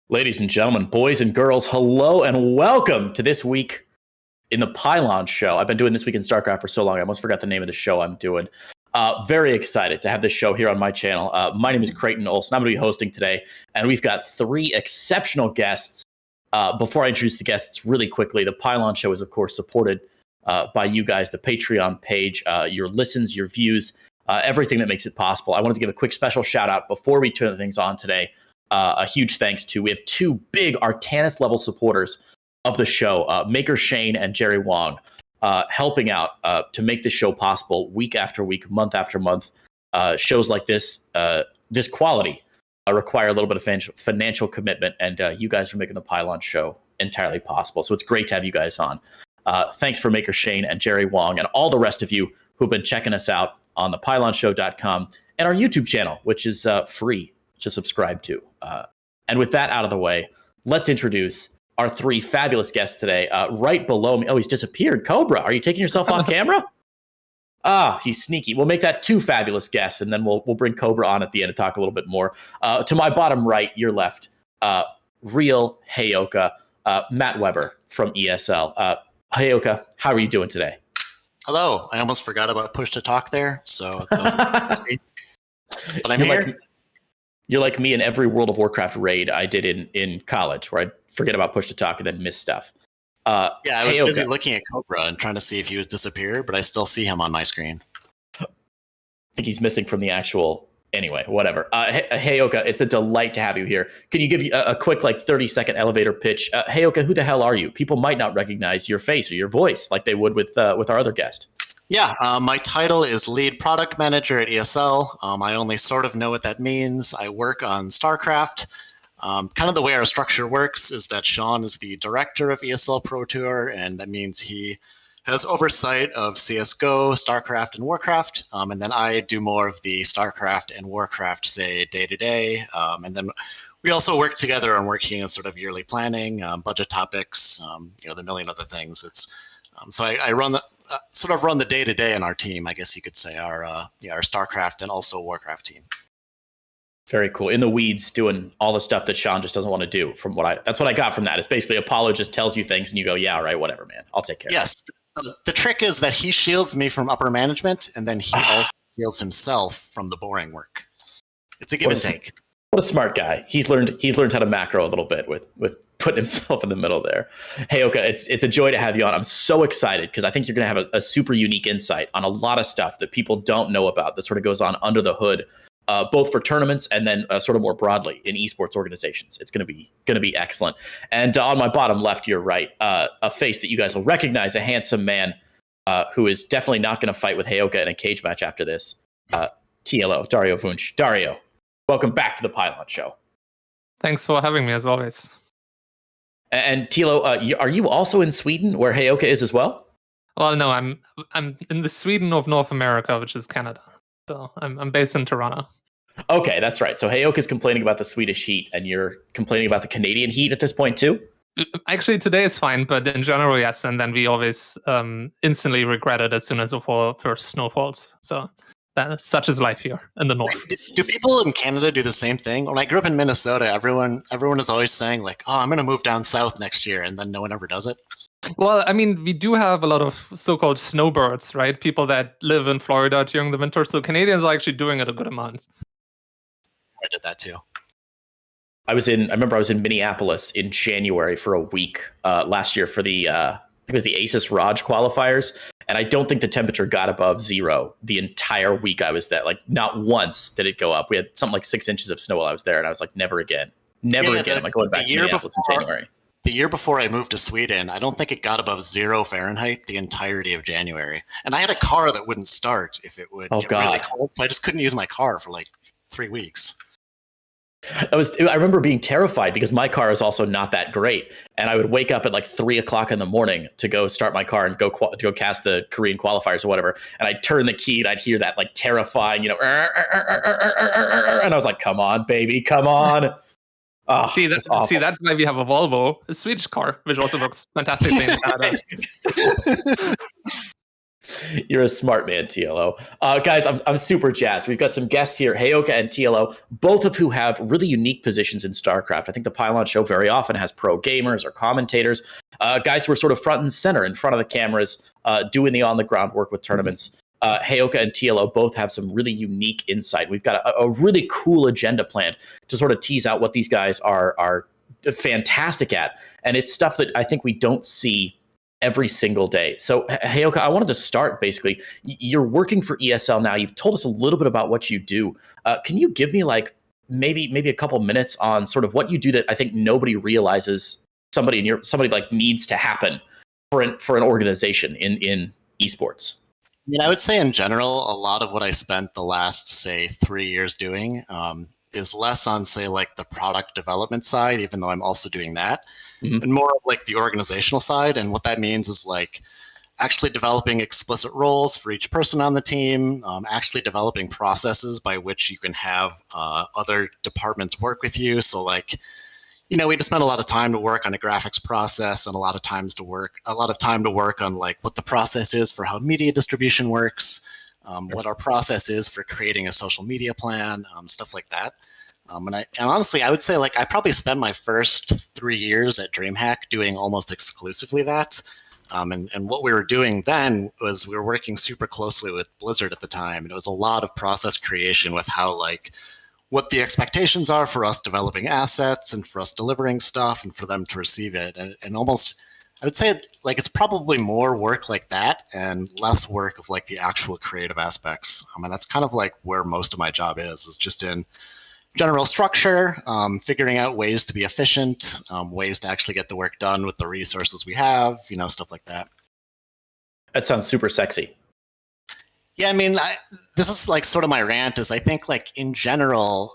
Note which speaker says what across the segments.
Speaker 1: Ladies and gentlemen, boys and girls, hello and welcome to this week in the Pylon Show. I've been doing This Week in StarCraft for so long, I almost forgot the name of the show I'm doing. Very excited to have this show here on my channel. My name is Creighton Olsen. I'm going to be hosting today, and we've got three exceptional guests. Before I introduce the guests really quickly, the Pylon Show is, of course, supported by you guys, the Patreon page, your listens, your views, everything that makes it possible. I wanted to give a quick special shout out before we turn things on today. A huge thanks to, we have two big Artanis level supporters of the show, Maker Shane and Jerry Wong, helping out to make this show possible week after week, month after month. Shows like this quality require a little bit of financial commitment, and you guys are making the Pylon Show entirely possible. So it's great to have you guys on. Thanks for Maker Shane and Jerry Wong and all the rest of you who've been checking us out on thepylonshow.com and our YouTube channel, which is free to subscribe to. And with that out of the way, let's introduce our three fabulous guests today. Right below me, he's disappeared. Cobra, are you taking yourself off camera? He's sneaky. We'll make that two fabulous guests, and then we'll bring Cobra on at the end to talk a little bit more. To my bottom right, your left, real Heyoka, Matt Weber from ESL. Heyoka, how are you doing today?
Speaker 2: Hello. I almost forgot about push to talk there, so that was but I'm here.
Speaker 1: You're like me in every World of Warcraft raid I did in college, where I'd forget about push to talk and then miss stuff.
Speaker 2: I was busy looking at Cobra and trying to see if he was disappeared, but I still see him on my screen.
Speaker 1: I think he's missing from the actual... Anyway, whatever. Heyoka, it's a delight to have you here. Can you give a quick 30-second elevator pitch? Heyoka, who the hell are you? People might not recognize your face or your voice like they would with our other guest.
Speaker 2: Yeah, my title is Lead Product Manager at ESL. I only sort of know what that means. I work on StarCraft. Kind of the way our structure works is that Sean is the director of ESL Pro Tour, and that means he has oversight of CSGO, StarCraft, and Warcraft. And then I do more of the StarCraft and Warcraft, say, day-to-day. And then we also work together on working on sort of yearly planning, budget topics, the million other things. It's so I run the... sort of run the day-to-day in our team, I guess you could say, our StarCraft and also Warcraft team.
Speaker 1: Very cool. In the weeds, doing all the stuff that Sean just doesn't want to do. That's what I got from that. It's basically Apollo just tells you things and you go, yeah, all right, whatever, man. I'll take care of it.
Speaker 2: Yes. The trick is that he shields me from upper management, and then he also shields himself from the boring work. It's a give and take.
Speaker 1: What a smart guy. He's learned how to macro a little bit with putting himself in the middle there. Heyoka, it's a joy to have you on. I'm so excited because I think you're going to have a super unique insight on a lot of stuff that people don't know about that sort of goes on under the hood, both for tournaments and then sort of more broadly in esports organizations. It's going to be excellent. And on my bottom left, your right, a face that you guys will recognize, a handsome man who is definitely not going to fight with Heyoka in a cage match after this. TLO, Dario Vunch. Dario, welcome back to the Pylon Show.
Speaker 3: Thanks for having me, as always.
Speaker 1: And Tilo, are you also in Sweden, where Heyoka is as well?
Speaker 3: Well, no, I'm in the Sweden of North America, which is Canada. So I'm based in Toronto.
Speaker 1: Okay, that's right. So Heyoka is complaining about the Swedish heat, and you're complaining about the Canadian heat at this point too?
Speaker 3: Actually, today is fine, but in general, yes. And then we always instantly regret it as soon as the first snow falls. So such is life here in the north.
Speaker 2: Do people in Canada do the same thing? When I grew up in Minnesota, everyone is always saying like, "Oh, I'm going to move down south next year," and then no one ever does it.
Speaker 3: Well, I mean, we do have a lot of so-called snowbirds, right? People that live in Florida during the winter. So Canadians are actually doing it a good amount.
Speaker 2: I did that too.
Speaker 1: I remember I was in Minneapolis in January for a week last year for the I think it was the Asus Raj qualifiers. And I don't think the temperature got above 0 the entire week I was there. Like, not once did it go up. We had something like 6 inches of snow while I was there, and I was like, never again. Never again am I going back to Minneapolis in January.
Speaker 2: The year before I moved to Sweden, I don't think it got above 0 Fahrenheit the entirety of January. And I had a car that wouldn't start if it would get really cold, so I just couldn't use my car for like 3 weeks.
Speaker 1: I remember being terrified because my car is also not that great, and I would wake up at like 3 o'clock in the morning to go start my car and go cast the Korean qualifiers or whatever. And I'd turn the key and I'd hear that like terrifying, and I was like, "Come on, baby, come on!"
Speaker 3: Oh, that's why we have a Volvo, a Swedish car, which also works fantastically in Canada.
Speaker 1: You're a smart man, TLO. Guys, I'm super jazzed. We've got some guests here, Heyoka and TLO, both of who have really unique positions in StarCraft. I think the Pylon Show very often has pro gamers or commentators, guys who are sort of front and center in front of the cameras, doing the on-the-ground work with tournaments. Heyoka and TLO both have some really unique insight. We've got a really cool agenda planned to sort of tease out what these guys are fantastic at. And it's stuff that I think we don't see every single day. So Heyoka, I wanted to start basically. You're working for ESL now. You've told us a little bit about what you do. Can you give me like maybe a couple minutes on sort of what you do that I think nobody realizes somebody like needs to happen for an organization in esports?
Speaker 2: I mean, I would say in general, a lot of what I spent the last, say, 3 years doing is less on, say, like the product development side, even though I'm also doing that, and more of like the organizational side. And what that means is like actually developing explicit roles for each person on the team, actually developing processes by which you can have other departments work with you. So like, we just spend a lot of time to work on a graphics process and a lot of time to work on like what the process is for how media distribution works, what our process is for creating a social media plan, stuff like that. And honestly, I would say like I probably spent my first 3 years at DreamHack doing almost exclusively that. And what we were doing then was we were working super closely with Blizzard at the time, and it was a lot of process creation with how like what the expectations are for us developing assets and for us delivering stuff and for them to receive it. And almost, I would say like it's probably more work like that and less work of like the actual creative aspects. And that's kind of like where most of my job is just in general structure, figuring out ways to be efficient, ways to actually get the work done with the resources we have, stuff like that.
Speaker 1: That sounds super sexy.
Speaker 2: Yeah, I mean, this is like sort of my rant is I think like in general,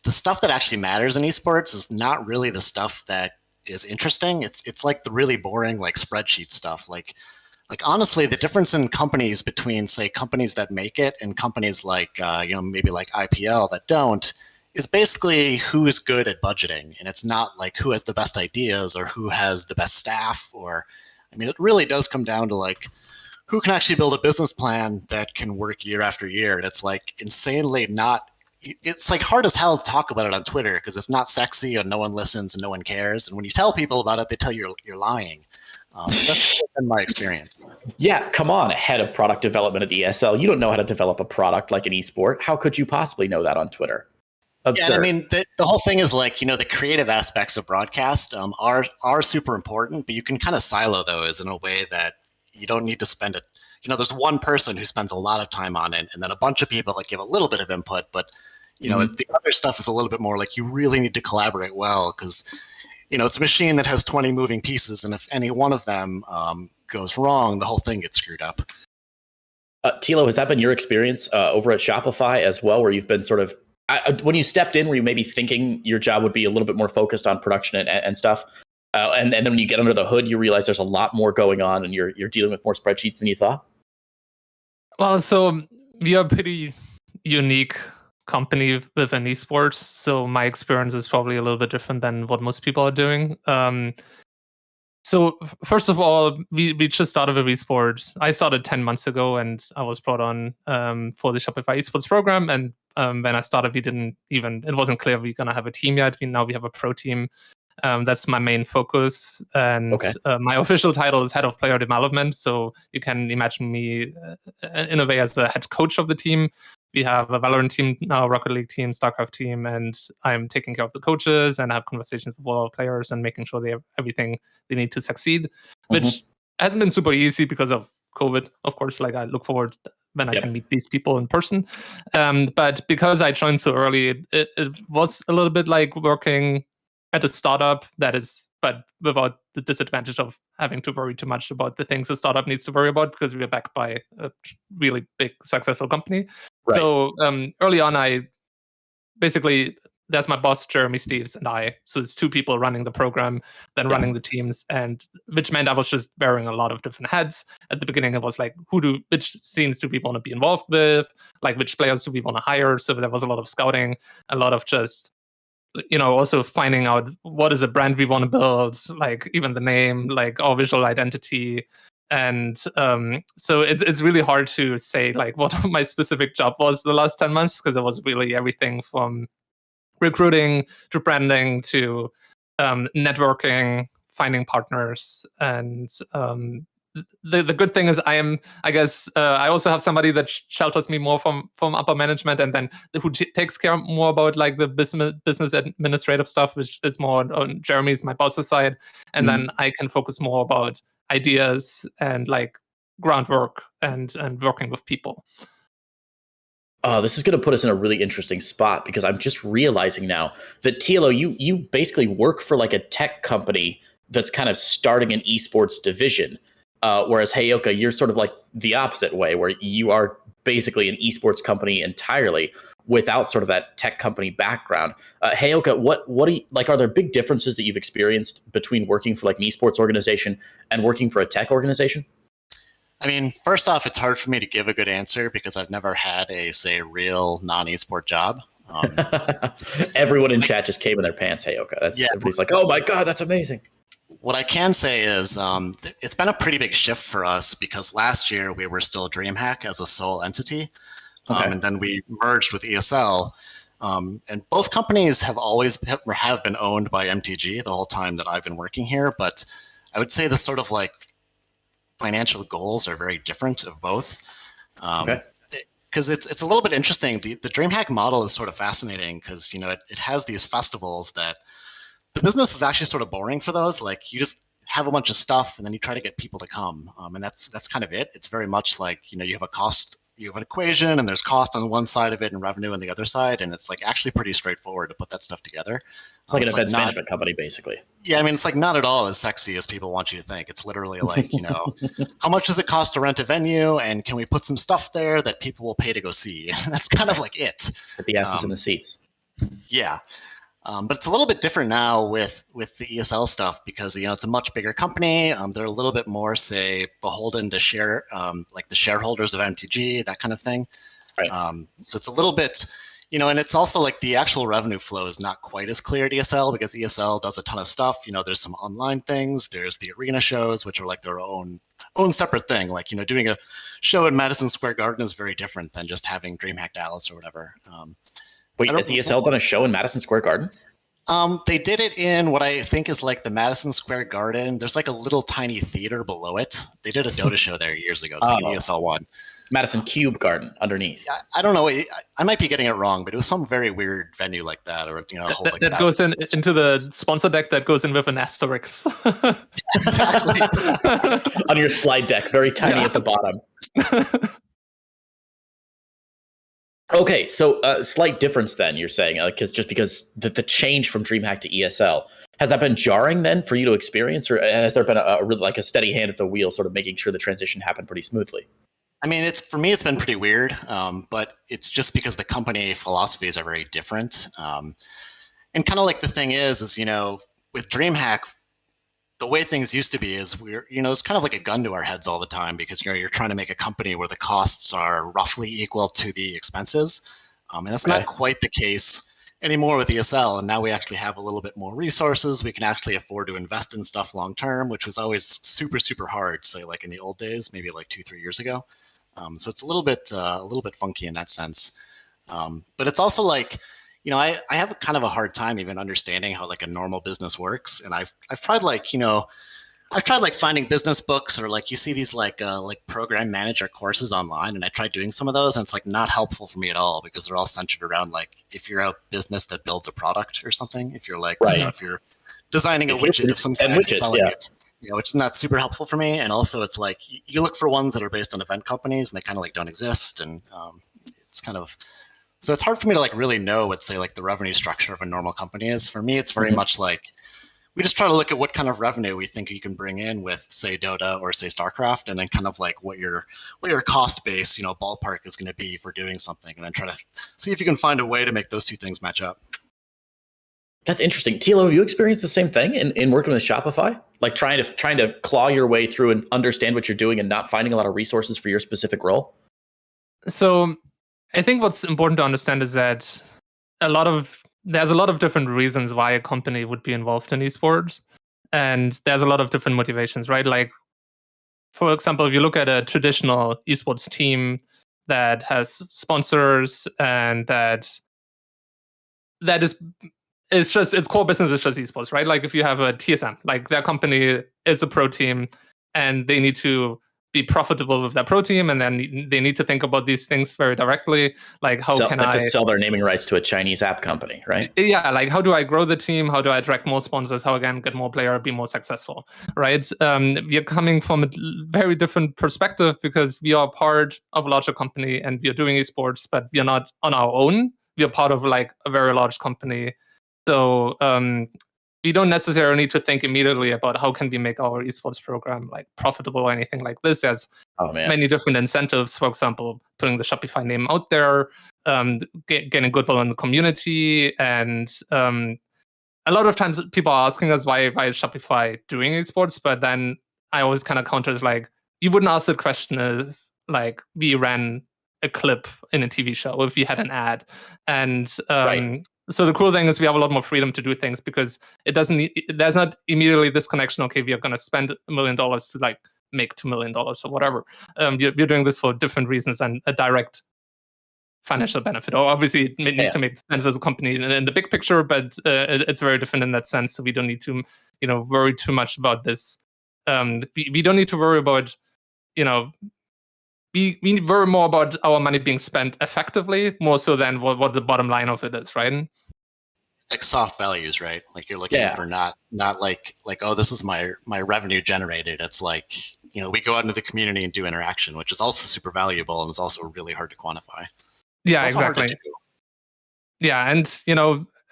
Speaker 2: the stuff that actually matters in esports is not really the stuff that is interesting. It's like the really boring like spreadsheet stuff. Like honestly, the difference in companies between say companies that make it and companies like maybe like IPL that don't is basically who is good at budgeting, and it's not like who has the best ideas or who has the best staff. Or I mean, it really does come down to like who can actually build a business plan that can work year after year. And it's like insanely not, it's like hard as hell to talk about it on Twitter because it's not sexy and no one listens and no one cares. And when you tell people about it, they tell you you're lying. That's been my experience.
Speaker 1: Yeah, come on, head of product development at ESL. You don't know how to develop a product like an esport. How could you possibly know that on Twitter? Absurd.
Speaker 2: Yeah, I mean, the whole thing is like, the creative aspects of broadcast are super important, but you can kind of silo those in a way that you don't need to spend it. There's one person who spends a lot of time on it, and then a bunch of people that give a little bit of input. But the other stuff is a little bit more like you really need to collaborate well because it's a machine that has 20 moving pieces, and if any one of them goes wrong, the whole thing gets screwed up.
Speaker 1: Tilo, has that been your experience over at Shopify as well, where you've been sort of when you stepped in, were you maybe thinking your job would be a little bit more focused on production and stuff? And then when you get under the hood, you realize there's a lot more going on and you're dealing with more spreadsheets than you thought?
Speaker 3: Well, so we are a pretty unique company within esports. So my experience is probably a little bit different than what most people are doing. So first of all, we just started with esports. I started 10 months ago and I was brought on for the Shopify esports program. And when I started, it wasn't clear we're going to have a team yet. Now we have a pro team. That's my main focus. And my official title is head of player development. So you can imagine me in a way as the head coach of the team. We have a Valorant team now, Rocket League team, StarCraft team, and I'm taking care of the coaches and have conversations with all our players and making sure they have everything they need to succeed, which hasn't been super easy because of COVID, of course. Like I look forward when I can meet these people in person. But because I joined so early, it was a little bit like working at a startup but without the disadvantage of having to worry too much about the things a startup needs to worry about because we are backed by a really big, successful company. Right. So early on, there's my boss, Jeremy Steves, and I. So it's two people running the program, then running the teams, and which meant I was just wearing a lot of different hats. At the beginning, it was like, which scenes do we want to be involved with? Like, which players do we want to hire? So there was a lot of scouting, a lot of just also finding out what is a brand we want to build, like even the name, like our visual identity, And so it's really hard to say like what my specific job was the last 10 months, because it was really everything from recruiting to branding to networking, finding partners. And the good thing is I guess I also have somebody that shelters me more from upper management, and then who takes care more about like the business administrative stuff, which is more on Jeremy's, my boss's side. And then I can focus more about ideas and like groundwork and working with people.
Speaker 1: This is going to put us in a really interesting spot, because I'm just realizing now that TLO, you basically work for like a tech company that's kind of starting an esports division, whereas Heyoka, you're sort of like the opposite way, where you are basically an esports company entirely without sort of that tech company background. Heyoka, what do you, like, are there big differences that you've experienced between working for like an esports organization and working for a tech organization?
Speaker 2: I mean, first off, it's hard for me to give a good answer because I've never had a, say, real non-esport job.
Speaker 1: Everyone in chat just came in their pants, Heyoka. Everybody's like, oh my God, that's amazing.
Speaker 2: What I can say is it's been a pretty big shift for us, because last year we were still DreamHack as a sole entity. And then we merged with ESL. And both companies have always have been owned by MTG the whole time that I've been working here. But I would say the sort of like financial goals are very different of both. Because it's a little bit interesting. The DreamHack model is sort of fascinating because, you know, it has these festivals that the business is actually sort of boring for those. Like, you just have a bunch of stuff and then you try to get people to come. And that's kind of it. It's very much like, you know, you have a cost, you have an equation, and there's cost on one side of it and revenue on the other side. And it's like actually pretty straightforward to put that stuff together.
Speaker 1: It's like an events management company, basically.
Speaker 2: Yeah, I mean, it's like not at all as sexy as people want you to think. It's literally like, you know, how much does it cost to rent a venue, and can we put some stuff there that people will pay to go see? And that's kind of like it.
Speaker 1: Put the asses in the seats.
Speaker 2: Yeah. But it's a little bit different now with the ESL stuff, because, you know, it's a much bigger company. They're a little bit more, say, beholden to share, like the shareholders of MTG, that kind of thing.
Speaker 1: Right.
Speaker 2: So it's a little bit, you know, and it's also like the actual revenue flow is not quite as clear at ESL, because ESL does a ton of stuff. You know, there's some online things. There's the arena shows, which are like their own separate thing. Like, you know, doing a show in Madison Square Garden is very different than just having DreamHack Dallas or whatever.
Speaker 1: Wait, has ESL done a show in Madison Square Garden?
Speaker 2: They did it in what I think is like the Madison Square Garden. There's like a little tiny theater below it. They did a Dota show there years ago. It's like an ESL one.
Speaker 1: Madison Cube Garden underneath.
Speaker 2: I don't know. I might be getting it wrong, but it was some very weird venue like that, or, you know,
Speaker 3: that goes into the sponsor deck that goes in with an asterisk.
Speaker 2: Exactly.
Speaker 1: On your slide deck, very tiny at the bottom. Okay, so slight difference then, you're saying, because the change from DreamHack to ESL, has that been jarring then for you to experience, or has there been a steady hand at the wheel, sort of making sure the transition happened pretty smoothly?
Speaker 2: I mean, for me, it's been pretty weird, but it's just because the company philosophies are very different. And kind of like the thing is, you know, with DreamHack, the way things used to be is it's kind of like a gun to our heads all the time, because, you know, you're trying to make a company where the costs are roughly equal to the expenses. And that's not quite the case anymore with ESL. And now we actually have a little bit more resources. We can actually afford to invest in stuff long term, which was always super, super hard, say, like in the old days, maybe like 2-3 years ago. So it's a little bit funky in that sense. But it's also like, you know, I have kind of a hard time even understanding how like a normal business works. And I've tried like, you know, finding business books, or like you see these like program manager courses online, and I tried doing some of those, and it's like not helpful for me at all, because they're all centered around like if you're a business that builds a product or something, if you're like, you know, if you're designing a widget of some kind and selling it, you know, it's not super helpful for me. And also it's like you look for ones that are based on event companies, and they kind of like don't exist. And it's kind of, so it's hard for me to like really know what, say, like the revenue structure of a normal company is. For me, it's very much like we just try to look at what kind of revenue we think you can bring in with, say, Dota or, say, StarCraft, and then kind of like what your cost base, you know, ballpark is going to be for doing something, and then try to see if you can find a way to make those two things match up.
Speaker 1: That's interesting. Tilo, have you experienced the same thing in working with Shopify? Like trying to claw your way through and understand what you're doing and not finding a lot of resources for your specific role?
Speaker 3: So I think what's important to understand is that there's a lot of different reasons why a company would be involved in esports, and there's a lot of different motivations, right? Like, for example, if you look at a traditional esports team that has sponsors and that is its core business is just esports, right? Like if you have a TSM, like their company is a pro team and they need to be profitable with their pro team, and then they need to think about these things very directly. Like how can I
Speaker 1: sell their naming rights to a Chinese app company, right?
Speaker 3: Yeah, like how do I grow the team? How do I attract more sponsors? How again get more player, be more successful, right? We are coming from a very different perspective because we are part of a larger company and we are doing esports, but we are not on our own. We are part of like a very large company. So we don't necessarily need to think immediately about how can we make our esports program like profitable or anything like this. There's many different incentives. For example, putting the Shopify name out there, getting goodwill in the community, and a lot of times people are asking us why is Shopify doing esports, but then I always kind of counter is like, you wouldn't ask the question if like we ran a clip in a TV show, if we had an ad, and so the cool thing is we have a lot more freedom to do things because there's not immediately this connection. Okay, we are going to spend $1 million to like make $2 million or whatever. You're doing this for different reasons than a direct financial benefit. Or obviously it needs to make sense as a company in the big picture, but it's very different in that sense. So we don't need to, worry too much about this. We don't need to worry about, we worry more about our money being spent effectively, more so than what the bottom line of it is, right?
Speaker 2: Like soft values, right? Like you're looking for not like oh, this is my revenue generated. It's like, we go out into the community and do interaction, which is also super valuable and is also really hard to quantify.
Speaker 3: Yeah, exactly. Yeah, and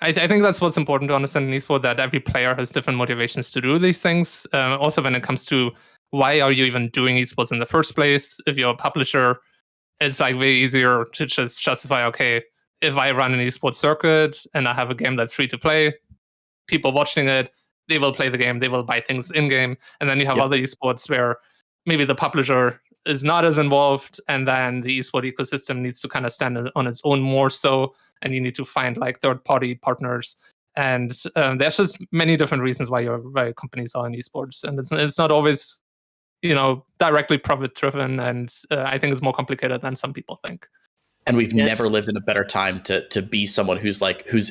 Speaker 3: I think that's what's important to understand in esports, that every player has different motivations to do these things. Also, when it comes to why are you even doing esports in the first place? If you're a publisher, it's like way easier to just justify, okay, if I run an esports circuit and I have a game that's free to play, people watching it, they will play the game, they will buy things in game. And then you have other esports where maybe the publisher is not as involved, and then the esport ecosystem needs to kind of stand on its own more so, and you need to find like third-party partners. And there's just many different reasons why companies are in esports, and it's not always directly profit-driven, and I think it's more complicated than some people think.
Speaker 1: And we've never lived in a better time to be someone whose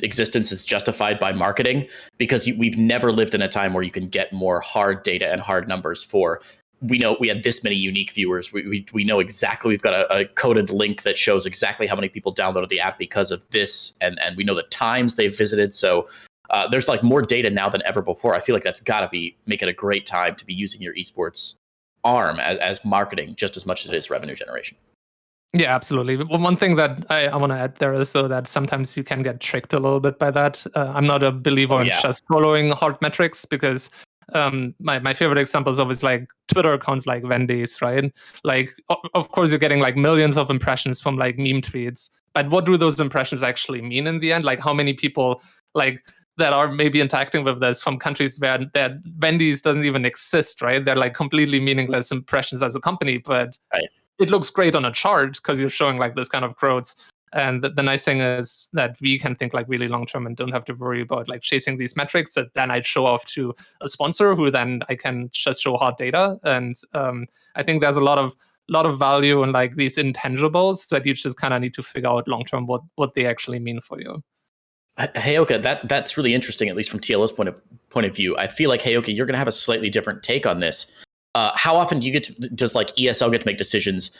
Speaker 1: existence is justified by marketing, because we've never lived in a time where you can get more hard data and hard numbers for. We know we had this many unique viewers. We know exactly, we've got a coded link that shows exactly how many people downloaded the app because of this, and we know the times they've visited. So there's like more data now than ever before. I feel like that's got to make it a great time to be using your esports arm as marketing just as much as it is revenue generation.
Speaker 3: Yeah, absolutely. One thing that I want to add there is so that sometimes you can get tricked a little bit by that. I'm not a believer in just following hard metrics, because my favorite example is always like Twitter accounts like Wendy's, right? Like, of course, you're getting like millions of impressions from like meme tweets, but what do those impressions actually mean in the end? Like, how many people like that are maybe interacting with this from countries where that Wendy's doesn't even exist, right? They're like completely meaningless impressions as a company, but it looks great on a chart because you're showing like this kind of growth. And the nice thing is that we can think like really long term and don't have to worry about like chasing these metrics that then I'd show off to a sponsor who then I can just show hard data. And I think there's a lot of value in like these intangibles that you just kind of need to figure out long term what they actually mean for you.
Speaker 1: Heyoka, that's really interesting, at least from TLO's point of view. I feel like, Heyoka, you're going to have a slightly different take on this. How often do you does like ESL get to make decisions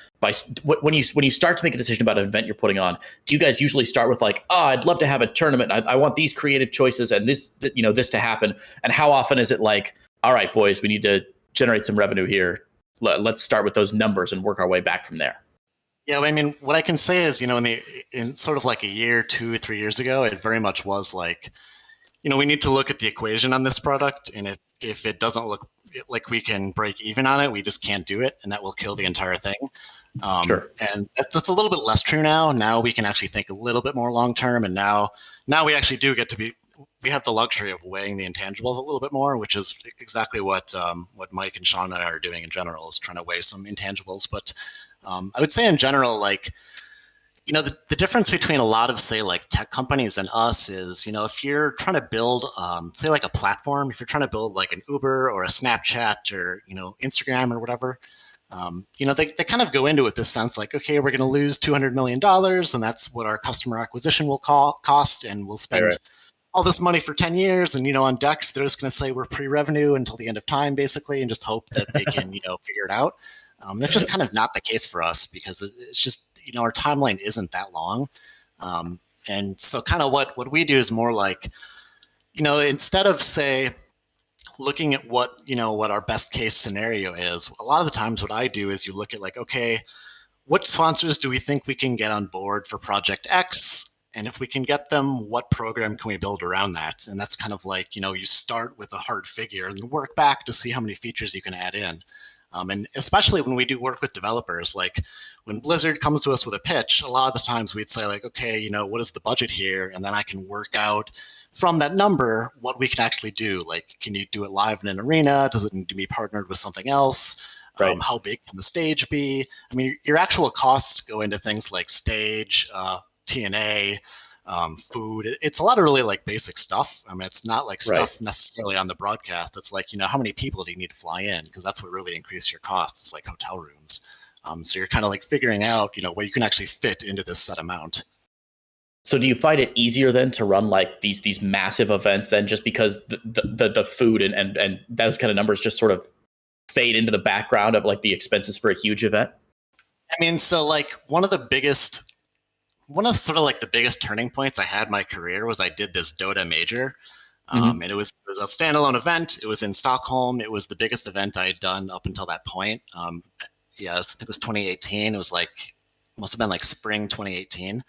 Speaker 1: when you start to make a decision about an event you're putting on? Do you guys usually start with like, oh, I'd love to have a tournament, I want these creative choices and this to happen? And how often is it like, all right, boys, we need to generate some revenue here. Let's start with those numbers and work our way back from there?
Speaker 2: Yeah, I mean, what I can say is, in sort of like a year, 2 or 3 years ago, it very much was like, we need to look at the equation on this product, and if it doesn't look like we can break even on it, we just can't do it, and that will kill the entire thing.
Speaker 1: Sure.
Speaker 2: And that's a little bit less true now. Now we can actually think a little bit more long term, and now we actually do get to we have the luxury of weighing the intangibles a little bit more, which is exactly what Mike and Sean and I are doing in general, is trying to weigh some intangibles. But I would say in general, like, the difference between a lot of, say, like tech companies and us is, if you're trying to build, say, like a platform, if you're trying to build like an Uber or a Snapchat or, Instagram or whatever, they kind of go into it with this sense like, okay, we're going to lose $200 million, and that's what our customer acquisition will cost, and we'll spend all this money for 10 years. And, on Dex, they're just going to say we're pre-revenue until the end of time, basically, and just hope that they can, figure it out. That's just kind of not the case for us, because it's just, our timeline isn't that long. And so kind of what we do is more like, instead of, say, looking at what our best case scenario is, a lot of the times what I do is you look at like, okay, what sponsors do we think we can get on board for Project X? And if we can get them, what program can we build around that? And that's kind of like, you start with a hard figure and work back to see how many features you can add in. And especially when we do work with developers, like when Blizzard comes to us with a pitch, a lot of the times we'd say like, okay, what is the budget here? And then I can work out from that number what we can actually do. Like, can you do it live in an arena? Does it need to be partnered with something else?
Speaker 1: Right.
Speaker 2: How big can the stage be? I mean, your actual costs go into things like stage, TNA, food. It's a lot of really like basic stuff. I mean, it's not like stuff necessarily on the broadcast. It's like, how many people do you need to fly in? Because that's what really increases your costs, like hotel rooms. So you're kind of like figuring out, what you can actually fit into this set amount.
Speaker 1: So do you find it easier then to run like these massive events then, just because the food and those kind of numbers just sort of fade into the background of like the expenses for a huge event?
Speaker 2: I mean, so like one of the biggest turning points I had in my career was I did this Dota major. And it was a standalone event. It was in Stockholm. It was the biggest event I had done up until that point. I think it was 2018. It was like, must have been like spring 2018.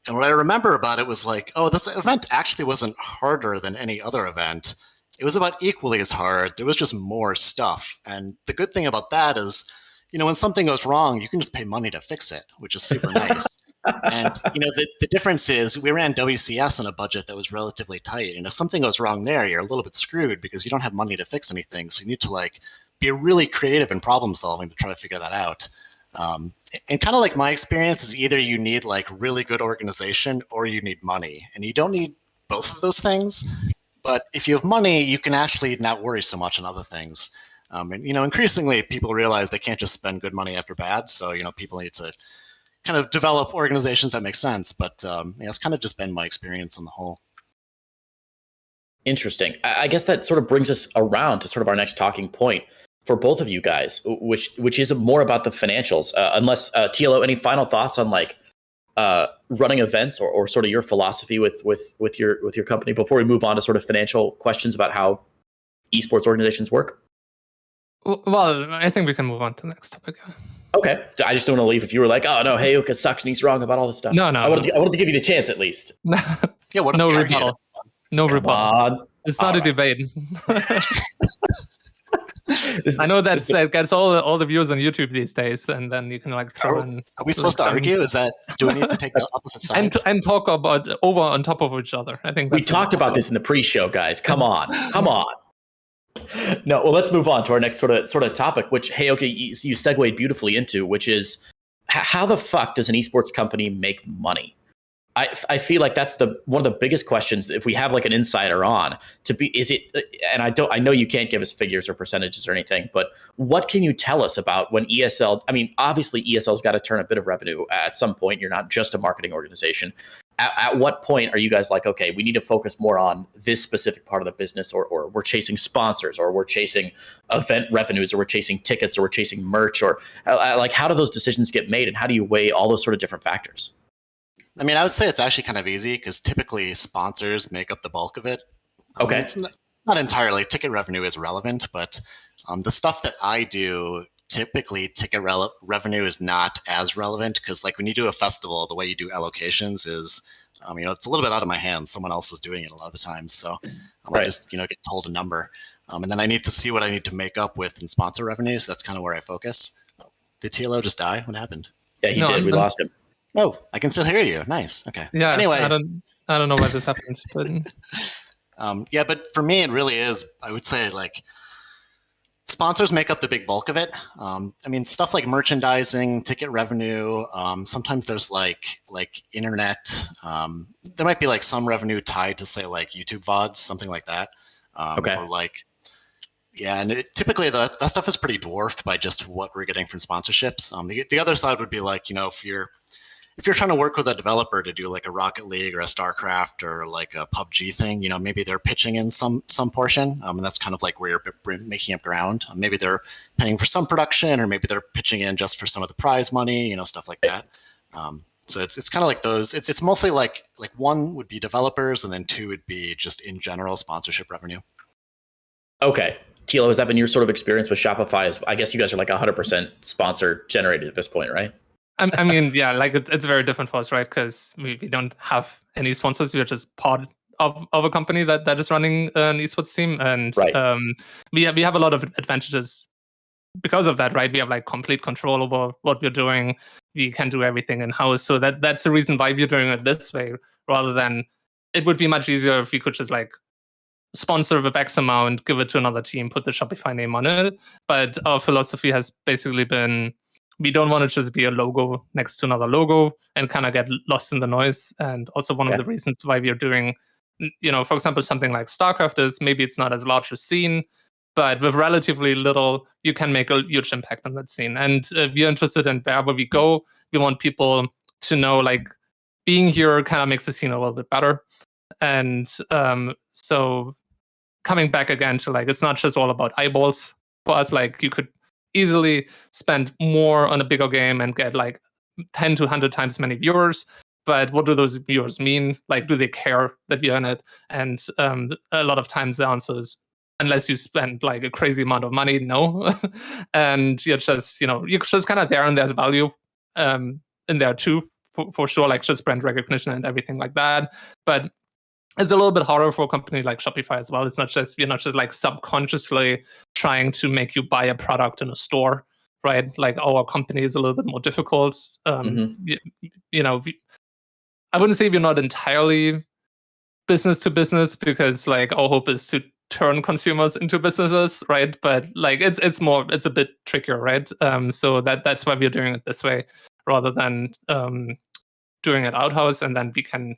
Speaker 2: And what I remember about it was like, oh, this event actually wasn't harder than any other event. It was about equally as hard. There was just more stuff. And the good thing about that is, when something goes wrong, you can just pay money to fix it, which is super nice. And, the difference is we ran WCS on a budget that was relatively tight. And if something goes wrong there, you're a little bit screwed because you don't have money to fix anything. So you need to like be really creative in problem solving to try to figure that out. And kind of like my experience is either you need like really good organization or you need money, and you don't need both of those things. But if you have money, you can actually not worry so much on other things. And, increasingly people realize they can't just spend good money after bad. So, people need to kind of develop organizations that make sense. But it's kind of just been my experience on the whole.
Speaker 1: Interesting. I guess that sort of brings us around to sort of our next talking point for both of you guys, which is more about the financials. Unless TLO, any final thoughts on like running events or sort of your philosophy with your company before we move on to sort of financial questions about how esports organizations work?
Speaker 3: Well, I think we can move on to the next topic.
Speaker 1: Okay, I just don't want to leave if you were like, oh no, Heyoka sucks and he's wrong about all this stuff.
Speaker 3: No.
Speaker 1: I wanted to give you the chance at least.
Speaker 2: Yeah, what
Speaker 3: no rebuttal. No
Speaker 1: Come
Speaker 3: rebuttal.
Speaker 1: on.
Speaker 3: It's not a debate. I know that gets all the views on YouTube these days, and then you can like throw in.
Speaker 2: Are we supposed to argue? Do we need to take the opposite sides?
Speaker 3: And talk about over on top of each other? I think
Speaker 1: we talked about this in the pre-show, guys. Come on. No, well, let's move on to our next sort of topic, which Heyoka, you segued beautifully into, which is how the fuck does an esports company make money? I feel like that's one of the biggest questions if we have like an insider on is it, and I know you can't give us figures or percentages or anything, but what can you tell us about when ESL, I mean, obviously ESL's got to turn a bit of revenue at some point. You're not just a marketing organization. At what point are you guys like, okay, we need to focus more on this specific part of the business, or we're chasing sponsors, or we're chasing event revenues, or we're chasing tickets, or we're chasing merch, or like how do those decisions get made, and how do you weigh all those sort of different factors?
Speaker 2: I mean, I would say it's actually kind of easy because typically sponsors make up the bulk of it.
Speaker 1: Okay.
Speaker 2: It's not entirely. Ticket revenue is relevant, but the stuff that I do, typically ticket revenue is not as relevant because like when you do a festival, the way you do allocations is, it's a little bit out of my hands. Someone else is doing it a lot of the times. So I just, get told a number. And then I need to see what I need to make up with in sponsor revenue. So that's kind of where I focus. Did TLO just die? What happened?
Speaker 1: Yeah, he did. We lost him.
Speaker 2: Oh, I can still hear you. Nice. Okay.
Speaker 3: Yeah.
Speaker 2: Anyway,
Speaker 3: I don't know why this happens, but
Speaker 2: yeah, but for me, it really is. I would say like sponsors make up the big bulk of it. I mean, stuff like merchandising, ticket revenue. Sometimes there's like internet. There might be like some revenue tied to say like YouTube VODs, something like that.
Speaker 1: Okay.
Speaker 2: Or like Yeah, and typically that stuff is pretty dwarfed by just what we're getting from sponsorships. The other side would be like, if you're trying to work with a developer to do like a Rocket League or a StarCraft or like a PUBG thing, maybe they're pitching in some portion, and that's kind of like where you're making up ground. Maybe they're paying for some production, or maybe they're pitching in just for some of the prize money, stuff like that. So it's kind of like those. It's mostly like one would be developers, and then two would be just in general sponsorship revenue.
Speaker 1: Okay. Tilo, has that been your sort of experience with Shopify? I guess you guys are like 100% sponsor generated at this point, right?
Speaker 3: I mean, yeah, like it's very different for us, right? Because we don't have any sponsors. We are just part of a company that is running an esports team, and
Speaker 1: Right.
Speaker 3: we have a lot of advantages because of that, right? We have like complete control over what we're doing. We can do everything in house, so that's the reason why we're doing it this way, rather than it would be much easier if we could just like sponsor with X amount, give it to another team, put the Shopify name on it. But our philosophy has basically been we don't want to just be a logo next to another logo and kind of get lost in the noise. And also one of the reasons why we are doing, for example, something like StarCraft is maybe it's not as large a scene, but with relatively little, you can make a huge impact on that scene. And we're interested in wherever we go, we want people to know like being here kind of makes the scene a little bit better. And so coming back again to like it's not just all about eyeballs for us. Like you could easily spend more on a bigger game and get like 10 to 100 times many viewers, but what do those viewers mean? Like, do they care that you're in it? And a lot of times the answer is unless you spend like a crazy amount of money, no. And you're just you're just kind of there, and there's value in there too, for sure, like just brand recognition and everything like that. But it's a little bit harder for a company like Shopify as well. It's not just you're not just like subconsciously trying to make you buy a product in a store, right? Like our company is a little bit more difficult. I wouldn't say we're not entirely business to business, because like our hope is to turn consumers into businesses, right? But like it's a bit trickier, right? So that's why we're doing it this way rather than doing it outhouse, and then we can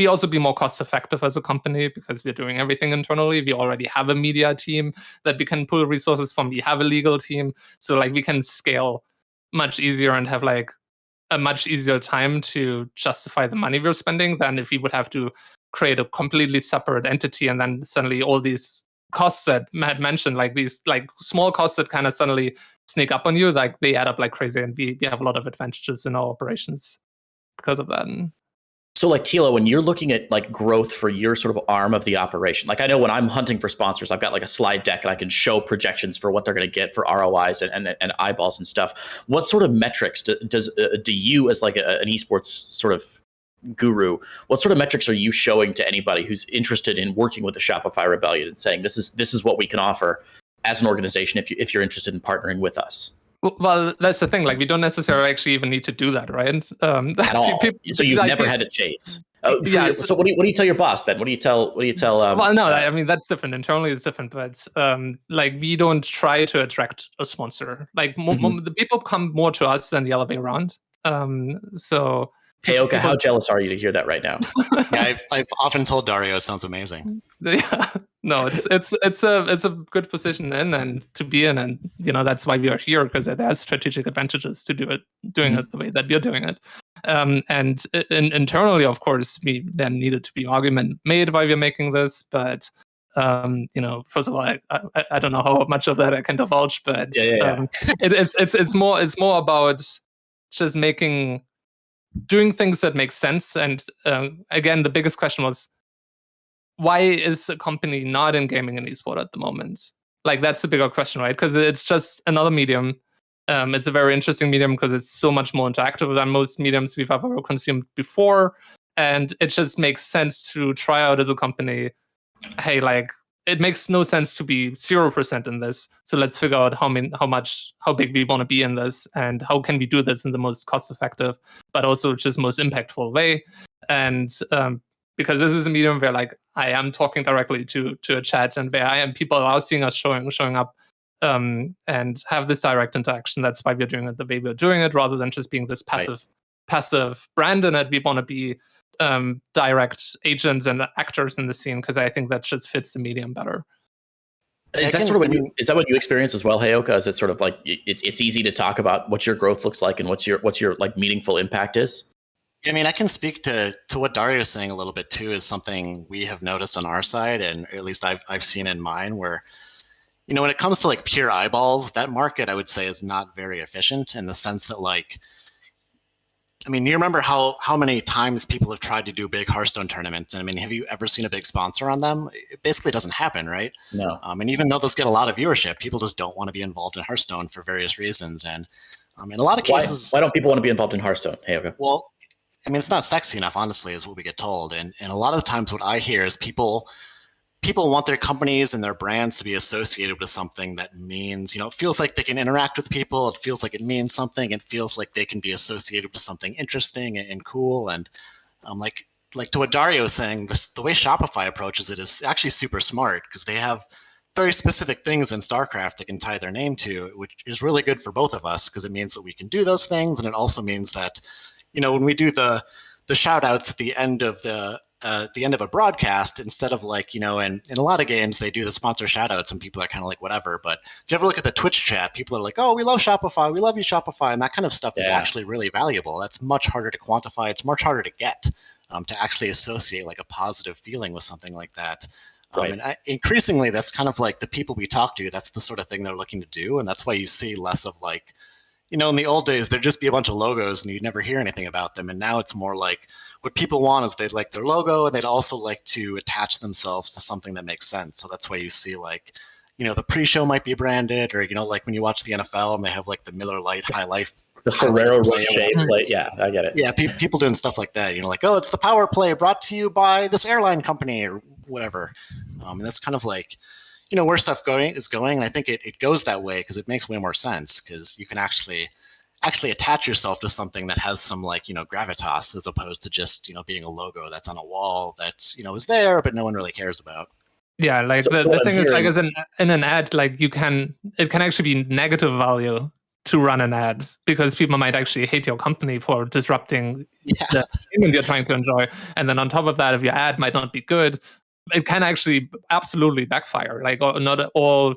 Speaker 3: also be more cost effective as a company because we're doing everything internally. We already have a media team that we can pull resources from. We have a legal team, so like we can scale much easier and have like a much easier time to justify the money we're spending than if we would have to create a completely separate entity, and then suddenly all these costs that Matt mentioned, like these like small costs that kind of suddenly sneak up on you, like they add up like crazy, and we have a lot of advantages in our operations because of that.
Speaker 1: So like Tilo, when you're looking at like growth for your sort of arm of the operation, like I know when I'm hunting for sponsors, I've got like a slide deck and I can show projections for what they're going to get for ROIs and eyeballs and stuff. What sort of metrics do you as like an esports sort of guru, what sort of metrics are you showing to anybody who's interested in working with the Shopify Rebellion and saying this is what we can offer as an organization if you're interested in partnering with us?
Speaker 3: Well, that's the thing. Like, we don't necessarily actually even need to do that, right?
Speaker 1: At all. So you've
Speaker 3: like,
Speaker 1: never had to chase.
Speaker 3: Yeah.
Speaker 1: So what do you tell your boss then? What do you tell?
Speaker 3: Well, no, I mean that's different. Internally, it's different, but like we don't try to attract a sponsor. Like the people come more to us than the other way around. So.
Speaker 1: Heyoka, how jealous are you to hear that right now?
Speaker 2: Yeah, I've often told Dario it sounds amazing.
Speaker 3: Yeah, no, it's a good position and to be in, and that's why we are here, because it has strategic advantages to doing it the way that we're doing it. And internally, of course, there needed to be argument made why we're making this, but first of all, I don't know how much of that I can divulge, but it's more about just doing things that make sense. And again, the biggest question was, why is a company not in gaming and esport at the moment? Like, that's the bigger question, right? Because it's just another medium. It's a very interesting medium because it's so much more interactive than most mediums we've ever consumed before. And it just makes sense to try out as a company, hey, like, it makes no sense to be 0% in this. So let's figure out how big we want to be in this, and how can we do this in the most cost-effective, but also just most impactful way. And because this is a medium where like I am talking directly to a chat, and where people are seeing us showing up and have this direct interaction. That's why we're doing it the way we're doing it, rather than just being this passive brand in it. We want to be direct agents and actors in the scene, because I think that just fits the medium better.
Speaker 1: Is that sort of is that what you experience as well, Heyoka? Is it sort of like it's easy to talk about what your growth looks like and what's your like meaningful impact is?
Speaker 2: I mean, I can speak to what Dario is saying a little bit too. Is something we have noticed on our side, and at least I've seen in mine, where when it comes to like pure eyeballs, that market I would say is not very efficient in the sense that like. I mean, you remember how many times people have tried to do big Hearthstone tournaments? And I mean, have you ever seen a big sponsor on them? It basically doesn't happen, right?
Speaker 1: No.
Speaker 2: And even though those get a lot of viewership, people just don't want to be involved in Hearthstone for various reasons. And in a lot of cases,
Speaker 1: why don't people want to be involved in Hearthstone? Heyoka.
Speaker 2: Well, I mean, it's not sexy enough, honestly, is what we get told. And a lot of the times, what I hear is people want their companies and their brands to be associated with something that means, it feels like they can interact with people. It feels like it means something. It feels like they can be associated with something interesting and cool. And like to what Dario was saying, the way Shopify approaches it is actually super smart because they have very specific things in StarCraft they can tie their name to, which is really good for both of us because it means that we can do those things. And it also means that, when we do the shout outs at the end of a broadcast, instead of like, in a lot of games, they do the sponsor shout outs and people are kind of like, whatever. But if you ever look at the Twitch chat, people are like, oh, we love Shopify. We love you, Shopify. And that kind of stuff is actually really valuable. That's much harder to quantify. It's much harder to get to actually associate like a positive feeling with something like that.
Speaker 1: Right.
Speaker 2: And increasingly, that's kind of like the people we talk to, that's the sort of thing they're looking to do. And that's why you see less of like, in the old days, there'd just be a bunch of logos and you'd never hear anything about them. And now it's more like what people want is they'd like their logo and they'd also like to attach themselves to something that makes sense. So that's why you see like, the pre-show might be branded or, like when you watch the NFL and they have like the Miller Lite High Life.
Speaker 1: The Ferrero Rocher play. Yeah, I get it.
Speaker 2: Yeah, people doing stuff like that. Like, oh, it's the power play brought to you by this airline company or whatever. And that's kind of like, where stuff is going. And I think it goes that way because it makes way more sense because you can actually attach yourself to something that has some like, gravitas as opposed to just, being a logo that's on a wall that's, is there, but no one really cares about.
Speaker 3: Yeah, like the thing is, like, as in an ad, like it can actually be negative value to run an ad because people might actually hate your company for disrupting the experience you're trying to enjoy. And then on top of that, if your ad might not be good, it can actually absolutely backfire. Like not all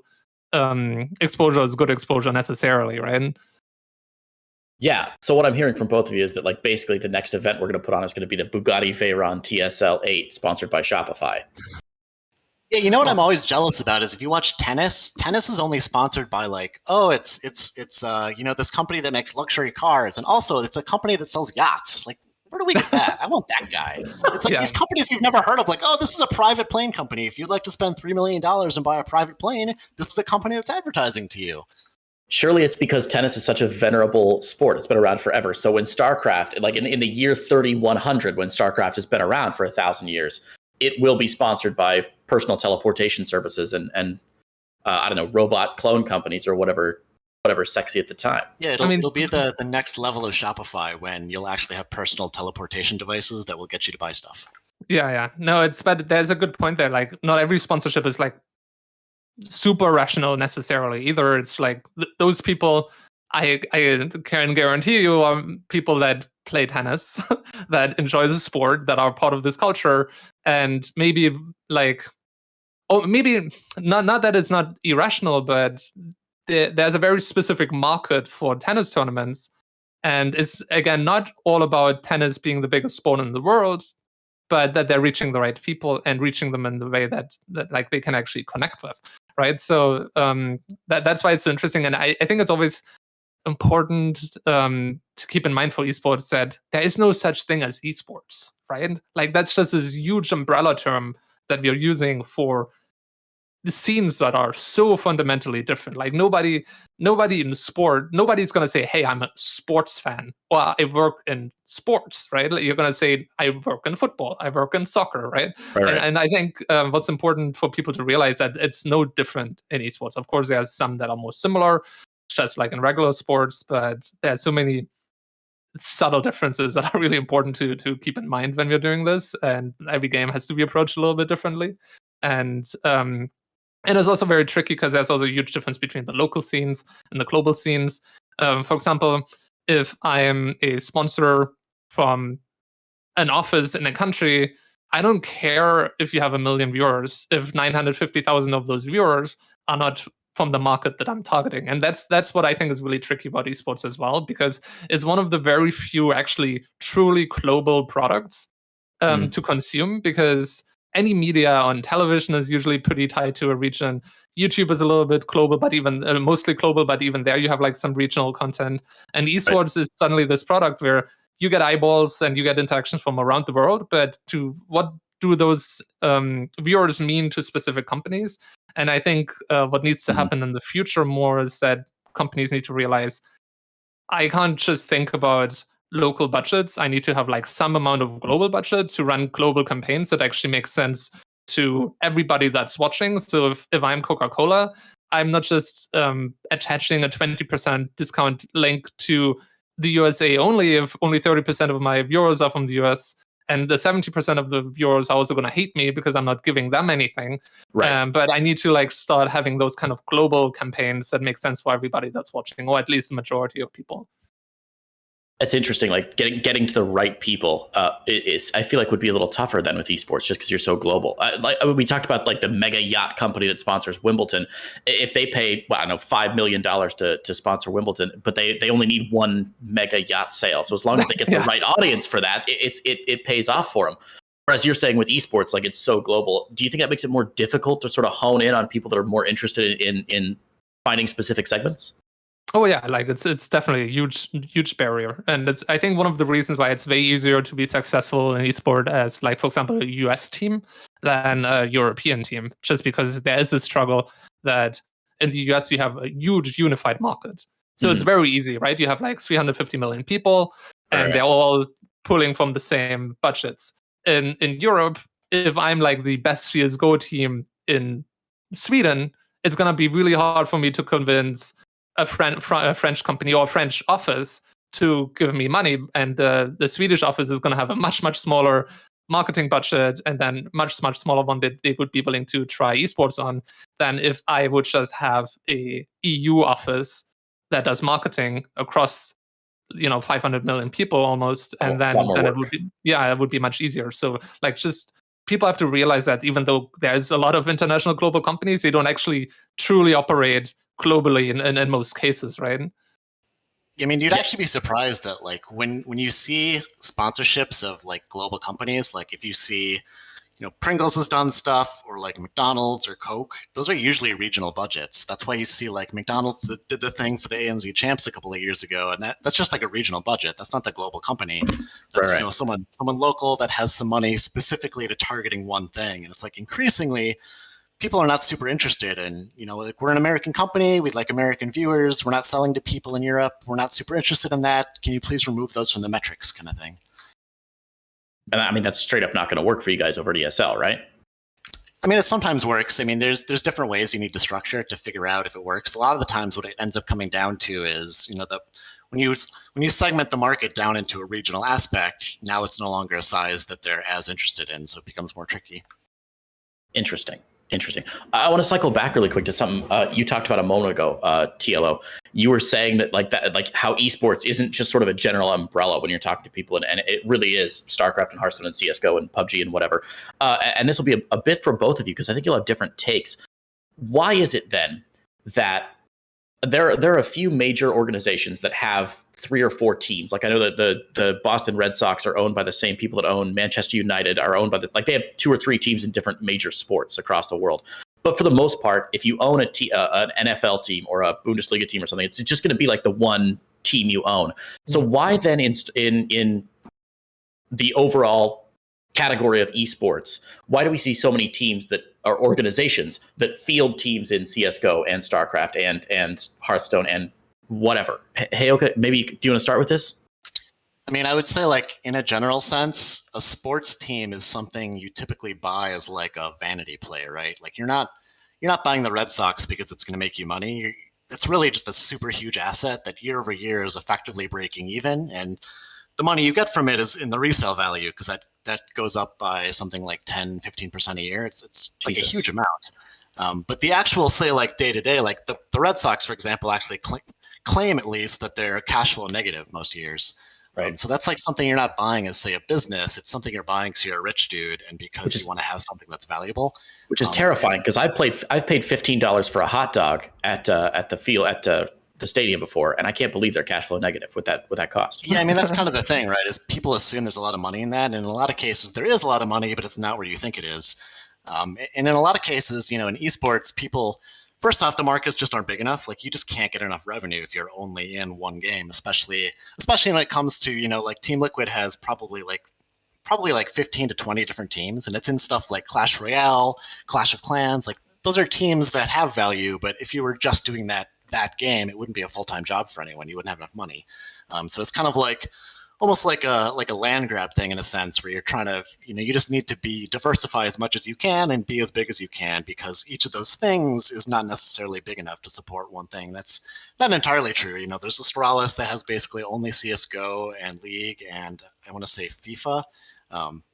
Speaker 3: exposure is good exposure necessarily, right?
Speaker 1: Yeah. So what I'm hearing from both of you is that like basically the next event we're going to put on is going to be the Bugatti Veyron TSL 8 sponsored by Shopify.
Speaker 2: Yeah, what I'm always jealous about is if you watch tennis is only sponsored by like, oh, it's this company that makes luxury cars, and also it's a company that sells yachts. Like, where do we get that? I want that guy. It's like these companies you've never heard of, like, oh, this is a private plane company. If you'd like to spend $3 million and buy a private plane, this is a company that's advertising to you.
Speaker 1: Surely it's because tennis is such a venerable sport. It's been around forever. So when StarCraft, like in the year 3100, when StarCraft has been around for 1,000 years, it will be sponsored by personal teleportation services and I don't know, robot clone companies or whatever's sexy at the time.
Speaker 2: Yeah, it'll be the next level of Shopify when you'll actually have personal teleportation devices that will get you to buy stuff.
Speaker 3: Yeah. No, but there's a good point there. Like, not every sponsorship is like super rational necessarily either. It's like those people, I can guarantee you, are people that play tennis, that enjoy the sport, that are part of this culture, and maybe like, oh, maybe not that it's not irrational, but there's a very specific market for tennis tournaments, and it's again not all about tennis being the biggest sport in the world, but that they're reaching the right people and reaching them in the way that like they can actually connect with, right? So that's why it's so interesting, and I think it's always important to keep in mind for esports that there is no such thing as esports, right? Like that's just this huge umbrella term that we are using for the scenes that are so fundamentally different. Like nobody in sport, nobody's going to say, hey, I'm a sports fan, or I work in sports, right? Like you're going to say, I work in football, I work in soccer, right? And I think what's important for people to realize that it's no different in esports. Of course, there's some that are more similar, just like in regular sports, but there's so many subtle differences that are really important to keep in mind when we're doing this. And every game has to be approached a little bit differently. And it's also very tricky because there's also a huge difference between the local scenes and the global scenes. For example, if I am a sponsor from an office in a country, I don't care if you have 1 million viewers, if 950,000 of those viewers are not from the market that I'm targeting. And that's what I think is really tricky about esports as well, because it's one of the very few actually truly global products to consume, because any media on television is usually pretty tied to a region. YouTube is a little bit global, but even mostly global, but even there you have like some regional content. And esports is suddenly this product where you get eyeballs and you get interactions from around the world, but to what do those viewers mean to specific companies? And I think what needs to happen in the future more is that companies need to realize, I can't just think about local budgets. I need to have like some amount of global budget to run global campaigns that actually make sense to everybody that's watching. So if I'm Coca-Cola, I'm not just attaching a 20% discount link to the USA only if only 30% of my viewers are from the US. And the 70% of the viewers are also going to hate me because I'm not giving them anything.
Speaker 1: Right.
Speaker 3: But I need to like start having those kind of global campaigns that make sense for everybody that's watching, or at least the majority of people.
Speaker 1: It's interesting, like getting to the right people is I feel like would be a little tougher than with esports, just because you're so global. We talked about like the mega yacht company that sponsors Wimbledon. If they pay, well, I don't know, $5 million to sponsor Wimbledon, but they only need one mega yacht sale. So as long as they get the right audience for that, it pays off for them. Whereas you're saying with esports, like it's so global. Do you think that makes it more difficult to sort of hone in on people that are more interested in finding specific segments?
Speaker 3: Oh yeah, like it's definitely a huge barrier, and it's, I think, one of the reasons why it's way easier to be successful in esport as, like, for example, a US team than a European team, just because there is a struggle that in the US you have a huge unified market. So it's very easy, right? You have like 350 million people, and they're all pulling from the same budgets. In Europe, if I'm like the best CS:GO team in Sweden, it's gonna be really hard for me to convince a French company or a French office to give me money, and the Swedish office is going to have a much smaller marketing budget, and then much smaller one that they would be willing to try esports on, than if I would just have a EU office that does marketing across 500 million people almost, and then it would be, it would be much easier. So like, just people have to realize that even though there's a lot of international global companies, they don't actually truly operate globally in most cases, right?
Speaker 2: I mean, you'd actually be surprised that like when you see sponsorships of like global companies, like if you see, Pringles has done stuff, or like McDonald's or Coke, those are usually regional budgets. That's why you see like McDonald's did the thing for the ANZ champs a couple of years ago, and that's just like a regional budget. That's not the global company. That's someone local that has some money specifically to targeting one thing. And it's like increasingly people are not super interested in, like, we're an American company, we'd like American viewers, we're not selling to people in Europe, we're not super interested in that. Can you please remove those from the metrics, kind of thing?
Speaker 1: And I mean, that's straight up not going to work for you guys over at ESL, right?
Speaker 2: I mean, it sometimes works. I mean, there's different ways you need to structure it to figure out if it works. A lot of the times what it ends up coming down to is, when you segment the market down into a regional aspect, now it's no longer a size that they're as interested in, so it becomes more tricky.
Speaker 1: Interesting. I want to cycle back really quick to something you talked about a moment ago, TLO. You were saying that like how esports isn't just sort of a general umbrella when you're talking to people, and it really is StarCraft and Hearthstone and CS:GO and PUBG and whatever. And this will be a bit for both of you, because I think you'll have different takes. Why is it then that there are a few major organizations that have 3 or 4 teams? Like, I know that the Boston Red Sox are owned by the same people that own Manchester United, are owned by they have 2 or 3 teams in different major sports across the world. But for the most part, if you own an NFL team or a Bundesliga team or something, it's just going to be like the one team you own. So why then in the overall category of esports, why do we see so many teams that are organizations that field teams in CS:GO and StarCraft and Hearthstone and whatever? Heyoka, maybe do you want to start with this?
Speaker 2: I mean, I would say, like, in a general sense, a sports team is something you typically buy as like a vanity play, right? Like, you're not buying the Red Sox because it's going to make you money. It's really just a super huge asset that year over year is effectively breaking even, and the money you get from it is in the resale value, because that goes up by something like 10-15% a year. It's like a huge amount. But the actual, say, like day to day, like the Red Sox, for example, actually claim at least that they're cash flow negative most years.
Speaker 1: Right.
Speaker 2: So that's like something you're not buying as, say, a business. It's something you're buying because you're a rich dude and because you want to have something that's valuable.
Speaker 1: Which is terrifying because I've paid $15 for a hot dog at the field at the stadium before, and I can't believe they're cash flow negative with that cost.
Speaker 2: Yeah, I mean that's kind of the thing, right? Is people assume there's a lot of money in that, and in a lot of cases there is a lot of money, but it's not where you think it is. And in a lot of cases, in esports, people, first off, the markets just aren't big enough. Like you just can't get enough revenue if you're only in one game, especially when it comes to like Team Liquid has probably like 15 to 20 different teams, and it's in stuff like Clash Royale, Clash of Clans. Like those are teams that have value, but if you were just doing that game, it wouldn't be a full-time job for anyone. You wouldn't have enough money. So it's kind of like almost like a land grab thing in a sense, where you're trying to, you just need to diversify as much as you can and be as big as you can, because each of those things is not necessarily big enough to support one thing. That's not entirely true. There's Astralis that has basically only CSGO and League and I want to say FIFA.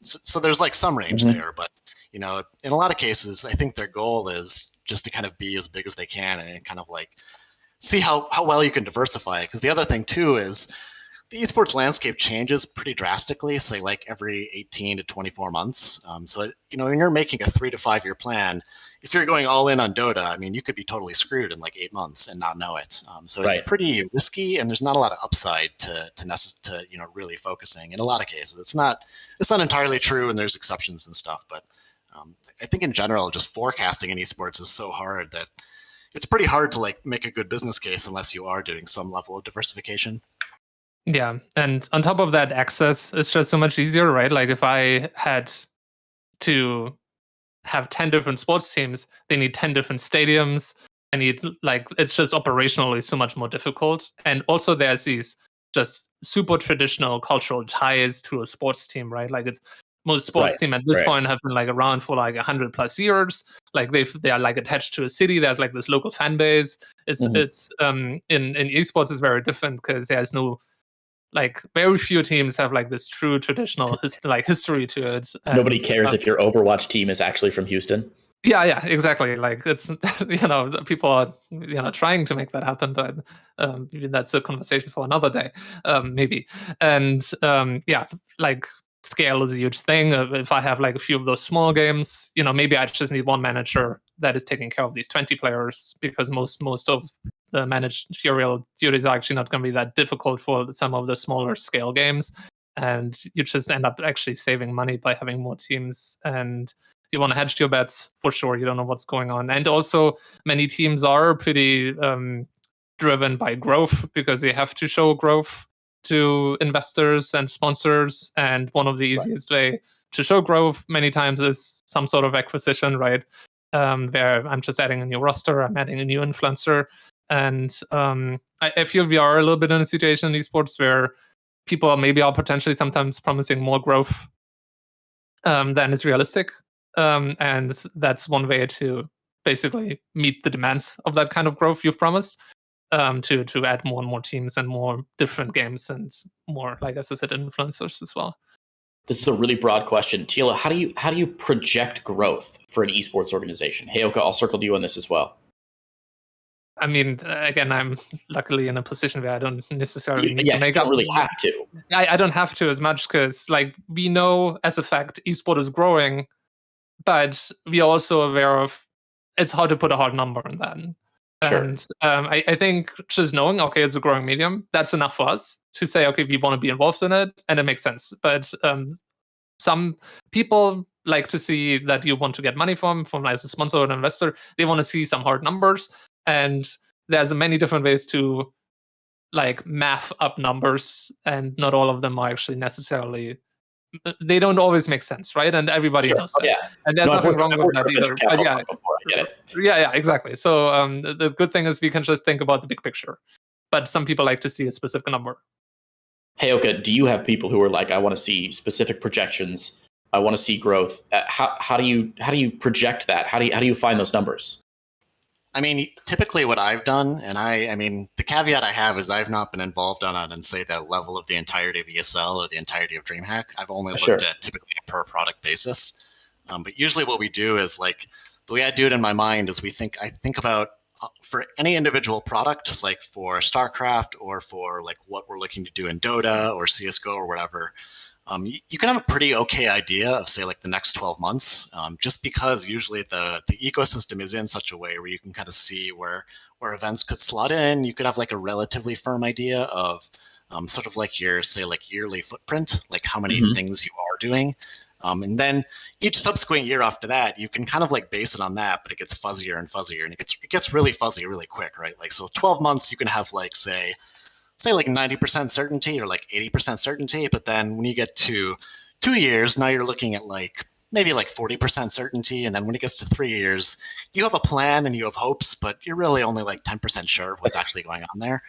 Speaker 2: So there's like some range there, but in a lot of cases, I think their goal is just to kind of be as big as they can and kind of like see how well you can diversify. Because the other thing too is the esports landscape changes pretty drastically, say like every 18 to 24 months. So when you're making a 3 to 5 year plan, if you're going all in on Dota, I mean, you could be totally screwed in like 8 months and not know it. So it's pretty risky, and there's not a lot of upside to really focusing. In a lot of cases, it's not entirely true, and there's exceptions and stuff. But I think in general, just forecasting in esports is so hard that it's pretty hard to like make a good business case unless you are doing some level of diversification.
Speaker 3: Yeah, and on top of that, access is just so much easier, right? Like if I had to have 10 different sports teams, they need 10 different stadiums. I need it's just operationally so much more difficult. And also there's these just super traditional cultural ties to a sports team, right? Like most sports team at this point have been like around for like 100+ years. Like they are like attached to a city. There's like this local fan base. It's in esports is very different because there's no, like very few teams have like this true traditional history to it. And,
Speaker 1: nobody cares if your Overwatch team is actually from Houston.
Speaker 3: Yeah, exactly. Like it's people are trying to make that happen, but that's a conversation for another day, maybe. And like scale is a huge thing. If I have like a few of those small games, maybe I just need one manager that is taking care of these 20 players, because most of the managerial duties are actually not going to be that difficult for some of the smaller scale games, and you just end up actually saving money by having more teams. And you want to hedge your bets for sure. You don't know what's going on. And also many teams are pretty driven by growth, because they have to show growth to investors and sponsors. And one of the easiest way to show growth many times is some sort of acquisition, right? Where I'm just adding a new roster, I'm adding a new influencer. And I feel we are a little bit in a situation in esports where people are potentially sometimes promising more growth than is realistic. And that's one way to basically meet the demands of that kind of growth you've promised, to add more and more teams and more different games and more, like as I said, influencers as well.
Speaker 1: This is a really broad question. Tila, how do you project growth for an esports organization? Heyoka, I'll circle to you on this as well.
Speaker 3: I mean, again, I'm luckily in a position where I don't necessarily need to make
Speaker 1: you
Speaker 3: up.
Speaker 1: don't really have to.
Speaker 3: I don't have to as much, because like we know as a fact esport is growing, but we are also aware of it's hard to put a hard number on that.
Speaker 1: Sure.
Speaker 3: And I think just knowing, okay, it's a growing medium, that's enough for us to say, okay, we want to be involved in it, and it makes sense. But some people like to see that you want to get money from as a sponsor or an investor. They want to see some hard numbers, and there's many different ways to like math up numbers, and not all of them are actually necessarily. They don't always make sense, right? And everybody knows that.
Speaker 1: Yeah.
Speaker 3: And there's nothing wrong with that either.
Speaker 1: But yeah. Before I get it.
Speaker 3: Yeah, exactly. So the good thing is we can just think about the big picture, but some people like to see a specific number.
Speaker 1: Heyoka, do you have people who are like, I want to see specific projections, I want to see growth? How do you project that? How do you find those numbers?
Speaker 2: I mean, typically what I've done, and I mean, the caveat I have is I've not been involved on it and say that level of the entirety of ESL or the entirety of DreamHack. I've only looked at typically a per product basis. But usually what we do is like, the way I do it in my mind is I think about for any individual product, like for StarCraft or for like what we're looking to do in Dota or CSGO or whatever, you can have a pretty okay idea of, say, like the next 12 months, just because usually the ecosystem is in such a way where you can kind of see where events could slot in. You could have like a relatively firm idea of sort of like your, say, like yearly footprint, like how many things you are doing. And then each subsequent year after that, you can kind of like base it on that, but it gets fuzzier and fuzzier, and it gets really fuzzy really quick, right? Like, so 12 months, you can have like, say like 90% certainty or like 80% certainty. But then when you get to 2 years, now you're looking at like maybe like 40% certainty. And then when it gets to 3 years, you have a plan and you have hopes, but you're really only like 10% sure of what's actually going on there.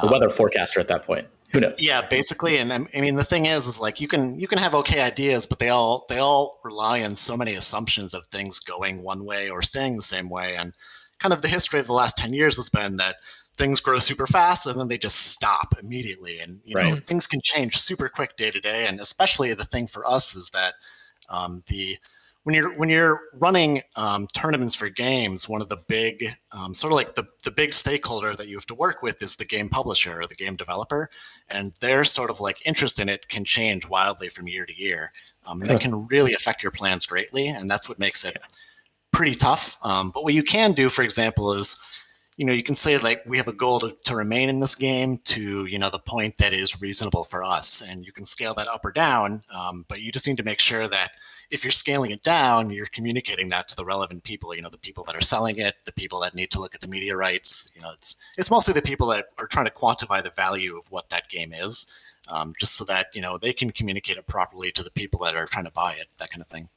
Speaker 1: The weather forecaster at that point. Who knows?
Speaker 2: Yeah, basically. And I mean, the thing is like you can have okay ideas, but they all rely on so many assumptions of things going one way or staying the same way. And kind of the history of the last 10 years has been that things grow super fast and then they just stop immediately. And you know, things can change super quick day to day. And especially the thing for us is that when you're running tournaments for games, one of the big sort of like the big stakeholder that you have to work with is the game publisher or the game developer, and their sort of like interest in it can change wildly from year to year, and that can really affect your plans greatly, and that's what makes it pretty tough. But what you can do, for example, is you can say like we have a goal to remain in this game to the point that is reasonable for us, and you can scale that up or down, but you just need to make sure that if you're scaling it down, you're communicating that to the relevant people, the people that are selling it, the people that need to look at the media rights. It's mostly the people that are trying to quantify the value of what that game is, just so that they can communicate it properly to the people that are trying to buy it, that kind of thing.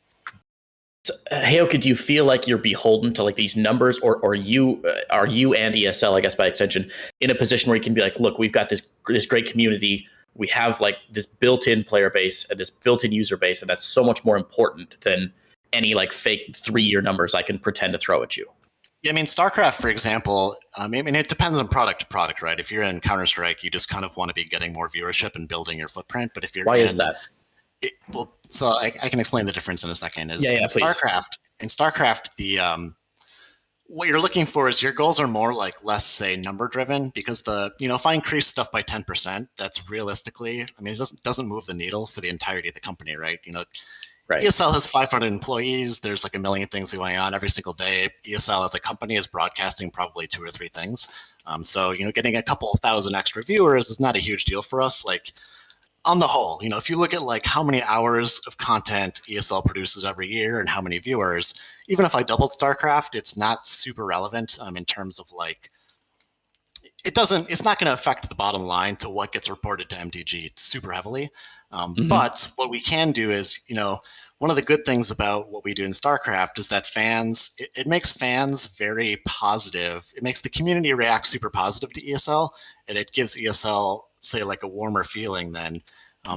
Speaker 1: So, Heyoka, do you feel like you're beholden to like these numbers, or are you and ESL, I guess by extension, in a position where you can be like, look, we've got this great community, we have like this built-in player base and this built-in user base, and that's so much more important than any like fake 3-year numbers I can pretend to throw at you?
Speaker 2: Yeah, I mean, StarCraft, for example, I mean, it depends on product to product, right? If you're in Counter-Strike, you just kind of want to be getting more viewership and building your footprint. But if you're
Speaker 1: Why is that?
Speaker 2: So I can explain the difference in a second. In StarCraft, the what you're looking for is your goals are more like less, say, number driven, because if I increase stuff by 10%, that's realistically, I mean, it doesn't move the needle for the entirety of the company, right? ESL has 500 employees. There's like a million things going on every single day. ESL as a company is broadcasting probably 2 or 3 things. So getting a couple thousand extra viewers is not a huge deal for us. Like, on the whole, if you look at like how many hours of content ESL produces every year and how many viewers, even if I doubled StarCraft, it's not super relevant in terms of like, it's not going to affect the bottom line to what gets reported to MTG super heavily. But what we can do is, one of the good things about what we do in StarCraft is that it makes fans very positive. It makes the community react super positive to ESL, and it gives ESL, say, like a warmer feeling than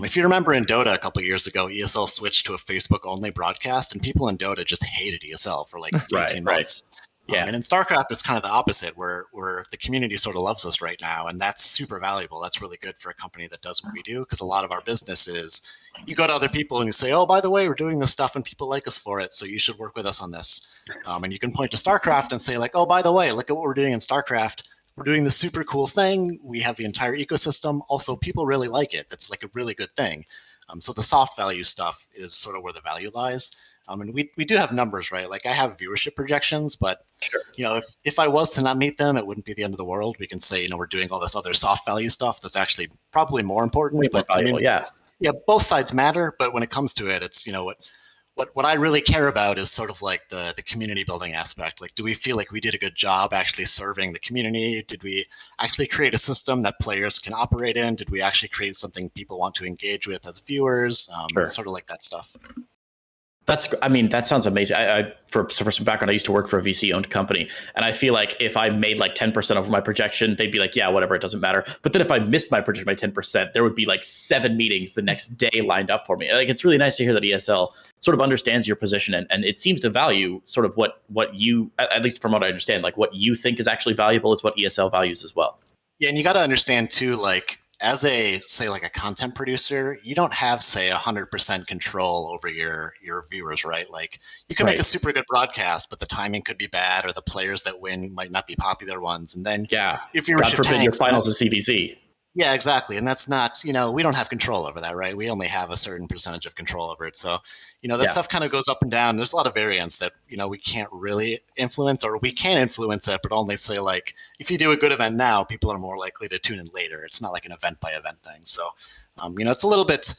Speaker 2: if you remember in Dota a couple of years ago, ESL switched to a Facebook-only broadcast, and people in Dota just hated ESL for like 18 months. Yeah. And in StarCraft, it's kind of the opposite, where the community sort of loves us right now, and that's super valuable. That's really good for a company that does what we do, because a lot of our business is you go to other people and you say, oh, by the way, we're doing this stuff and people like us for it, so you should work with us on this. And you can point to StarCraft and say like, oh, by the way, look at what we're doing in StarCraft. We're doing this super cool thing. We have the entire ecosystem. Also, people really like it. That's like a really good thing. So the soft value stuff is sort of where the value lies. And we do have numbers, right? Like I have viewership projections, but if I was to not meet them, it wouldn't be the end of the world. We can say, we're doing all this other soft value stuff that's actually probably more important.
Speaker 1: But valuable, yeah,
Speaker 2: both sides matter. But when it comes to it, it's what I really care about is sort of like the community building aspect. Like, do we feel like we did a good job actually serving the community? Did we actually create a system that players can operate in? Did we actually create something people want to engage with as viewers? Sort of like that stuff.
Speaker 1: That sounds amazing. For some background, I used to work for a VC-owned company, and I feel like if I made like 10% over my projection, they'd be like, yeah, whatever, it doesn't matter. But then if I missed my projection by 10%, there would be like 7 meetings the next day lined up for me. Like, it's really nice to hear that ESL sort of understands your position, and it seems to value sort of what you, at least from what I understand, like what you think is actually valuable is what ESL values as well.
Speaker 2: Yeah, and you got to understand too, like, as a, say, like a content producer, you don't have, say, 100% control over your viewers, right? Like you can make a super good broadcast, but the timing could be bad, or the players that win might not be popular ones. And then if viewership
Speaker 1: God forbid your finals is CBC.
Speaker 2: Yeah, exactly. And that's not, we don't have control over that, right? We only have a certain percentage of control over it. So, that stuff kind of goes up and down. There's a lot of variance that, we can't really influence, or we can influence it, but only say, like, if you do a good event now, people are more likely to tune in later. It's not like an event by event thing. So, it's a little bit,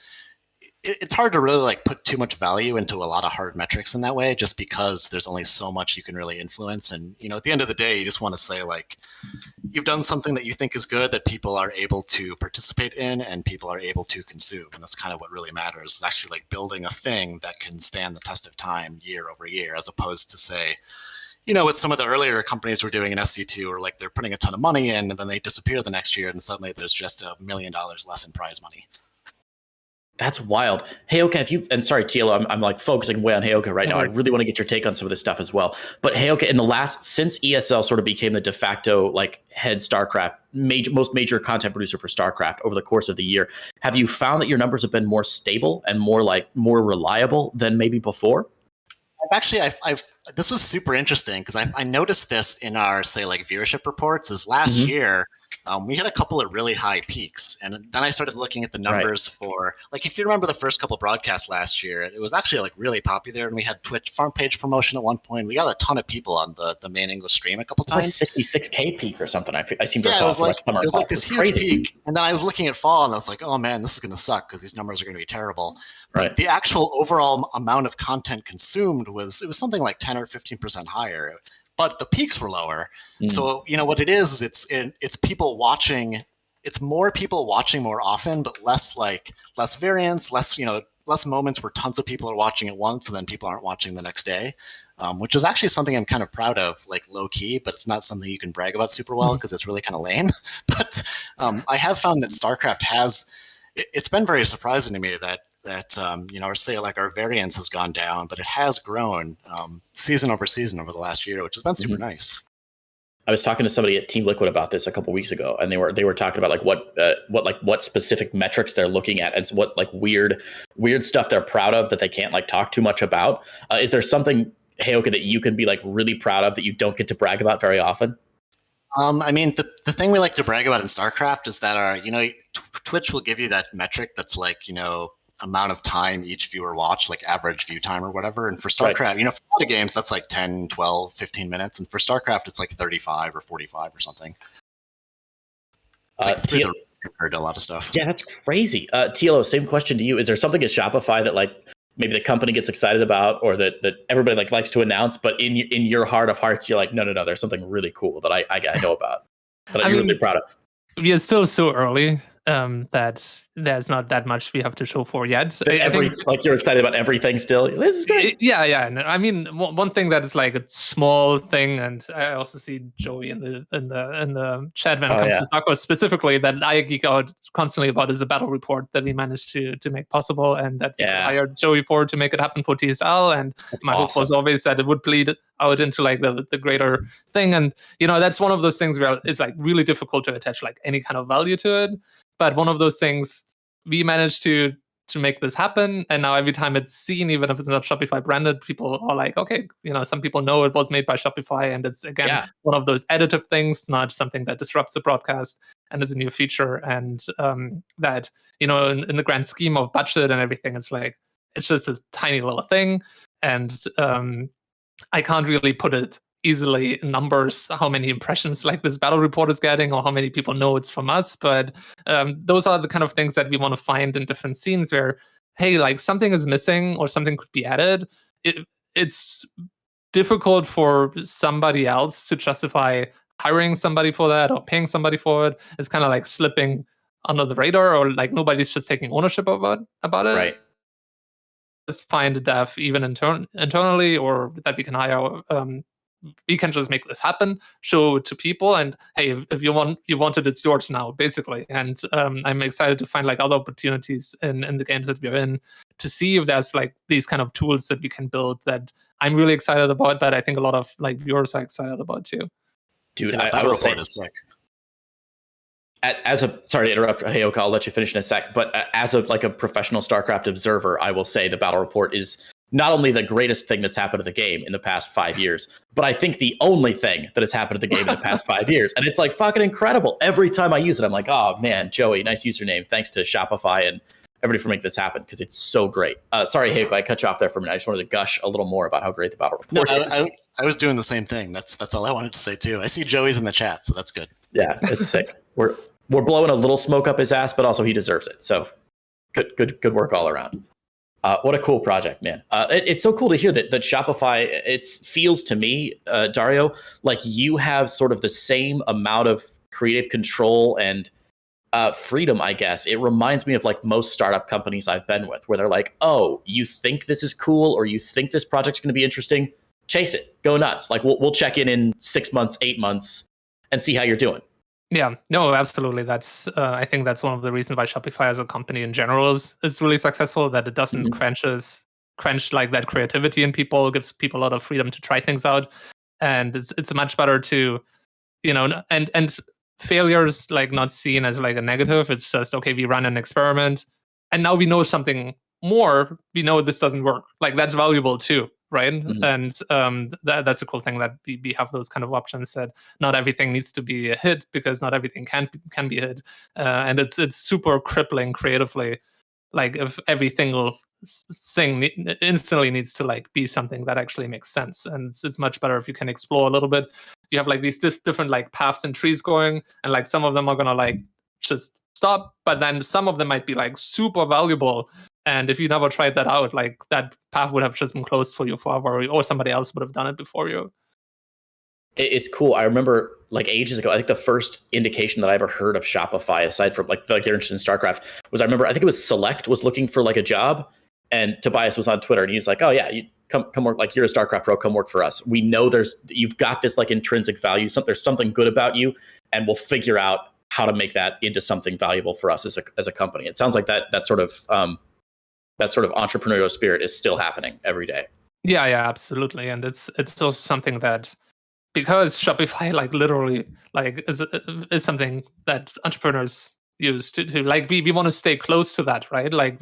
Speaker 2: it's hard to really like put too much value into a lot of hard metrics in that way, just because there's only so much you can really influence. And, at the end of the day, you just want to say, like, you've done something that you think is good, that people are able to participate in and people are able to consume. And that's kind of what really matters, is actually like building a thing that can stand the test of time year over year, as opposed to, say, what some of the earlier companies were doing in SC2, or like they're putting a ton of money in and then they disappear the next year and suddenly there's just $1 million less in prize money.
Speaker 1: That's wild. Heyoka, and sorry, TLO, I'm like focusing way on Heyoka right now. I really want to get your take on some of this stuff as well. But Heyoka, since ESL sort of became the de facto like head StarCraft, most major content producer for StarCraft over the course of the year, have you found that your numbers have been more stable and more reliable than maybe before?
Speaker 2: This is super interesting, because I noticed this in our, say, like viewership reports, is last year, we had a couple of really high peaks. And then I started looking at the numbers for, like, if you remember the first couple broadcasts last year, it was actually like really popular. And we had Twitch front page promotion at one point. We got a ton of people on the main English stream a couple times.
Speaker 1: Like 66K peak or something. I seem to
Speaker 2: recall. It was like this huge
Speaker 1: crazy
Speaker 2: peak. And then I was looking at fall and I was like, oh man, this is going to suck because these numbers are going to be terrible. But the actual overall amount of content consumed was something like 10 or 15% higher. But the peaks were lower. So, what it is it's people watching. It's more people watching more often, but less variance, less moments where tons of people are watching at once and then people aren't watching the next day, which is actually something I'm kind of proud of, like low key, but it's not something you can brag about super well because it's really kind of lame. But I have found that StarCraft it's been very surprising to me that or say like our variance has gone down, but it has grown season over season over the last year, which has been super nice.
Speaker 1: I was talking to somebody at Team Liquid about this a couple weeks ago, and they were talking about like what specific metrics they're looking at and what like weird stuff they're proud of that they can't like talk too much about. Is there something, Heyoka, that you can be like really proud of that you don't get to brag about very often?
Speaker 2: I mean, the thing we like to brag about in StarCraft is that our Twitch will give you that metric that's like amount of time each viewer watched, like average view time or whatever. And for StarCraft, for a lot of games, that's like 10, 12, 15 minutes. And for StarCraft, it's like 35 or 45 or something. It's like through the roof compared to a lot of stuff.
Speaker 1: Yeah, that's crazy. TLO, same question to you. Is there something at Shopify that like maybe the company gets excited about, or that everybody like likes to announce, but in your heart of hearts, you're like, no, there's something really cool that I know about, that I'm really proud of?
Speaker 3: We are still so early that there's not that much we have to show for yet. I think,
Speaker 1: like, you're excited about everything still. This is great.
Speaker 3: Yeah. I mean, one thing that is like a small thing, and I also see Joey in the chat when it comes to StarCraft specifically, that I geek out constantly about, is a battle report that we managed to make possible, and that we hired Joey for to make it happen for TSL. And my hope was always that it would bleed out into like the greater thing. And that's one of those things where it's like really difficult to attach like any kind of value to it. But one of those things, we managed to make this happen. And now every time it's seen, even if it's not Shopify branded, people are like, okay, some people know it was made by Shopify. And it's, again, one of those additive things, not something that disrupts the broadcast and is a new feature. And that, in the grand scheme of budget and everything, it's like, it's just a tiny little thing. And I can't really put it easily in numbers, how many impressions like this battle report is getting, or how many people know it's from us. But those are the kind of things that we want to find in different scenes where, hey, like something is missing or something could be added. It's difficult for somebody else to justify hiring somebody for that or paying somebody for it. It's kind of like slipping under the radar, or like nobody's just taking ownership about it. Right. Just find a dev even internally, or that we can hire. We can just make this happen, show it to people, and hey, if you want it, it's yours now, basically. And I'm excited to find like other opportunities in the games that we're in, to see if there's like these kind of tools that we can build that I'm really excited about, that I think a lot of like viewers are excited about too.
Speaker 1: Dude,
Speaker 2: that battle report is sick.
Speaker 1: sorry to interrupt, Heyoka, I'll let you finish in a sec, but as a professional StarCraft observer, I will say the battle report is not only the greatest thing that's happened to the game in the past 5 years, but I think the only thing that has happened to the game in the past 5 years. And it's like fucking incredible. Every time I use it, I'm like, oh man, Joey, nice username. Thanks to Shopify and everybody for making this happen, because it's so great. Sorry, Heyoka, I cut you off there for a minute. I just wanted to gush a little more about how great the battle report is.
Speaker 2: I was doing the same thing. That's all I wanted to say too. I see Joey's in the chat, so that's good.
Speaker 1: Yeah, it's sick. We're blowing a little smoke up his ass, but also he deserves it. So good work all around. What a cool project, man. It's so cool to hear that Shopify, it feels to me, Dario, like you have sort of the same amount of creative control and freedom, I guess. It reminds me of like most startup companies I've been with, where they're like, oh, you think this is cool, or you think this project's going to be interesting? Chase it. Go nuts. Like we'll check in 6 months, 8 months, and see how you're doing.
Speaker 3: Yeah, no, absolutely. That's I think that's one of the reasons why Shopify as a company in general is really successful, that it doesn't quench like that creativity in people, gives people a lot of freedom to try things out. And it's much better to, and failures like not seen as like a negative. It's just, okay, we run an experiment and now we know something more. We know this doesn't work. Like that's valuable too. Right. And that's a cool thing, that we have those kind of options, that not everything needs to be a hit, because not everything can be a hit. And it's super crippling creatively. Like if every single thing instantly needs to like be something that actually makes sense. And it's much better if you can explore a little bit. You have like these different like paths and trees going, and like some of them are going to like just stop, but then some of them might be like super valuable. And if you never tried that out, like that path would have just been closed for you forever, or somebody else would have done it before you.
Speaker 1: It's cool. I remember like ages ago, I think the first indication that I ever heard of Shopify, aside from like they're interested in StarCraft, was I think it was Select was looking for like a job, and Tobias was on Twitter, and he's like, oh yeah, you come work, like you're a StarCraft pro, come work for us. We know you've got this like intrinsic value, there's something good about you, and we'll figure out how to make that into something valuable for us as a company. It sounds like that sort of entrepreneurial spirit is still happening every day.
Speaker 3: Yeah, absolutely. And it's also something that, because Shopify like literally like is something that entrepreneurs use to like we want to stay close to that, right? Like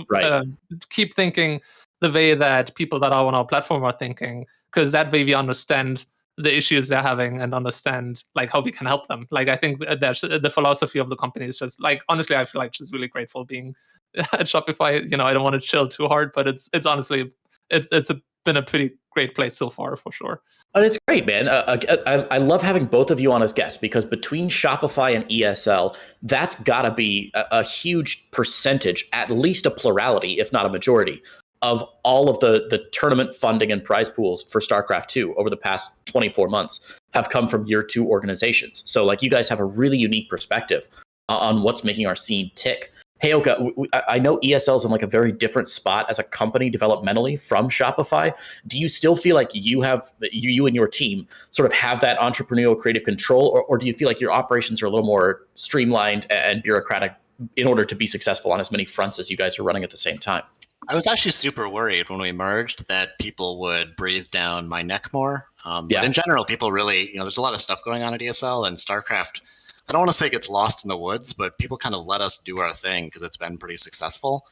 Speaker 3: keep thinking the way that people that are on our platform are thinking, because that way we understand the issues they're having and understand like how we can help them. Like I think that's the philosophy of the company is just like, honestly, I feel like just really grateful being at Shopify. I don't want to chill too hard, but it's honestly been a pretty great place so far, for sure.
Speaker 1: And it's great, man. I love having both of you on as guests, because between Shopify and ESL, that's got to be a huge percentage, at least a plurality, if not a majority, of all of the tournament funding and prize pools for StarCraft 2 over the past 24 months have come from your two organizations. So like you guys have a really unique perspective on what's making our scene tick. Heyoka, I know ESL is in like a very different spot as a company developmentally from Shopify. Do you still feel like you and your team sort of have that entrepreneurial creative control, or do you feel like your operations are a little more streamlined and bureaucratic in order to be successful on as many fronts as you guys are running at the same time?
Speaker 2: I was actually super worried when we merged that people would breathe down my neck more. But in general, people really, there's a lot of stuff going on at ESL, and StarCraft, I don't want to say it gets lost in the woods, but people kind of let us do our thing because it's been pretty successful.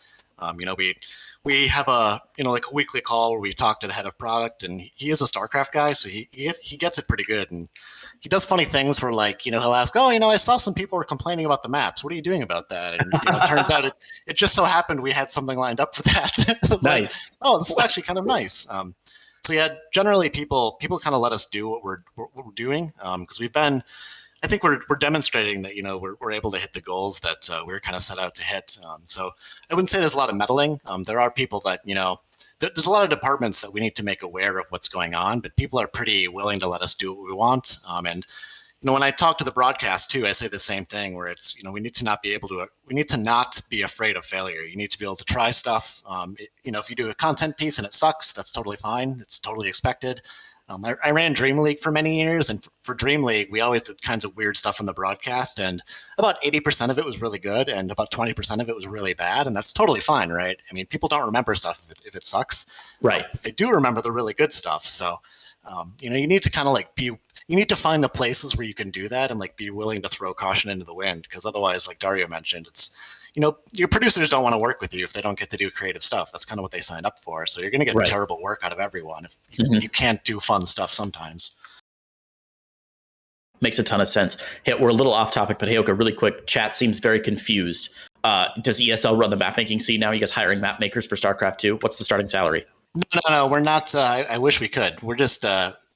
Speaker 2: We have a like a weekly call where we talk to the head of product, and he is a StarCraft guy, so he gets it pretty good. And he does funny things where like he'll ask, oh, I saw some people were complaining about the maps. What are you doing about that? And it turns out it just so happened we had something lined up for that.
Speaker 1: Nice.
Speaker 2: Like, oh, this is actually kind of nice. So yeah, generally people kind of let us do what we're doing because I think we're demonstrating that we're able to hit the goals that we're kind of set out to hit. So I wouldn't say there's a lot of meddling. There are people that there's a lot of departments that we need to make aware of what's going on, but people are pretty willing to let us do what we want. And when I talk to the broadcast too, I say the same thing where it's we need to not be afraid of failure. You need to be able to try stuff. If you do a content piece and it sucks, that's totally fine. It's totally expected. I ran Dream League for many years, and for Dream League, we always did kinds of weird stuff in the broadcast, and about 80% of it was really good, and about 20% of it was really bad, and that's totally fine, right? I mean, people don't remember stuff if it sucks.
Speaker 1: Right.
Speaker 2: But they do remember the really good stuff, so you need to kind of like be you need to find the places where you can do that and like be willing to throw caution into the wind, because otherwise, like Dario mentioned, it's, you know, your producers don't want to work with you if they don't get to do creative stuff. That's kind of what they signed up for. So you're going to get terrible work out of everyone if you can't do fun stuff sometimes.
Speaker 1: Makes a ton of sense. Hey, we're a little off topic, but Heyoka, really quick, chat seems very confused. Does ESL run the map making scene now? Are you guys hiring map makers for StarCraft 2? What's the starting salary?
Speaker 2: No, we're not. I wish we could. We're just,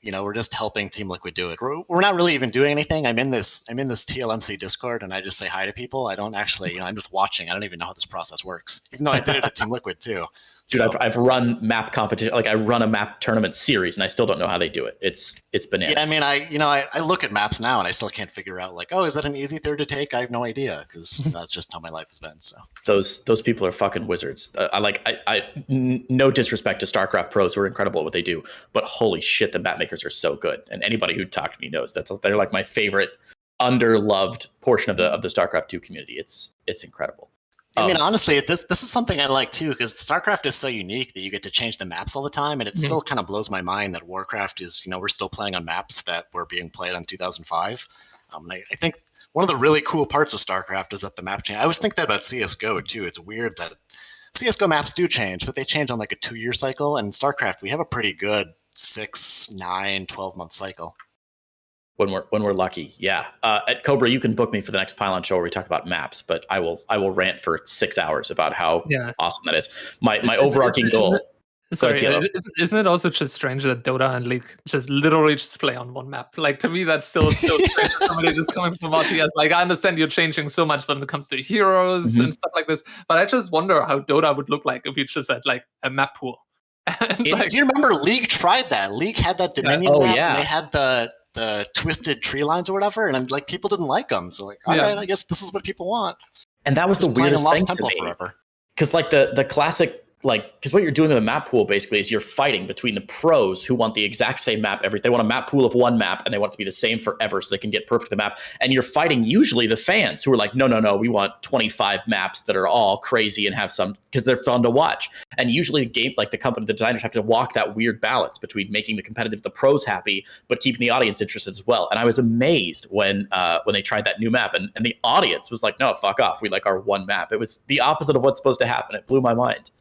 Speaker 2: we're just helping Team Liquid do it. We're not really even doing anything. I'm in this TLMC Discord, and I just say hi to people. I don't actually, I'm just watching. I don't even know how this process works, even though I did it at Team Liquid too.
Speaker 1: Dude, so, I've run map competition, like I run a map tournament series, and I still don't know how they do it. It's bananas.
Speaker 2: Yeah, I mean, I look at maps now, and I still can't figure out like, oh, is that an easy third to take? I have no idea, because that's just how my life has been. So
Speaker 1: those people are fucking wizards. No disrespect to StarCraft pros who are incredible at what they do, but holy shit, the map makers are so good. And anybody who talked to me knows that they're like my favorite underloved portion of the StarCraft 2 community. It's incredible.
Speaker 2: I mean, honestly, this is something I like too, because StarCraft is so unique that you get to change the maps all the time, and it still kind of blows my mind that Warcraft is, we're still playing on maps that were being played on 2005. I think one of the really cool parts of StarCraft is that the map change. I always think that about CSGO too. It's weird that CSGO maps do change, but they change on like a 2-year cycle, and StarCraft, we have a pretty good 6, 9, 12-month cycle.
Speaker 1: When we're lucky, yeah. At Cobra, you can book me for the next Pylon show where we talk about maps, but I will rant for 6 hours about how awesome that is. My overarching goal.
Speaker 3: Sorry, isn't it also just strange that Dota and League just literally just play on one map? Like, to me, that's still so strange. Somebody just coming from RTS. Like, I understand you're changing so much when it comes to heroes and stuff like this, but I just wonder how Dota would look like if you just had like a map pool.
Speaker 2: Do you remember League tried that? League had that Dominion map, and they had the twisted tree lines or whatever, and like people didn't like them. So like, all right, I guess this is what people want.
Speaker 1: And that was the weirdest thing to me.
Speaker 2: Forever.
Speaker 1: Because like the classic, because what you're doing in the map pool basically is you're fighting between the pros who want the exact same map. They want a map pool of one map, and they want it to be the same forever so they can get perfect the map. And you're fighting usually the fans who are like, no, we want 25 maps that are all crazy and have some, because they're fun to watch. And usually the designers have to walk that weird balance between making the pros happy, but keeping the audience interested as well. And I was amazed when they tried that new map, and the audience was like, no, fuck off. We like our one map. It was the opposite of what's supposed to happen. It blew my mind.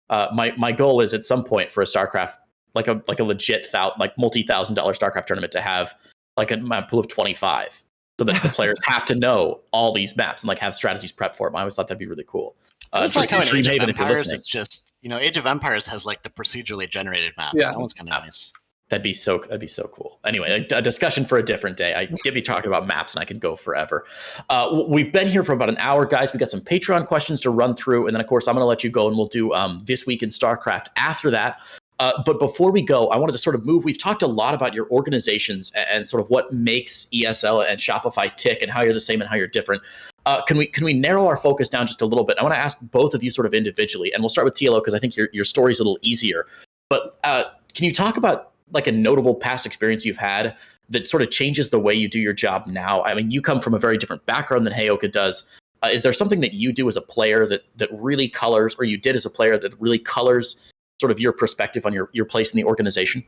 Speaker 1: My goal is at some point for a StarCraft, like a legit multi-$1,000 StarCraft tournament, to have like a map pool of 25, so that the players have to know all these maps and like have strategies prepped for them. I always thought that'd be really cool.
Speaker 2: It's like how in Age of Empires, it's just, Age of Empires has like the procedurally generated maps. Yeah. That one's kind of nice.
Speaker 1: That'd be so cool. Anyway, a discussion for a different day. I get me talking about maps and I could go forever. We've been here for about an hour, guys. We got some Patreon questions to run through, and then of course I'm going to let you go, and we'll do This Week in StarCraft after that. But before we go, I wanted to sort of move. We've talked a lot about your organizations and sort of what makes ESL and Shopify tick, and how you're the same and how you're different. Can we narrow our focus down just a little bit? I want to ask both of you sort of individually, and we'll start with TLO because I think your story's a little easier. But can you talk about like a notable past experience you've had that sort of changes the way you do your job now? I mean, you come from a very different background than Heyoka does. Is there something that you do as a player that really colors, or you did as a player that really colors sort of your perspective on your place in the organization?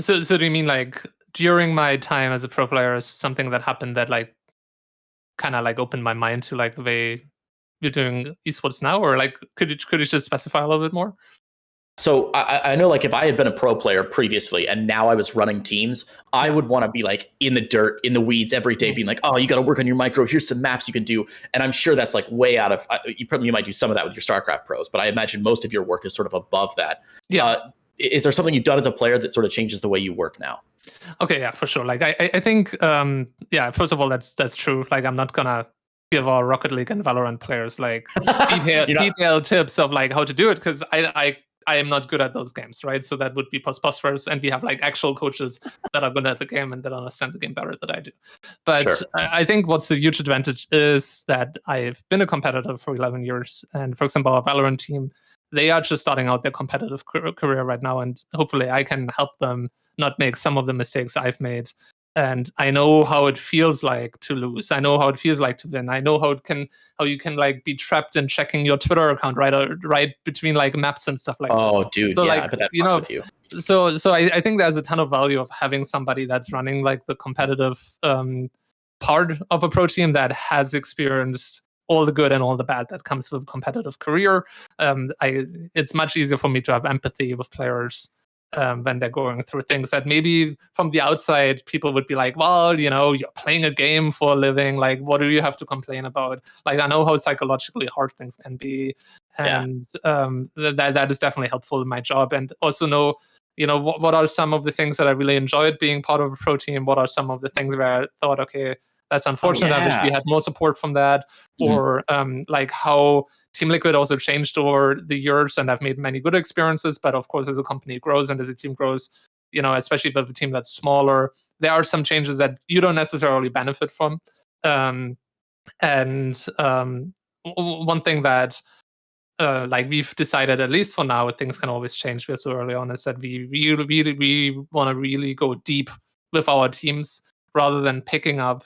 Speaker 3: So do you mean like during my time as a pro player, something that happened that like kind of like opened my mind to like the way you're doing esports now, or like could you just specify a little bit more?
Speaker 1: So I know, like, if I had been a pro player previously and now I was running teams, I would want to be like in the dirt, in the weeds every day, being like, oh, you got to work on your micro. Here's some maps you can do. And I'm sure that's like way out of, you might do some of that with your StarCraft pros, but I imagine most of your work is sort of above that. Yeah. Is there something you've done as a player that sort of changes the way you work now?
Speaker 3: Okay, yeah, for sure. Like I think, first of all, that's true. Like, I'm not gonna give our Rocket League and Valorant players like detailed tips of like how to do it, because I am not good at those games, right? So that would be preposterous. And we have like actual coaches that are good at the game and that understand the game better than I do. But sure. I think what's a huge advantage is that I've been a competitor for 11 years. And for example, our Valorant team, they are just starting out their competitive career right now. And hopefully I can help them not make some of the mistakes I've made. And I know how it feels like to lose. I know how it feels like to win. I know how you can like be trapped in checking your Twitter account right between like maps and stuff like that.
Speaker 1: Oh, dude,
Speaker 3: so,
Speaker 1: yeah,
Speaker 3: like,
Speaker 1: I bet that fucks with you.
Speaker 3: I think there's a ton of value of having somebody that's running like the competitive part of a pro team that has experienced all the good and all the bad that comes with a competitive career. It's much easier for me to have empathy with players when they're going through things that maybe from the outside people would be like, well, you're playing a game for a living. Like, what do you have to complain about? Like, I know how psychologically hard things can be, and that is definitely helpful in my job. And also know, what are some of the things that I really enjoyed being part of a pro team? What are some of the things where I thought, okay, that's unfortunate. I wish we had more support from that. Or like how Team Liquid also changed over the years, and I've made many good experiences. But of course, as a company grows and as a team grows, especially with a team that's smaller, there are some changes that you don't necessarily benefit from. One thing that like we've decided, at least for now, things can always change. We're so early on, is that we really want to really go deep with our teams rather than picking up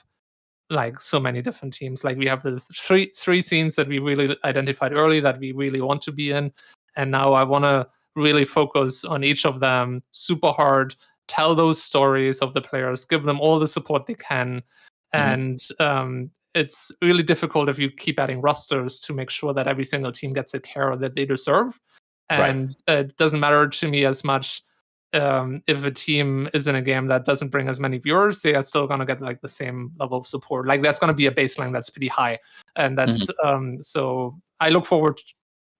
Speaker 3: like so many different teams. Like we have the three scenes that we really identified early that we really want to be in, and now I want to really focus on each of them super hard, tell those stories of the players, give them all the support they can, and it's really difficult if you keep adding rosters to make sure that every single team gets the care that they deserve. And it doesn't matter to me as much if a team is in a game that doesn't bring as many viewers, they are still going to get like the same level of support. Like that's going to be a baseline that's pretty high, and that's so I look forward to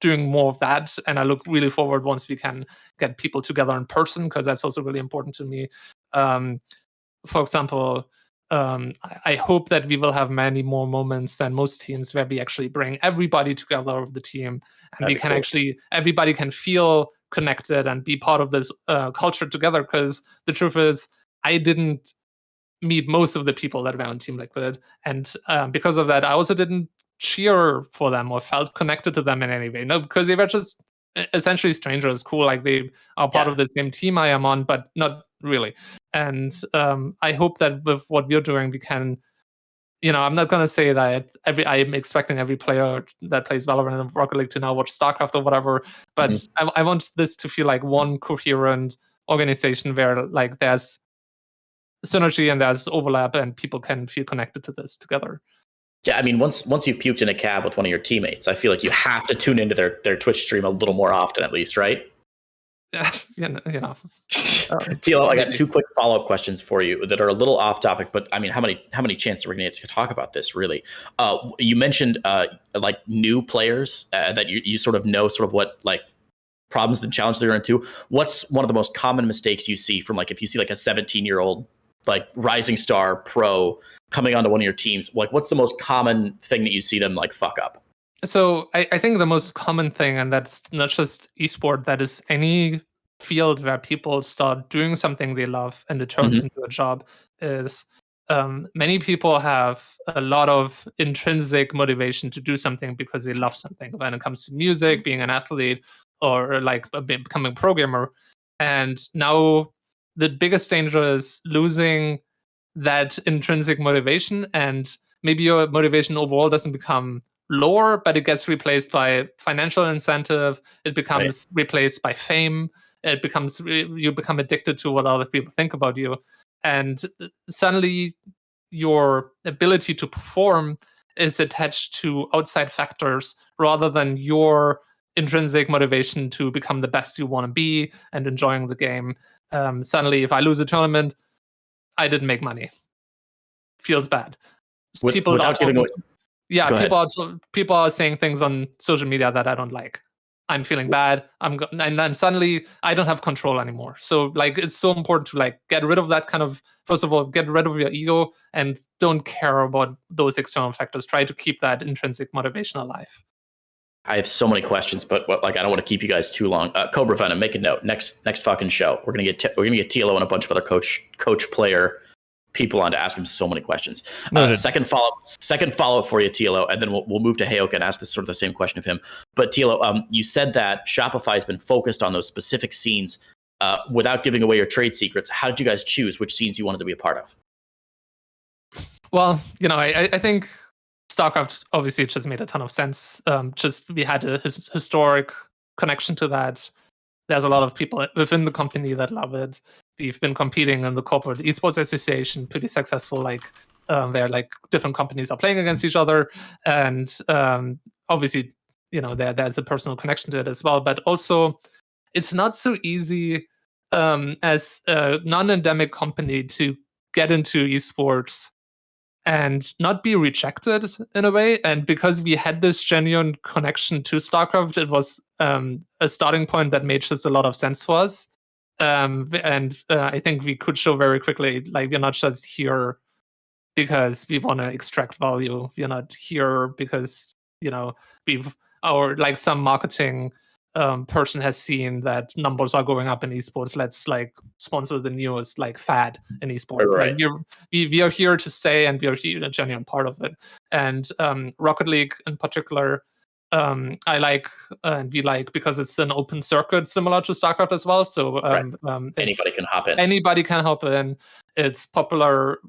Speaker 3: doing more of that, and I look really forward once we can get people together in person, because that's also really important to me. For example, I hope that we will have many more moments than most teams where we actually bring everybody together of the team, and we can actually, everybody can feel connected and be part of this culture together. Because the truth is, I didn't meet most of the people that were on Team Liquid, and because of that, I also didn't cheer for them or felt connected to them in any way. No, because they were just essentially strangers. Cool, like they are part of the same team I am on, but not really. And I hope that with what we're doing, we can. I'm not going to say that I'm expecting every player that plays Valorant and Rocket League to now watch StarCraft or whatever, but I want this to feel like one coherent organization where like there's synergy and there's overlap and people can feel connected to this together.
Speaker 1: Yeah, I mean, once you've puked in a cab with one of your teammates, I feel like you have to tune into their Twitch stream a little more often, at least, right? Tilo, I got two quick follow-up questions for you that are a little off topic, but I mean, how many chances are we going to get to talk about this, really? You mentioned like new players that you sort of know sort of what like problems and challenges they're into. What's one of the most common mistakes you see from like if you see like a 17-year-old like rising star pro coming onto one of your teams? Like, what's the most common thing that you see them like fuck up?
Speaker 3: So I think the most common thing, and that's not just esport, that is any field where people start doing something they love and it turns into a job, is many people have a lot of intrinsic motivation to do something because they love something. When it comes to music, being an athlete, or like becoming a programmer. And now the biggest danger is losing that intrinsic motivation, and maybe your motivation overall doesn't become lower, but it gets replaced by financial incentive. It becomes replaced by fame. It becomes you become addicted to what other people think about you, and suddenly your ability to perform is attached to outside factors rather than your intrinsic motivation to become the best you want to be and enjoying the game. Suddenly, if I lose a tournament, I didn't make money. Feels bad. People
Speaker 1: without giving away.
Speaker 3: People are saying things on social media that I don't like. I'm feeling bad. And then suddenly I don't have control anymore. So like it's so important to like get rid of that kind of, first of all, get rid of your ego and don't care about those external factors. Try to keep that intrinsic motivation alive.
Speaker 1: I have so many questions, but like I don't want to keep you guys too long. Cobra Venom, make a note. Next fucking show, we're gonna get TLO and a bunch of other coach player people on to ask him so many questions. Second follow up for you, TLO, and then we'll move to Heyoka and ask this sort of the same question of him. But TLO, you said that Shopify has been focused on those specific scenes without giving away your trade secrets. How did you guys choose which scenes you wanted to be a part of?
Speaker 3: Well, I think StarCraft obviously just made a ton of sense. Just we had a historic connection to that. there's a lot of people within the company that love it. We've been competing in the corporate esports association, pretty successful. Like where like different companies are playing against each other, and obviously, there's a personal connection to it as well. But also, it's not so easy as a non-endemic company to get into esports and not be rejected in a way. And because we had this genuine connection to StarCraft, it was a starting point that made just a lot of sense for us. And I think we could show very quickly, like, we're not just here because we want to extract value. We're not here because, we've like some marketing person has seen that numbers are going up in esports. Let's like sponsor the newest like fad in esports.
Speaker 1: Right.
Speaker 3: Like we are here to stay, and we are here a genuine part of it. And Rocket League in particular, I like and we like because it's an open circuit similar to StarCraft as well. So
Speaker 1: Anybody can hop in.
Speaker 3: Anybody can hop in. It's popular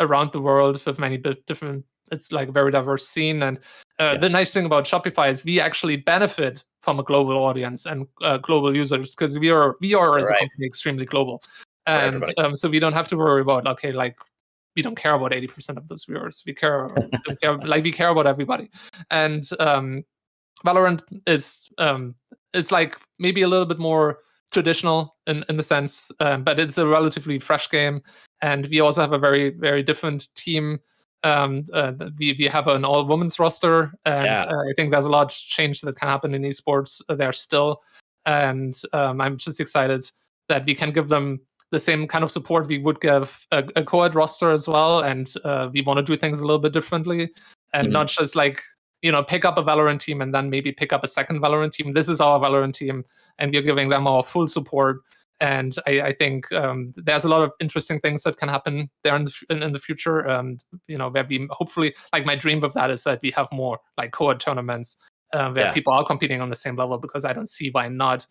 Speaker 3: around the world with many different. It's like a very diverse scene, and the nice thing about Shopify is we actually benefit from a global audience and global users, because we are as a company extremely global, and so we don't have to worry about we don't care about 80% of those viewers. We care about everybody, and Valorant is it's like maybe a little bit more traditional in the sense, but it's a relatively fresh game, and we also have a very, very different team. We have an all women's roster, and I think there's a lot of change that can happen in esports there still, and I'm just excited that we can give them the same kind of support we would give a co-ed roster as well, and we want to do things a little bit differently, and not just like pick up a Valorant team and then maybe pick up a second Valorant team. This is our Valorant team, and we're giving them our full support. And I think there's a lot of interesting things that can happen there in the future. Where we hopefully, like, my dream of that is that we have more like co-ed tournaments where people are competing on the same level, because I don't see why not.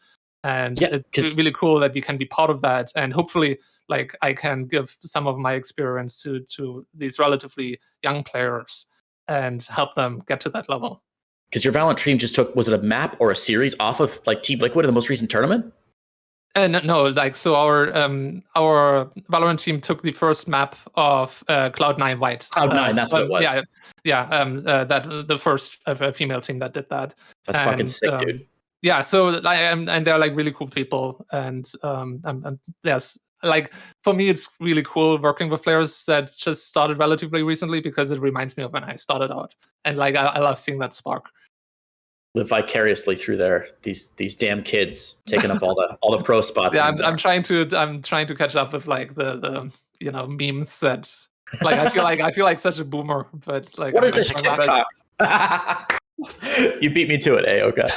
Speaker 3: And it's really cool that we can be part of that. And hopefully, like, I can give some of my experience to these relatively young players and help them get to that level.
Speaker 1: Because your Valorant team just took, was it a map or a series off of like Team Liquid in the most recent tournament?
Speaker 3: No, like, so our Valorant team took the first map of Cloud9 White.
Speaker 1: Cloud9, that's what it was.
Speaker 3: That the first female team that did that.
Speaker 1: That's fucking sick, dude.
Speaker 3: Yeah, so and they're like really cool people, and there's like, for me, it's really cool working with players that just started relatively recently, because it reminds me of when I started out, and like I love seeing that spark.
Speaker 1: Live vicariously through these damn kids taking up all the pro spots.
Speaker 3: Yeah, I'm trying to catch up with like the memes that, like, I feel like such a boomer, but like,
Speaker 1: what is this TikTok? You beat me to it, Heyoka.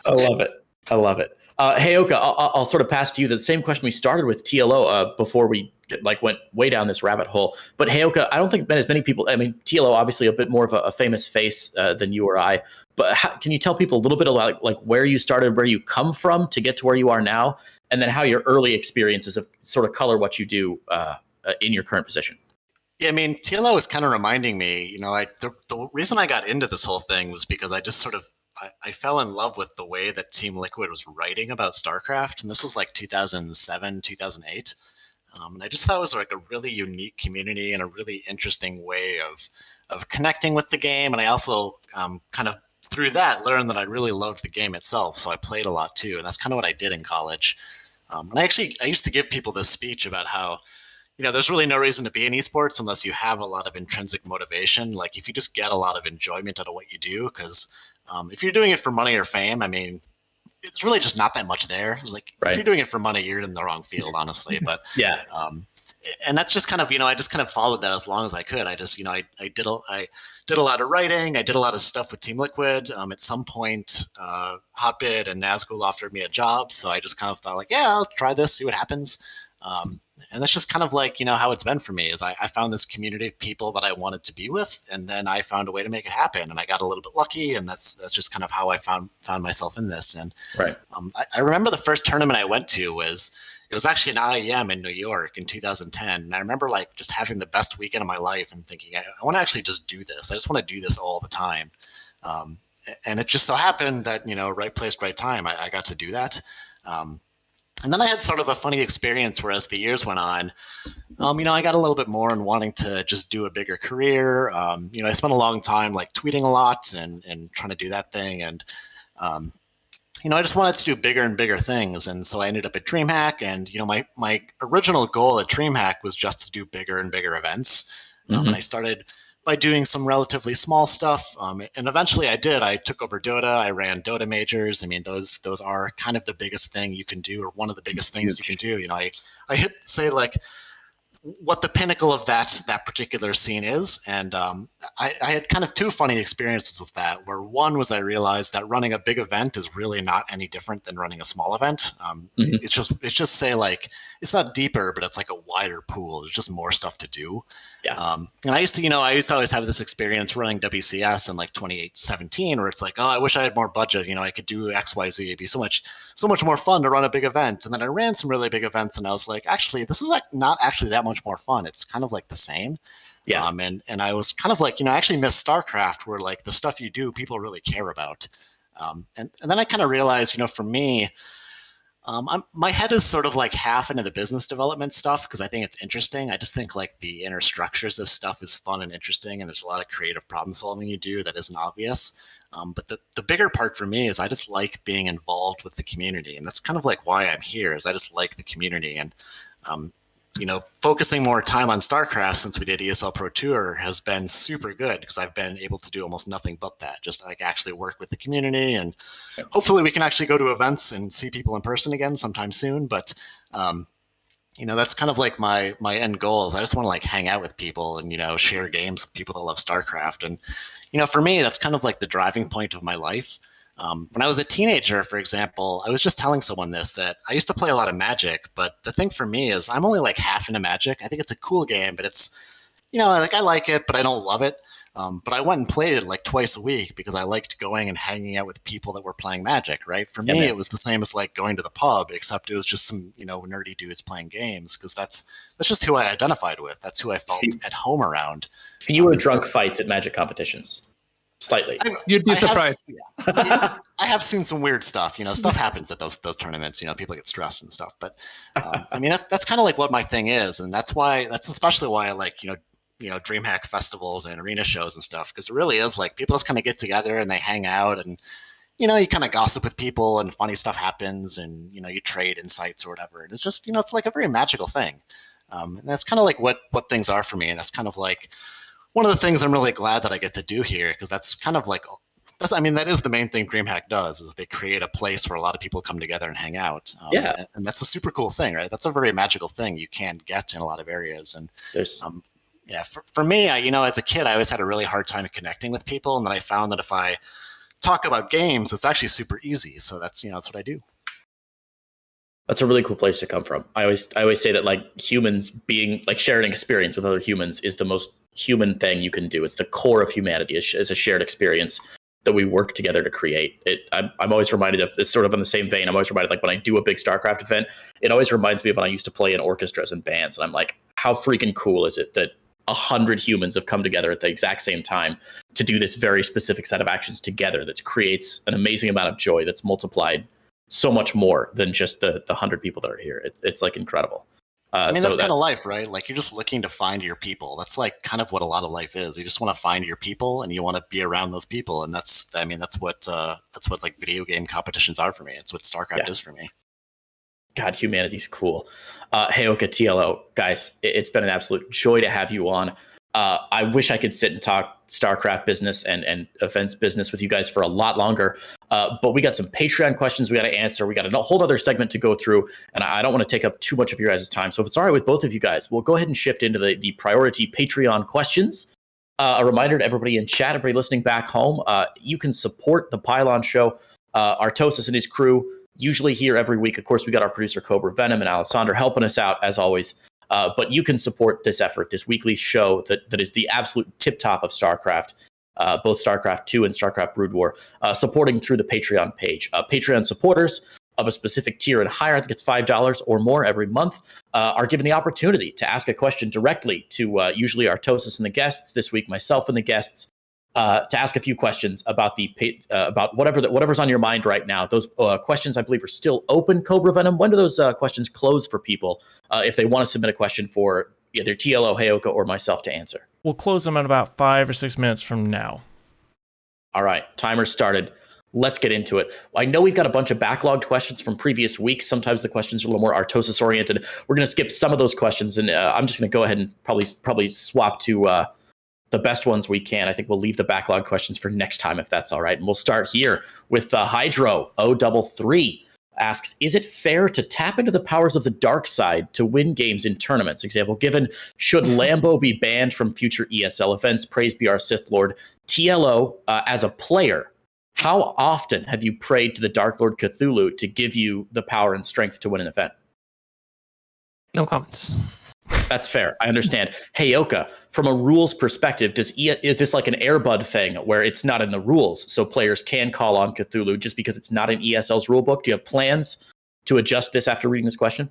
Speaker 1: I love it. Heyoka, I'll sort of pass to you the same question we started with TLO before we went way down this rabbit hole. But Heyoka, I don't think as many people. I mean, TLO obviously a bit more of a famous face than you or I. But can you tell people a little bit about like where you started, where you come from to get to where you are now, and then how your early experiences have sort of color what you do in your current position?
Speaker 2: Yeah, I mean, TLO was kind of reminding me, the reason I got into this whole thing was because I just sort of, I fell in love with the way that Team Liquid was writing about StarCraft. And this was like 2007, 2008. And I just thought it was like a really unique community and a really interesting way of connecting with the game. And I also kind of, through that, learned that I really loved the game itself. So I played a lot too. And that's kind of what I did in college. And I used to give people this speech about how, there's really no reason to be in esports unless you have a lot of intrinsic motivation. Like, if you just get a lot of enjoyment out of what you do, because if you're doing it for money or fame, I mean, it's really just not that much there. It's like, if you're doing it for money, you're in the wrong field, honestly. But and that's just kind of, I just kind of followed that as long as I could. I just, I did a lot of writing. I did a lot of stuff with Team Liquid. At some point, Hotbit and Nazgul offered me a job, so I just kind of thought, like, yeah, I'll try this, see what happens. And that's just kind of like, how it's been for me is I found this community of people that I wanted to be with, and then I found a way to make it happen, and I got a little bit lucky, and that's just kind of how I found myself in this. And I remember the first tournament I went to was actually an IEM in New York in 2010, and I remember like just having the best weekend of my life and thinking, I want to actually just do this. I just want to do this all the time. And it just so happened that, right place, right time, I got to do that. And then I had sort of a funny experience where as the years went on, I got a little bit more in wanting to just do a bigger career. I spent a long time like tweeting a lot and trying to do that thing. And, I just wanted to do bigger and bigger things. And so I ended up at DreamHack. And, my original goal at DreamHack was just to do bigger and bigger events. And I started by doing some relatively small stuff. And eventually I did. I took over Dota. I ran Dota majors. I mean, those are kind of the biggest thing you can do, or one of the biggest things you can do. I hit say like what the pinnacle of that particular scene is. And I had kind of two funny experiences with that, where one was I realized that running a big event is really not any different than running a small event. It's just say like, it's not deeper, but it's like a wider pool. There's just more stuff to do.
Speaker 1: Yeah.
Speaker 2: And I used to always have this experience running WCS in like 2017, where it's like, oh, I wish I had more budget. I could do X, Y, Z. It'd be so much more fun to run a big event. And then I ran some really big events, and I was like, actually, this is like not actually that much more fun. It's kind of like the same.
Speaker 1: Yeah.
Speaker 2: And I was kind of like, I actually miss StarCraft, where like the stuff you do, people really care about. And then I kind of realized, for me, my head is sort of like half into the business development stuff because I think it's interesting. I just think like the inner structures of stuff is fun and interesting, and there's a lot of creative problem solving you do that isn't obvious. But the bigger part for me is I just like being involved with the community, and that's kind of like why I'm here. Is I just like the community, and focusing more time on StarCraft since we did ESL Pro Tour has been super good because I've been able to do almost nothing but that. Just like actually work with the community, and hopefully we can actually go to events and see people in person again sometime soon. But, that's kind of like my end goal is I just want to like hang out with people and, share games with people that love StarCraft. And, for me, that's kind of like the driving point of my life. When I was a teenager, for example, I was just telling someone that I used to play a lot of Magic, but the thing for me is I'm only like half into Magic. I think it's a cool game, but it's, like I like it, but I don't love it. But I went and played it like twice a week because I liked going and hanging out with people that were playing Magic, right? For me, it was the same as like going to the pub, except it was just some, nerdy dudes playing games because that's just who I identified with. That's who I felt at home around.
Speaker 1: Fewer drunk fights at Magic competitions. Slightly.
Speaker 3: You'd be surprised.
Speaker 2: I have seen some weird stuff. Stuff happens at those tournaments. People get stressed and stuff. But I mean, that's kind of like what my thing is, and that's especially why I like DreamHack festivals and arena shows and stuff, because it really is like people just kind of get together and they hang out, and you kind of gossip with people, and funny stuff happens, and you trade insights or whatever. And it's just it's like a very magical thing, and that's kind of like what things are for me, and that's kind of like one of the things I'm really glad that I get to do here, because that's kind of like that is the main thing DreamHack does, is they create a place where a lot of people come together and hang out. And that's a super cool thing, right? That's a very magical thing you can't get in a lot of areas. And for me, as a kid, I always had a really hard time connecting with people, and then I found that if I talk about games, it's actually super easy. So that's that's what I do.
Speaker 1: That's a really cool place to come from. I always say that like humans being like sharing experience with other humans is the most human thing you can do. It's the core of humanity is a shared experience that we work together to create. I'm always reminded of this, sort of in the same vein. I'm always reminded, like when I do a big StarCraft event, it always reminds me of when I used to play in orchestras and bands. And I'm like, how freaking cool is it that 100 humans have come together at the exact same time to do this very specific set of actions together that creates an amazing amount of joy that's multiplied so much more than just the 100 people that are here. It's like incredible.
Speaker 2: I mean, that's kind of life, right? Like you're just looking to find your people. That's like kind of what a lot of life is. You just want to find your people, and you want to be around those people. And that's what like video game competitions are for me. It's what StarCraft is for me.
Speaker 1: God, humanity's cool. Heyoka, TLO, guys, it's been an absolute joy to have you on. I wish I could sit and talk StarCraft business and events business with you guys for a lot longer. But we got some Patreon questions we got to answer. We got a whole other segment to go through, and I don't want to take up too much of your guys' time. So if it's all right with both of you guys, we'll go ahead and shift into the priority Patreon questions. A reminder to everybody in chat, everybody listening back home, you can support the Pylon Show. Artosis and his crew usually here every week. Of course, we got our producer Cobra, Venom, and Alessandra helping us out as always. But you can support this effort, this weekly show that is the absolute tip top of StarCraft, both StarCraft 2 and StarCraft Brood War, supporting through the Patreon page. Patreon supporters of a specific tier and higher, I think it's $5 or more every month, are given the opportunity to ask a question directly to usually Artosis and the guests, this week myself and the guests. to ask a few questions about about whatever's on your mind right now. Those questions, I believe, are still open. Cobra Venom. When do those questions close for people if they want to submit a question for either TLO, Heyoka, or myself to answer?
Speaker 4: We'll close them in about 5 or 6 minutes from now.
Speaker 1: All right, timer started. Let's get into it. I know we've got a bunch of backlogged questions from previous weeks. Sometimes the questions are a little more Artosis oriented. We're going to skip some of those questions, and I'm just going to go ahead and probably swap to the best ones we can. I think we'll leave the backlog questions for next time, if that's all right. And we'll start here with Hydro 033 asks, is it fair to tap into the powers of the dark side to win games in tournaments? Example given, should Lambo be banned from future ESL events? Praise be our Sith Lord. TLO, as a player, how often have you prayed to the Dark Lord Cthulhu to give you the power and strength to win an event?
Speaker 3: No comments.
Speaker 1: That's fair. I understand. Heyoka, from a rules perspective, is this like an Airbud thing where it's not in the rules, so players can call on Cthulhu just because it's not in ESL's rulebook? Do you have plans to adjust this after reading this question?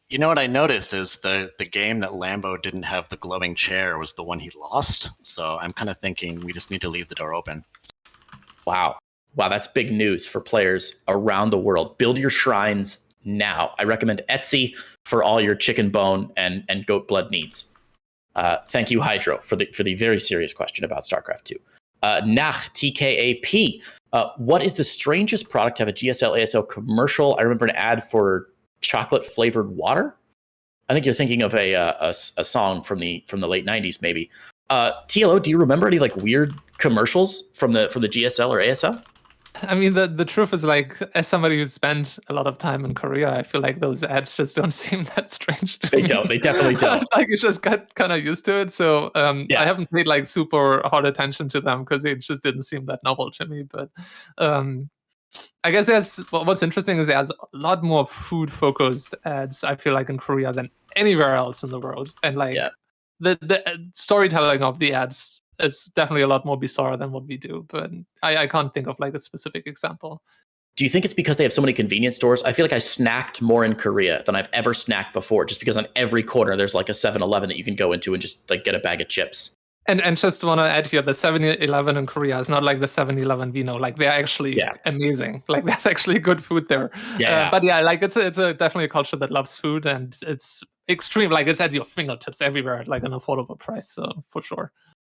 Speaker 2: You know what I noticed is the game that Lambo didn't have the glowing chair was the one he lost. So I'm kind of thinking we just need to leave the door open.
Speaker 1: Wow, that's big news for players around the world. Build your shrines now. I recommend Etsy for all your chicken bone and goat blood needs. Thank you, Hydro, for the very serious question about StarCraft 2. Nach TKAP, what is the strangest product to have a GSL ASL commercial? I remember an ad for chocolate flavored water. I think you're thinking of a song from the late 90s, maybe. TLO, do you remember any like weird commercials from the GSL or ASL?
Speaker 3: I mean, the truth is, like, as somebody who spent a lot of time in Korea, I feel like those ads just don't seem that strange to me.
Speaker 1: They don't. They definitely don't.
Speaker 3: Like, you just got kind of used to it. So
Speaker 1: Yeah.
Speaker 3: I haven't paid like super hard attention to them because it just didn't seem that novel to me. But I guess what's interesting is there's a lot more food-focused ads, I feel like, in Korea than anywhere else in the world. And like the storytelling of the ads, it's definitely a lot more bizarre than what we do, but I can't think of like a specific example.
Speaker 1: Do you think it's because they have so many convenience stores? I feel like I snacked more in Korea than I've ever snacked before, just because on every corner there's like a 7-Eleven that you can go into and just like get a bag of chips.
Speaker 3: And just want to add here, the 7-Eleven in Korea is not like the 7-Eleven we know. Like, they're actually amazing. Like, there's actually good food there. But yeah, like it's definitely a culture that loves food, and it's extreme. Like, it's at your fingertips everywhere at like an affordable price. So for sure.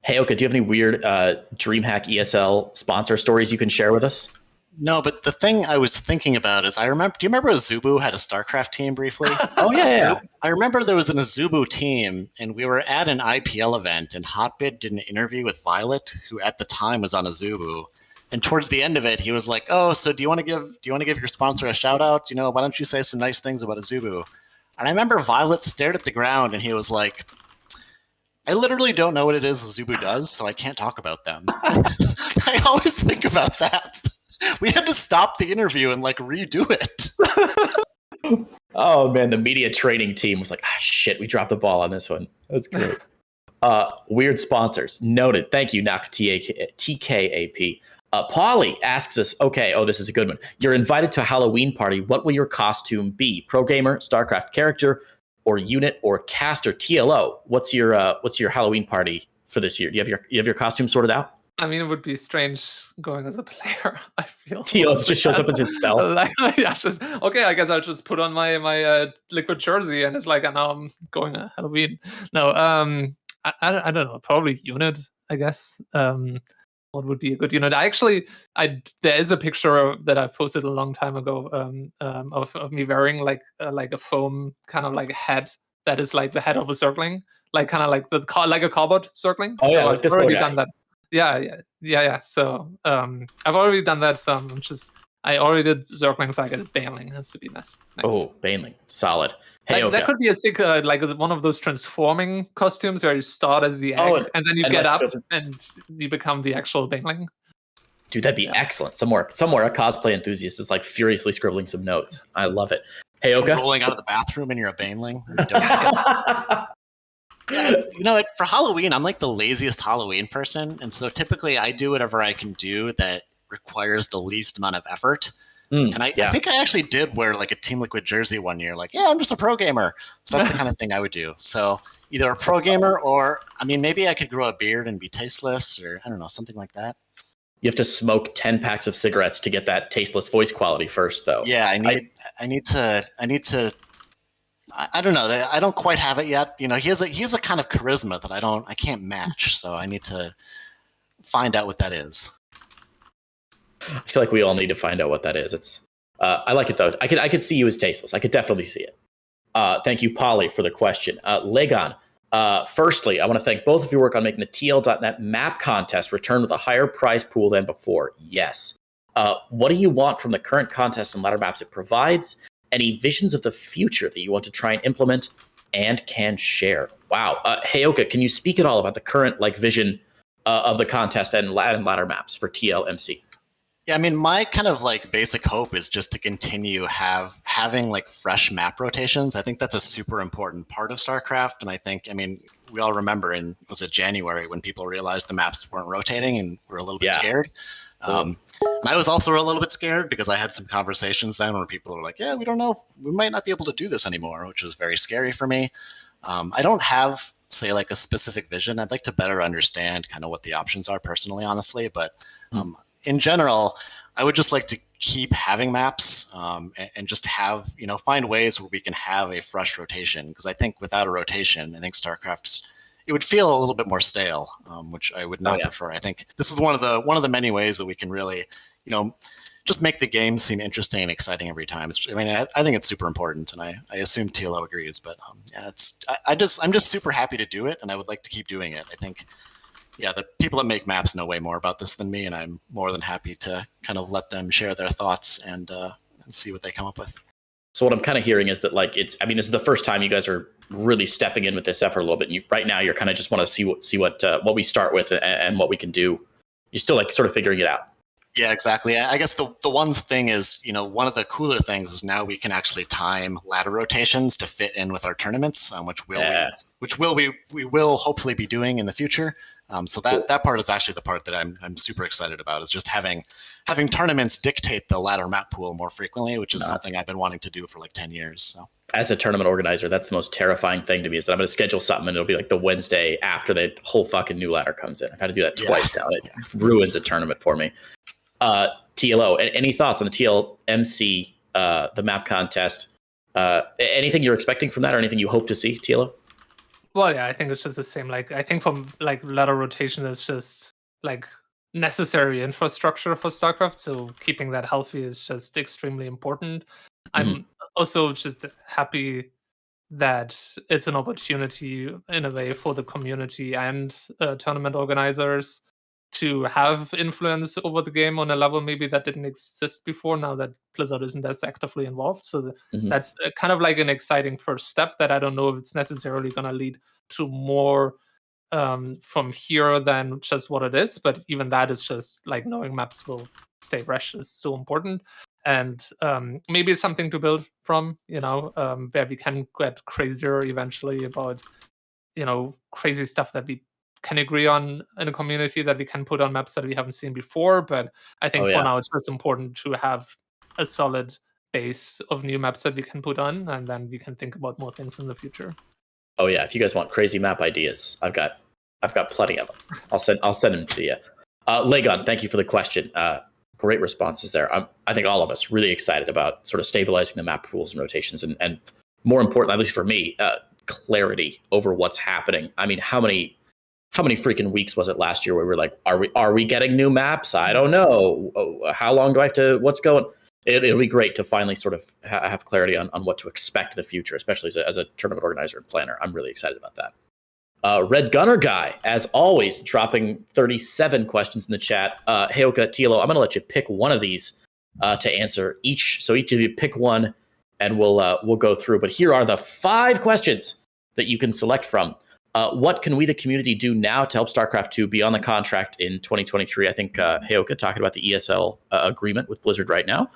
Speaker 1: Heyoka, do you have any weird DreamHack ESL sponsor stories you can share with us?
Speaker 2: No, but the thing I was thinking about is do you remember Azubu had a StarCraft team briefly?
Speaker 1: Oh, yeah.
Speaker 2: I remember there was an Azubu team, and we were at an IPL event, and Hotbit did an interview with Violet, who at the time was on Azubu. And towards the end of it, he was like, "Oh, so do you want to give your sponsor a shout out? You know, why don't you say some nice things about Azubu?" And I remember Violet stared at the ground, and he was like, "I literally don't know what it is Azubu does, so I can't talk about them." I always think about that. We had to stop the interview and like redo it.
Speaker 1: Oh man, the media training team was like, shit, we dropped the ball on this one. That's great. Weird sponsors. Noted. Thank you, Nak TKAP. Polly asks us, this is a good one. You're invited to a Halloween party. What will your costume be? Pro gamer, StarCraft character, or unit, or caster? TLO, what's your Halloween party for this year? Do you have your costume sorted out?
Speaker 3: I mean, it would be strange going as a player, I feel.
Speaker 1: TLO just shows up as himself.
Speaker 3: I guess I'll just put on my liquid jersey, and it's like, now I'm going to Halloween. No, I don't know, probably unit, I guess. What would be a good unit? There is a picture that I posted a long time ago of me wearing like a foam kind of like hat that is like the head of a circling, like kind of like like a cobalt circling.
Speaker 1: Oh, yeah, like
Speaker 3: I've already done that. Yeah. So I've already done that. So I already did circling, so I guess Baneling has to be next.
Speaker 1: Oh, Baneling, solid.
Speaker 3: That could be a sick, like one of those transforming costumes where you start as the egg and then you get up and you become the actual Baneling.
Speaker 1: Dude, that'd be excellent. Somewhere a cosplay enthusiast is like furiously scribbling some notes. I love it. Heyoka?
Speaker 2: Rolling out of the bathroom and you're a Baneling. For Halloween, I'm like the laziest Halloween person, and so typically I do whatever I can do that requires the least amount of effort. And I think I actually did wear like a Team Liquid jersey one year. Like, I'm just a pro gamer. So that's the kind of thing I would do. So, either a pro gamer or, I mean, maybe I could grow a beard and be tasteless, or I don't know, something like that.
Speaker 1: You have to smoke 10 packs of cigarettes to get that tasteless voice quality first, though.
Speaker 2: Yeah, I need to. I don't know. I don't quite have it yet. You know, he has a kind of charisma that I can't match. So I need to find out what that is.
Speaker 1: I feel like we all need to find out what that is. It's I like it though. I could see you as tasteless. I could definitely see it. Thank you, Polly, for the question. Legon, firstly, I want to thank both of your work on making the TL.net map contest return with a higher prize pool than before. Yes. What do you want from the current contest and ladder maps it provides? Any visions of the future that you want to try and implement and can share? Wow. Heyoka, can you speak at all about the current vision of the contest and ladder maps for TLMC?
Speaker 2: Yeah, I mean, my kind of basic hope is just to continue having fresh map rotations. I think that's a super important part of StarCraft, and I mean, we all remember was it January when people realized the maps weren't rotating and were a little bit scared. And I was also a little bit scared because I had some conversations then where people were like, "Yeah, we don't know if we might not be able to do this anymore," which was very scary for me. I don't have, say, a specific vision. I'd like to better understand kind of what the options are personally, honestly, but. In general, I would just like to keep having maps and just find ways where we can have a fresh rotation. Because I think without a rotation, I think it would feel a little bit more stale, which I would not prefer. I think this is one of the many ways that we can really, just make the game seem interesting and exciting every time. I think it's super important, and I assume TLO agrees. But I'm just super happy to do it, and I would like to keep doing it. I think. Yeah, the people that make maps know way more about this than me, and I'm more than happy to kind of let them share their thoughts and see what they come up with.
Speaker 1: So what I'm kind of hearing is that this is the first time you guys are really stepping in with this effort a little bit. And right now, you're kind of just want to see what we start with and what we can do. You're still sort of figuring it out.
Speaker 2: Yeah, exactly. I guess the one thing is, one of the cooler things is now we can actually time ladder rotations to fit in with our tournaments, which we will hopefully be doing in the future. So that part is actually the part that I'm super excited about, is just having tournaments dictate the ladder map pool more frequently, which is something I've been wanting to do for 10 years. So
Speaker 1: as a tournament organizer, that's the most terrifying thing to me, is that I'm going to schedule something and it'll be the Wednesday after the whole fucking new ladder comes in. I've had to do that twice now. It ruins a tournament for me. TLO, any thoughts on the TLMC, the map contest? Anything you're expecting from that, or anything you hope to see, TLO?
Speaker 3: Well, yeah, I think it's just the same. I think from ladder rotation is just necessary infrastructure for StarCraft. So keeping that healthy is just extremely important. I'm also just happy that it's an opportunity in a way for the community and tournament organizers to have influence over the game on a level maybe that didn't exist before, now that Blizzard isn't as actively involved. So that's kind of an exciting first step that I don't know if it's necessarily going to lead to more from here than just what it is. But even that is just knowing maps will stay fresh is so important. And maybe it's something to build from, where we can get crazier eventually about, crazy stuff that we can agree on in a community that we can put on maps that we haven't seen before. But I think for now it's just important to have a solid base of new maps that we can put on, and then we can think about more things in the future.
Speaker 1: Oh yeah, if you guys want crazy map ideas, I've got plenty of them. I'll send them to you. Legon, thank you for the question. Great responses there. I think all of us really excited about sort of stabilizing the map pools and rotations, and more important, at least for me, clarity over what's happening. I mean, how many freaking weeks was it last year where we were like, are we getting new maps? I don't know. How long do I have to, what's going? It'll be great to finally sort of have clarity on what to expect in the future, especially as a tournament organizer and planner. I'm really excited about that. Red Gunner Guy, as always, dropping 37 questions in the chat. Heyoka, TLO, I'm going to let you pick one of these to answer each. So each of you pick one, and we'll go through. But here are the 5 questions that you can select from. What can we, the community, do now to help StarCraft 2 be on the contract in 2023? I think Heyoka talking about the ESL agreement with Blizzard right now.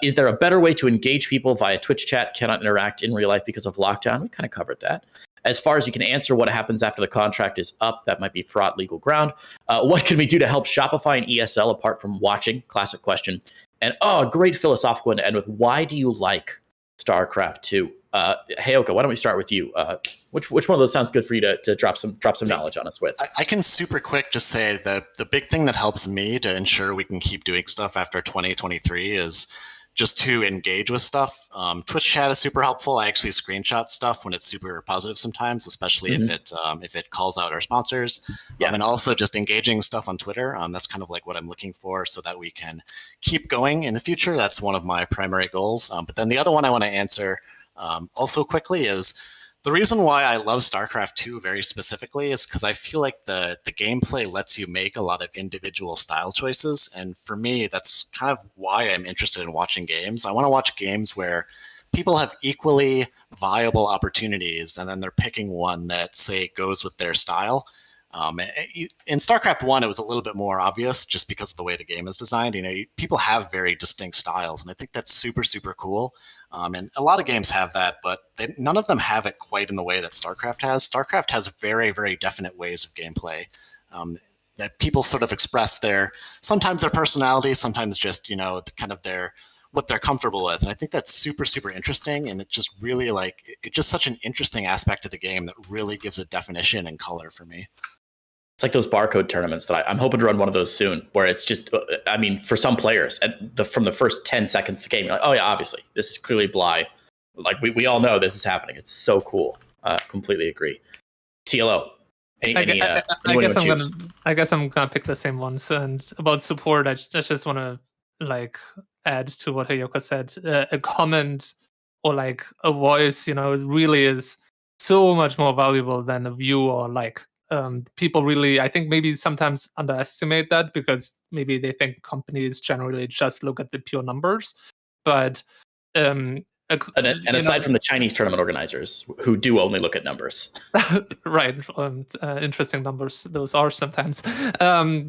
Speaker 1: Is there a better way to engage people via Twitch chat? Cannot interact in real life because of lockdown. We kind of covered that. As far as you can answer what happens after the contract is up, that might be fraught legal ground. What can we do to help Shopify and ESL apart from watching? Classic question. And great philosophical one to end with. Why do you like StarCraft 2? Heyoka, why don't we start with you? Which one of those sounds good for you to drop some knowledge on us with?
Speaker 2: I can super quick just say that the big thing that helps me to ensure we can keep doing stuff after 2023 is just to engage with stuff. Twitch chat is super helpful. I actually screenshot stuff when it's super positive sometimes, especially if it calls out our sponsors. And also just engaging stuff on Twitter. That's kind of like what I'm looking for so that we can keep going in the future. That's one of my primary goals. But then the other one I want to answer also quickly is the reason why I love StarCraft 2 very specifically is because I feel like the gameplay lets you make a lot of individual style choices. And for me, that's kind of why I'm interested in watching games. I want to watch games where people have equally viable opportunities, and then they're picking one that, say, goes with their style. In StarCraft 1, it was a little bit more obvious just because of the way the game is designed. People have very distinct styles, and I think that's super, super cool. And a lot of games have that, but none of them have it quite in the way that StarCraft has. StarCraft has very, very definite ways of gameplay that people sort of express sometimes their personality, sometimes just, kind of what they're comfortable with. And I think that's super, super interesting. And it just really it's just such an interesting aspect of the game that really gives it definition and color for me.
Speaker 1: It's like those barcode tournaments that I'm hoping to run one of those soon, where it's just, for some players, from the first 10 seconds of the game, you're like, oh yeah, obviously, this is clearly Bly. Like, we all know this is happening. It's so cool. Completely agree. TLO.
Speaker 3: I guess I'm gonna pick the same ones. And about support, I just want to add to what Heyoka said. A comment or a voice, really is so much more valuable than a view or like. People really, I think, maybe sometimes underestimate that because maybe they think companies generally just look at the pure numbers. But
Speaker 1: aside from the Chinese tournament organizers who do only look at numbers,
Speaker 3: right? Interesting numbers those are sometimes. So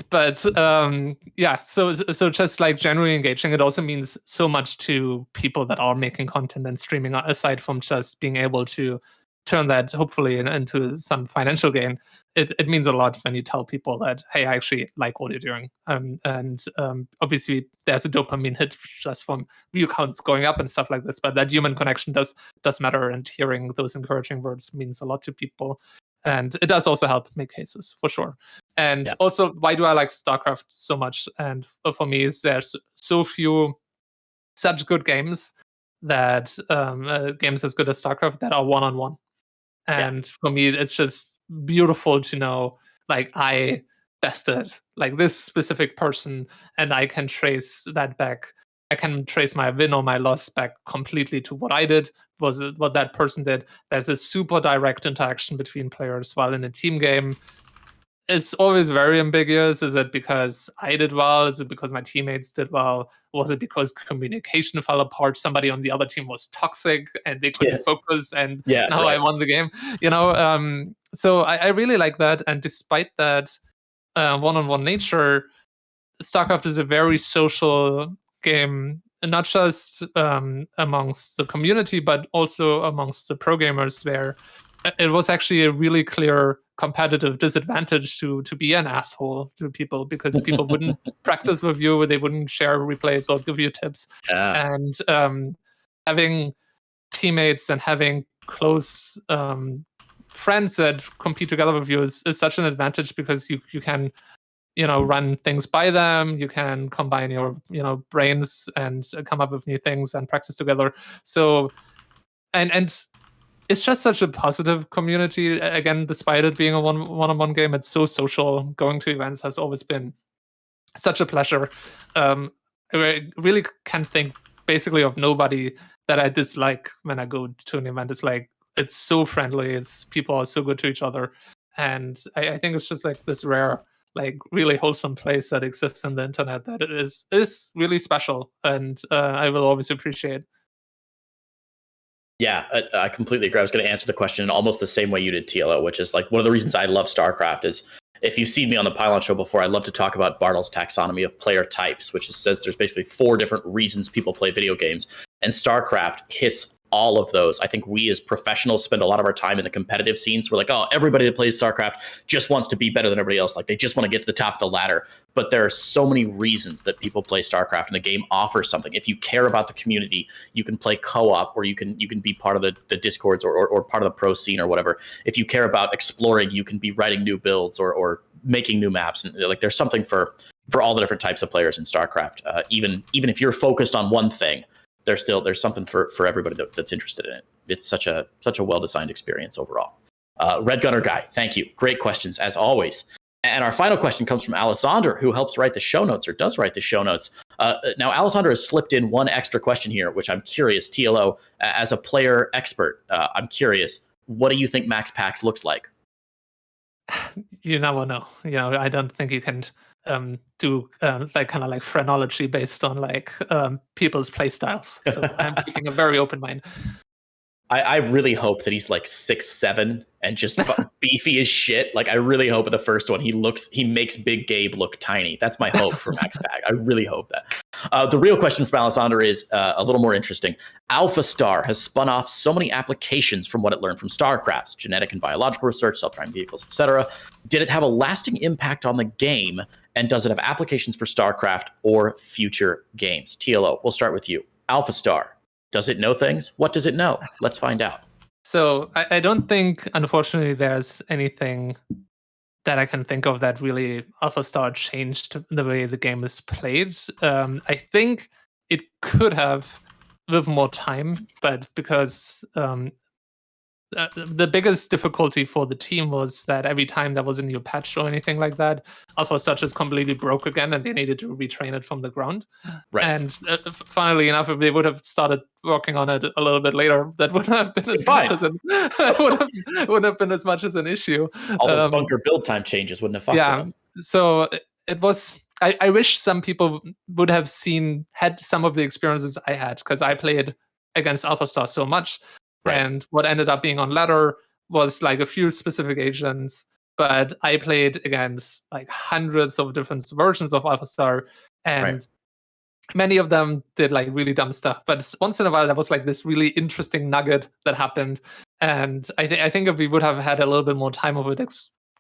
Speaker 3: just like generally engaging, it also means so much to people that are making content and streaming. Aside from just being able to turn that hopefully into some financial gain, it means a lot when you tell people that, hey, I actually like what you're doing. Obviously there's a dopamine hit just from view counts going up and stuff like this, but that human connection does matter, and hearing those encouraging words means a lot to people. And it does also help make cases, for sure. And also, why do I like StarCraft so much? And for me, is there's so few such good games that games as good as StarCraft that are one-on-one. And for me, it's just beautiful to know, I bested this specific person, and I can trace that back. I can trace my win or my loss back completely to what I did, was it what that person did. There's a super direct interaction between players, while in a team game, it's always very ambiguous. Is it because I did well? Is it because my teammates did well? Was it because communication fell apart? Somebody on the other team was toxic and they couldn't focus, and now I won the game. So I really like that. And despite that one-on-one nature, StarCraft is a very social game, and not just amongst the community, but also amongst the pro gamers, where it was actually a really clear competitive disadvantage to be an asshole to people, because people wouldn't practice with you, they wouldn't share replays or give you tips. And having teammates and having close friends that compete together with you is such an advantage, because you can run things by them, you can combine your brains and come up with new things and practice together. So and it's just such a positive community. Again, despite it being a one-on-one game, it's so social. Going to events has always been such a pleasure. I really can't think basically of nobody that I dislike when I go to an event. It's so friendly. People are so good to each other. And I think it's just this rare, really wholesome place that exists in the internet that it is really special. And I will always appreciate.
Speaker 1: Yeah, I completely agree. I was going to answer the question in almost the same way you did, TLO, which is one of the reasons I love StarCraft is, if you've seen me on the Pylon Show before, I love to talk about Bartle's taxonomy of player types, which says there's basically 4 different reasons people play video games. And StarCraft hits all of those. I think we as professionals spend a lot of our time in the competitive scenes. We're like, oh, everybody that plays StarCraft just wants to be better than everybody else. Like they just want to get to the top of the ladder. But there are so many reasons that people play StarCraft, and the game offers something. If you care about the community, you can play co-op, or you can be part of the Discords or part of the pro scene or whatever. If you care about exploring, you can be writing new builds or making new maps. And like there's something for all the different types of players in StarCraft. Even if you're focused on one thing, there's something for everybody that's interested in it. It's such a well-designed experience overall. Red Gunner Guy, thank you. Great questions as always. And our final question comes from Alessandro, who helps write the show notes, or does write the show notes. Now, Alessandro has slipped in one extra question here, which I'm curious, TLO, as a player expert, I'm curious, what do you think MaxPax looks like?
Speaker 3: You never know. I don't think you can do like phrenology based on people's play styles. So I'm keeping a very open mind.
Speaker 1: I really hope that he's like 6'7" and just beefy as shit. Like I really hope in the first one he makes Big Gabe look tiny. That's my hope for MaxPax. I really hope that. The real question from Alessandro is a little more interesting. AlphaStar has spun off so many applications from what it learned from StarCraft's genetic and biological research, self-driving vehicles, etc. Did it have a lasting impact on the game? And does it have applications for StarCraft or future games? TLO, we'll start with you. AlphaStar. Does it know things? What does it know? Let's find out. So
Speaker 3: I don't think, unfortunately, there's anything that I can think of that really AlphaStar changed the way the game is played. I think it could have with more time, but because the biggest difficulty for the team was that every time there was a new patch or anything like that, AlphaStar just completely broke again, and they needed to retrain it from the ground. Right. And funnily enough, if they would have started working on it a little bit later, that wouldn't have been as much as wouldn't have been as much as an issue.
Speaker 1: All those bunker build time changes wouldn't have fucked with them.
Speaker 3: So it was. I wish some people would have had some of the experiences I had, because I played against AlphaStar so much. Right. And what ended up being on ladder was like a few specific agents, but I played against like hundreds of different versions of AlphaStar, and many of them did like really dumb stuff. But once in a while, there was like this really interesting nugget that happened, and I think if we would have had a little bit more time of it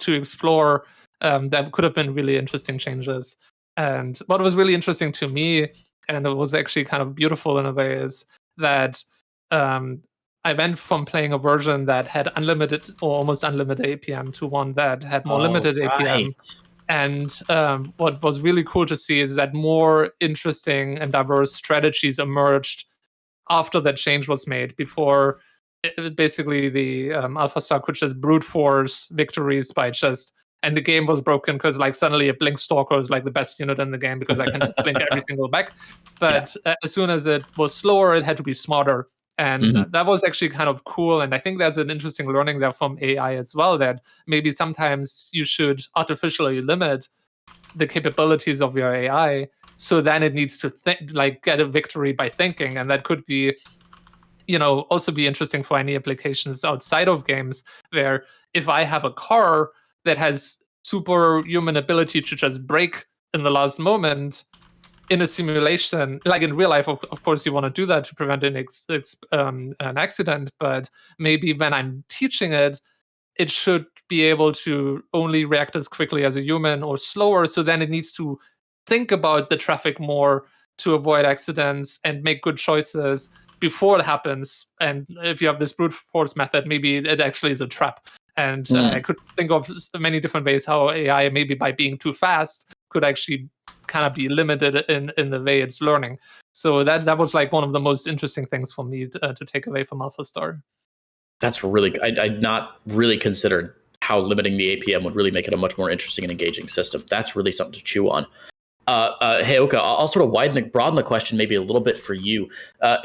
Speaker 3: to explore, that could have been really interesting changes. And what was really interesting to me, and it was actually kind of beautiful in a way, is that I went from playing a version that had unlimited or almost unlimited APM to one that had more limited APM. And what was really cool to see is that more interesting and diverse strategies emerged after that change was made. Before, basically, the AlphaStar could just brute force victories by and the game was broken because like suddenly a Blink Stalker is like the best unit in the game because I can just blink every single back. But as soon as it was slower, it had to be smarter. And that was actually kind of cool. And I think there's an interesting learning there from AI as well, that maybe sometimes you should artificially limit the capabilities of your AI, so then it needs to get a victory by thinking. And that could be, also be interesting for any applications outside of games, where if I have a car that has superhuman ability to just brake in the last moment, in a simulation, like in real life, of course, you want to do that to prevent an accident. But maybe when I'm teaching it, it should be able to only react as quickly as a human or slower. So then it needs to think about the traffic more to avoid accidents and make good choices before it happens. And if you have this brute force method, maybe it actually is a trap. And I could think of many different ways how AI, maybe by being too fast, could actually kind of be limited in the way it's learning. So that was like one of the most interesting things for me to take away from AlphaStar.
Speaker 1: That's really, I'd not really considered how limiting the APM would really make it a much more interesting and engaging system. That's really something to chew on. Heyoka, I'll sort of broaden the question maybe a little bit for you.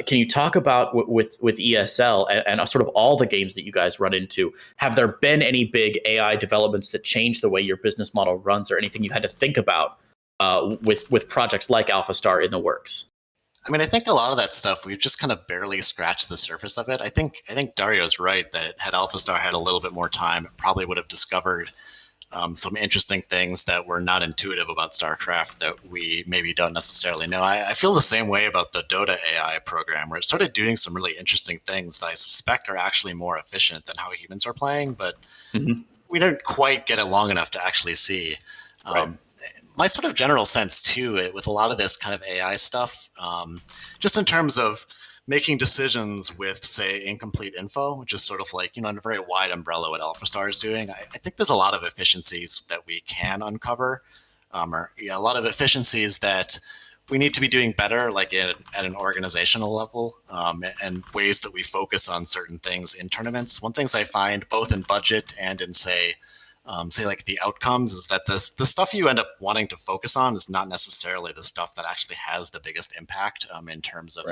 Speaker 1: Can you talk about with ESL and sort of all the games that you guys run into? Have there been any big AI developments that change the way your business model runs, or anything you've had to think about with projects like AlphaStar in the works?
Speaker 2: I mean, I think a lot of that stuff, we've just kind of barely scratched the surface of it. I think Dario's right that had AlphaStar had a little bit more time, it probably would have discovered some interesting things that were not intuitive about StarCraft that we maybe don't necessarily know. I feel the same way about the Dota AI program, where it started doing some really interesting things that I suspect are actually more efficient than how humans are playing, but we didn't quite get it long enough to actually see.
Speaker 1: Right.
Speaker 2: My sort of general sense, too, with a lot of this kind of AI stuff, just in terms of making decisions with, say, incomplete info, which is sort of like, in a very wide umbrella what AlphaStar is doing, I think there's a lot of efficiencies that we can uncover, a lot of efficiencies that we need to be doing better, like at an organizational level, and ways that we focus on certain things in tournaments. One thing I find both in budget and in, say like the outcomes, is that the stuff you end up wanting to focus on is not necessarily the stuff that actually has the biggest impact in terms of,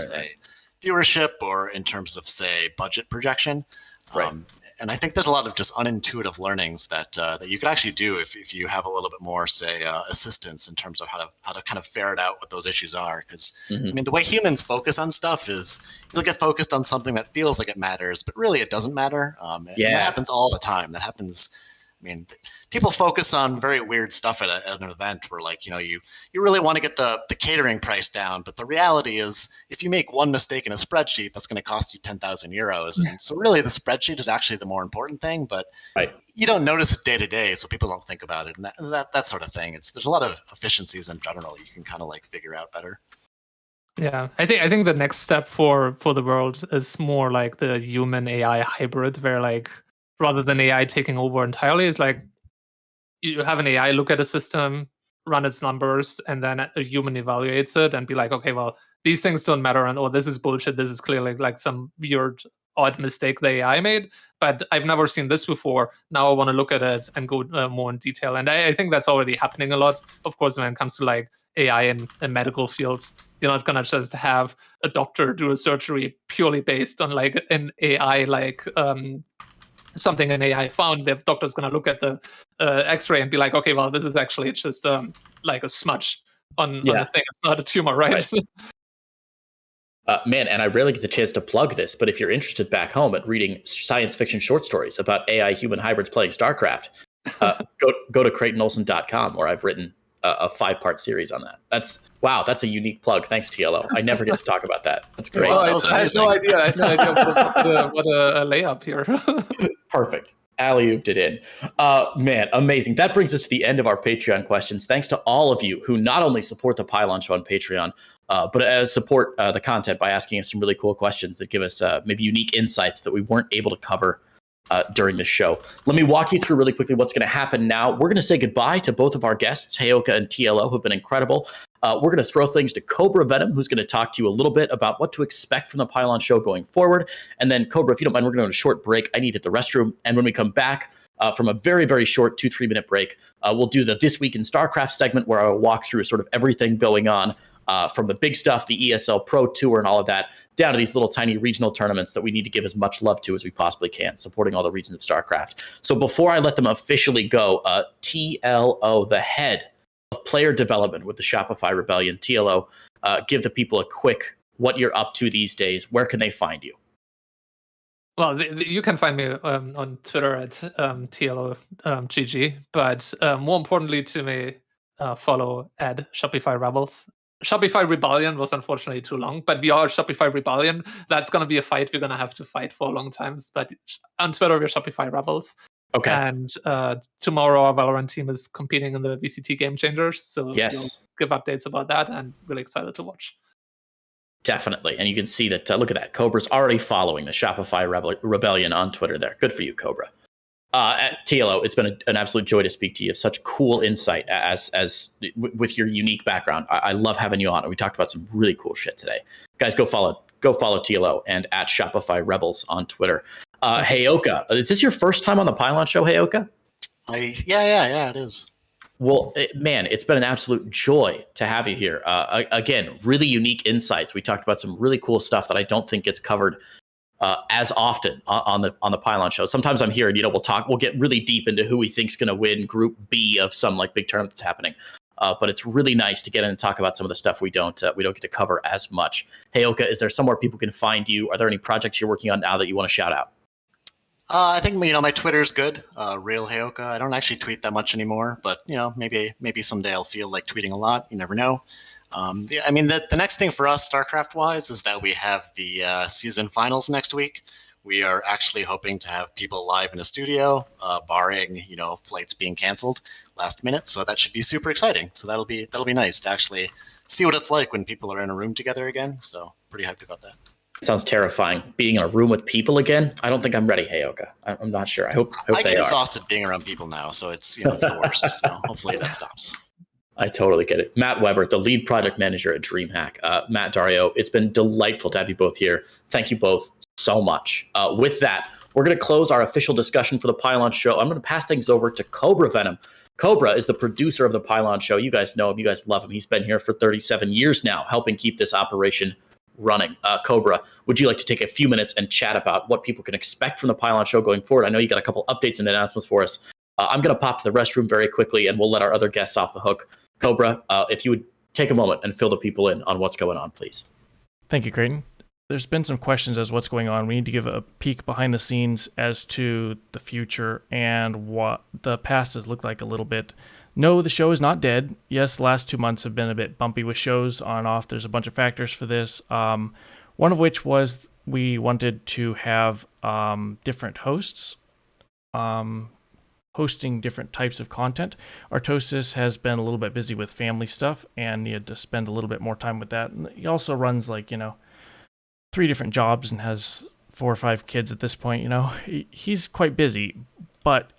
Speaker 2: viewership or in terms of, say, budget projection. And I think there's a lot of just unintuitive learnings that you could actually do if you have a little bit more, say, assistance in terms of how to kind of ferret out what those issues are. Because I mean, the way humans focus on stuff is you'll get focused on something that feels like it matters, but really it doesn't matter. And that happens all the time. That happens. I mean, people focus on very weird stuff at an event where, like, you really want to get the catering price down, but the reality is, if you make one mistake in a spreadsheet, that's going to cost you 10,000 euros. And so really the spreadsheet is actually the more important thing, but you don't notice it day to day, so people don't think about it, and that sort of thing. There's a lot of efficiencies in general you can kind of like figure out better.
Speaker 3: Yeah, I think the next step for the world is more like the human AI hybrid, where, like, rather than AI taking over entirely, it's like you have an AI look at a system, run its numbers, and then a human evaluates it and be like, okay, well, these things don't matter, and this is bullshit. This is clearly like some weird, odd mistake the AI made, but I've never seen this before. Now I want to look at it and go more in detail. And I think that's already happening a lot. Of course, when it comes to like AI in medical fields, you're not gonna just have a doctor do a surgery purely based on like an AI something an AI found. The doctor's going to look at the X-ray and be like, okay, well, this is actually just like a smudge on the thing. It's not a tumor, right?
Speaker 1: Man, and I rarely get the chance to plug this, but if you're interested back home at reading science fiction short stories about AI human hybrids playing StarCraft, go to CreightonOlson.com, where I've written a 5-part series on that. That's a unique plug. Thanks, TLO. I never get to talk about that. That's great.
Speaker 3: Well, I had no idea. I had no idea what a layup here.
Speaker 1: Perfect. Alley-ooped it in. Man, amazing. That brings us to the end of our Patreon questions. Thanks to all of you who not only support the Pylon Show on Patreon, but support the content by asking us some really cool questions that give us maybe unique insights that we weren't able to cover during the show. Let me walk you through really quickly what's going to happen now. We're going to say goodbye to both of our guests, Heyoka and TLO, who've been incredible. We're going to throw things to Cobra Venom, who's going to talk to you a little bit about what to expect from the Pylon Show going forward. And then, Cobra, if you don't mind, we're going to go on a short break. I need to hit the restroom. And when we come back from a very, very short 2-3 minute break, we'll do the This Week in StarCraft segment, where I'll walk through sort of everything going on from the big stuff, the ESL Pro Tour and all of that, down to these little tiny regional tournaments that we need to give as much love to as we possibly can, supporting all the regions of StarCraft. So before I let them officially go, TLO, the head of player development with the Shopify Rebellion, TLO, give the people a quick what you're up to these days. Where can they find you?
Speaker 3: Well, you can find me on Twitter at TLOGG, but more importantly to me, follow at Shopify Rebels. Shopify Rebellion was unfortunately too long, but we are Shopify Rebellion. That's going to be a fight we're going to have to fight for a long time. But on Twitter, we're Shopify Rebels. Okay. And tomorrow, our Valorant team is competing in the VCT Game Changers. So we'll give updates about that, and really excited to watch.
Speaker 1: Definitely. And you can see that, look at that. Cobra's already following the Shopify Rebellion on Twitter there. Good for you, Cobra. At TLO, it's been an absolute joy to speak to you. Such cool insight as with your unique background. I love having you on. We talked about some really cool shit today. Guys, go follow TLO and at Shopify Rebels on Twitter. Heyoka, is this your first time on the Pylon Show, Heyoka?
Speaker 2: Yeah, it is.
Speaker 1: Well, man, it's been an absolute joy to have you here. Again, really unique insights. We talked about some really cool stuff that I don't think gets covered as often on the Pylon Show. Sometimes I'm here and we'll get really deep into who we think's going to win Group B of some like big tournament that's happening. But it's really nice to get in and talk about some of the stuff we don't get to cover as much. Heyoka, is there somewhere people can find you? Are there any projects you're working on now that you want to shout out?
Speaker 2: I think my Twitter's good. Real Heyoka. I don't actually tweet that much anymore, but maybe someday I'll feel like tweeting a lot. You never know. I mean, the next thing for us, StarCraft wise, is that we have the season finals next week. We are actually hoping to have people live in a studio, barring flights being canceled last minute. So that should be super exciting. So that'll be nice to actually see what it's like when people are in a room together again. So pretty hyped about that.
Speaker 1: Sounds terrifying. Being in a room with people again. I don't think I'm ready, Heyoka. I'm not sure. I hope
Speaker 2: I
Speaker 1: they
Speaker 2: get
Speaker 1: are.
Speaker 2: exhausted being around people now, so it's the worst. So hopefully that stops.
Speaker 1: I totally get it. Matt Weber, the lead project manager at DreamHack. Matt, Dario, it's been delightful to have you both here. Thank you both so much. With that, we're going to close our official discussion for the Pylon Show. I'm going to pass things over to Cobra Venom. Cobra is the producer of the Pylon Show. You guys know him. You guys love him. He's been here for 37 years now, helping keep this operation running. Cobra, would you like to take a few minutes and chat about what people can expect from the Pylon Show going forward? I know you got a couple updates and announcements for us. I'm going to pop to the restroom very quickly, and we'll let our other guests off the hook. Cobra, if you would take a moment and fill the people in on what's going on, please.
Speaker 4: Thank you, Creighton. There's been some questions as what's going on. We need to give a peek behind the scenes as to the future and what the past has looked like a little bit. No, the show is not dead. Yes, the last 2 months have been a bit bumpy with shows on and off. There's a bunch of factors for this. One of which was we wanted to have different hosts hosting different types of content. Artosis has been a little bit busy with family stuff and needed to spend a little bit more time with that. And he also runs 3 different jobs and has 4 or 5 kids at this point. He's quite busy, but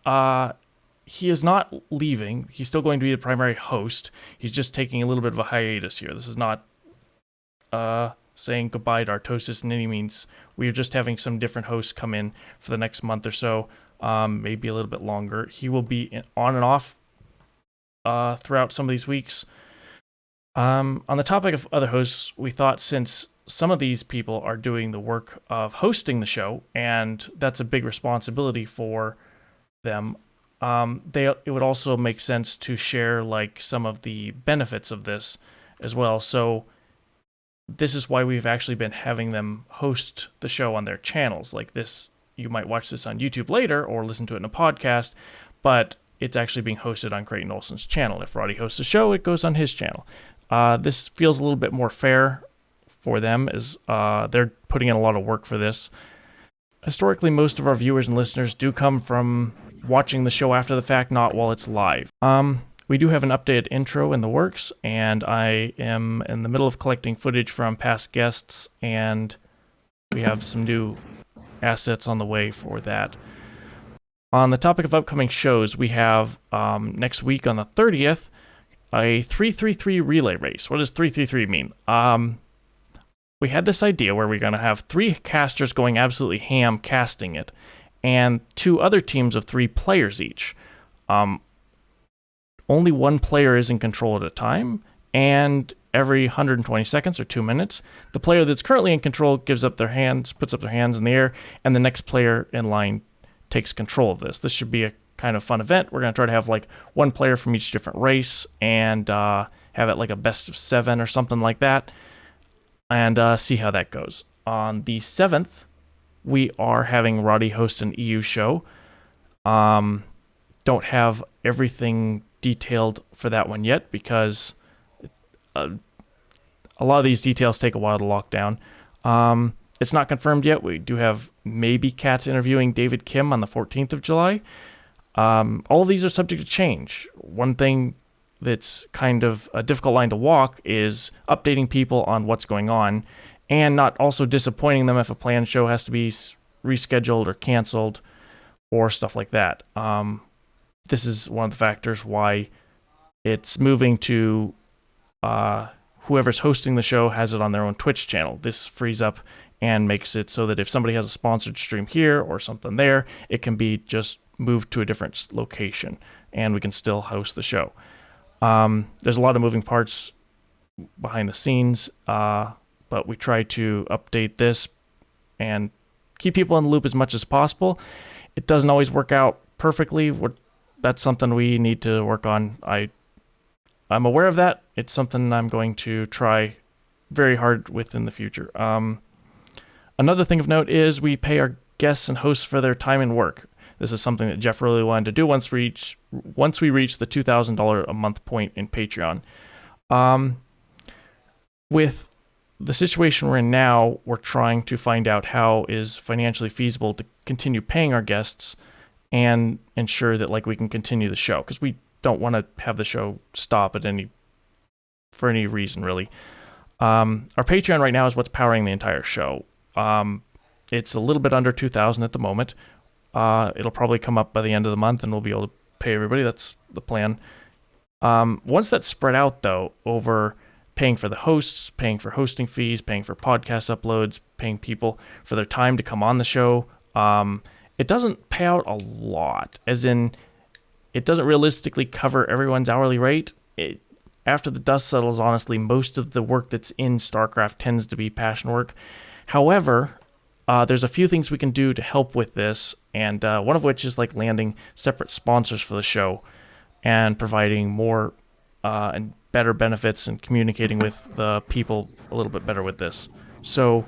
Speaker 4: he is not leaving. He's still going to be the primary host. He's just taking a little bit of a hiatus here. This is not saying goodbye to Artosis in any means. We are just having some different hosts come in for the next month or so, maybe a little bit longer. He will be on and off throughout some of these weeks. On the topic of other hosts, we thought since some of these people are doing the work of hosting the show, and that's a big responsibility for them, it would also make sense to share some of the benefits of this as well. So this is why we've actually been having them host the show on their channels. Like this, you might watch this on YouTube later or listen to it in a podcast, but it's actually being hosted on Creighton Olsen's channel. If Roddy hosts a show, it goes on his channel. This feels a little bit more fair for them as they're putting in a lot of work for this. Historically, most of our viewers and listeners do come from watching the show after the fact, not while it's live. We do have an updated intro in the works, and I am in the middle of collecting footage from past guests, and we have some new assets on the way for that. On the topic of upcoming shows, we have next week on the 30th, a 333 relay race. What does 333 mean? We had this idea where we're going to have 3 casters going absolutely ham casting it, and 2 other teams of 3 players each. Only 1 player is in control at a time, and every 120 seconds or 2 minutes, the player that's currently in control puts up their hands in the air, and the next player in line takes control of this. This should be a kind of fun event. We're going to try to have 1 player from each different race and have it like a best of 7 or something like that, and see how that goes. On the 7th, we are having Roddy host an EU show. Don't have everything detailed for that one yet because a lot of these details take a while to lock down. It's not confirmed yet. We do have maybe Katz interviewing David Kim on the 14th of July. All of these are subject to change. One thing that's kind of a difficult line to walk is updating people on what's going on and not also disappointing them if a planned show has to be rescheduled or canceled or stuff like that. This is one of the factors why it's moving to whoever's hosting the show has it on their own Twitch channel. This frees up and makes it so that if somebody has a sponsored stream here or something there, it can be just moved to a different location and we can still host the show. There's a lot of moving parts behind the scenes, but we try to update this and keep people in the loop as much as possible. It doesn't always work out perfectly. That's something we need to work on. I'm aware of that. It's something I'm going to try very hard with in the future. Another thing of note is we pay our guests and hosts for their time and work. This is something that Jeff really wanted to do once we reach the $2,000 a month point in Patreon. With the situation we're in now, we're trying to find out how is financially feasible to continue paying our guests and ensure that like we can continue the show, because we don't want to have the show stop for any reason really. Our Patreon right now is what's powering the entire show. It's a little bit under 2,000 at the moment. It'll probably come up by the end of the month and we'll be able to pay everybody. That's the plan. Once that's spread out though, over paying for the hosts, paying for hosting fees, paying for podcast uploads, paying people for their time to come on the show, it doesn't pay out a lot, as in it doesn't realistically cover everyone's hourly rate. After the dust settles, honestly, most of the work that's in StarCraft tends to be passion work. However, there's a few things we can do to help with this, and one of which is like landing separate sponsors for the show and providing more and better benefits and communicating with the people a little bit better with this. So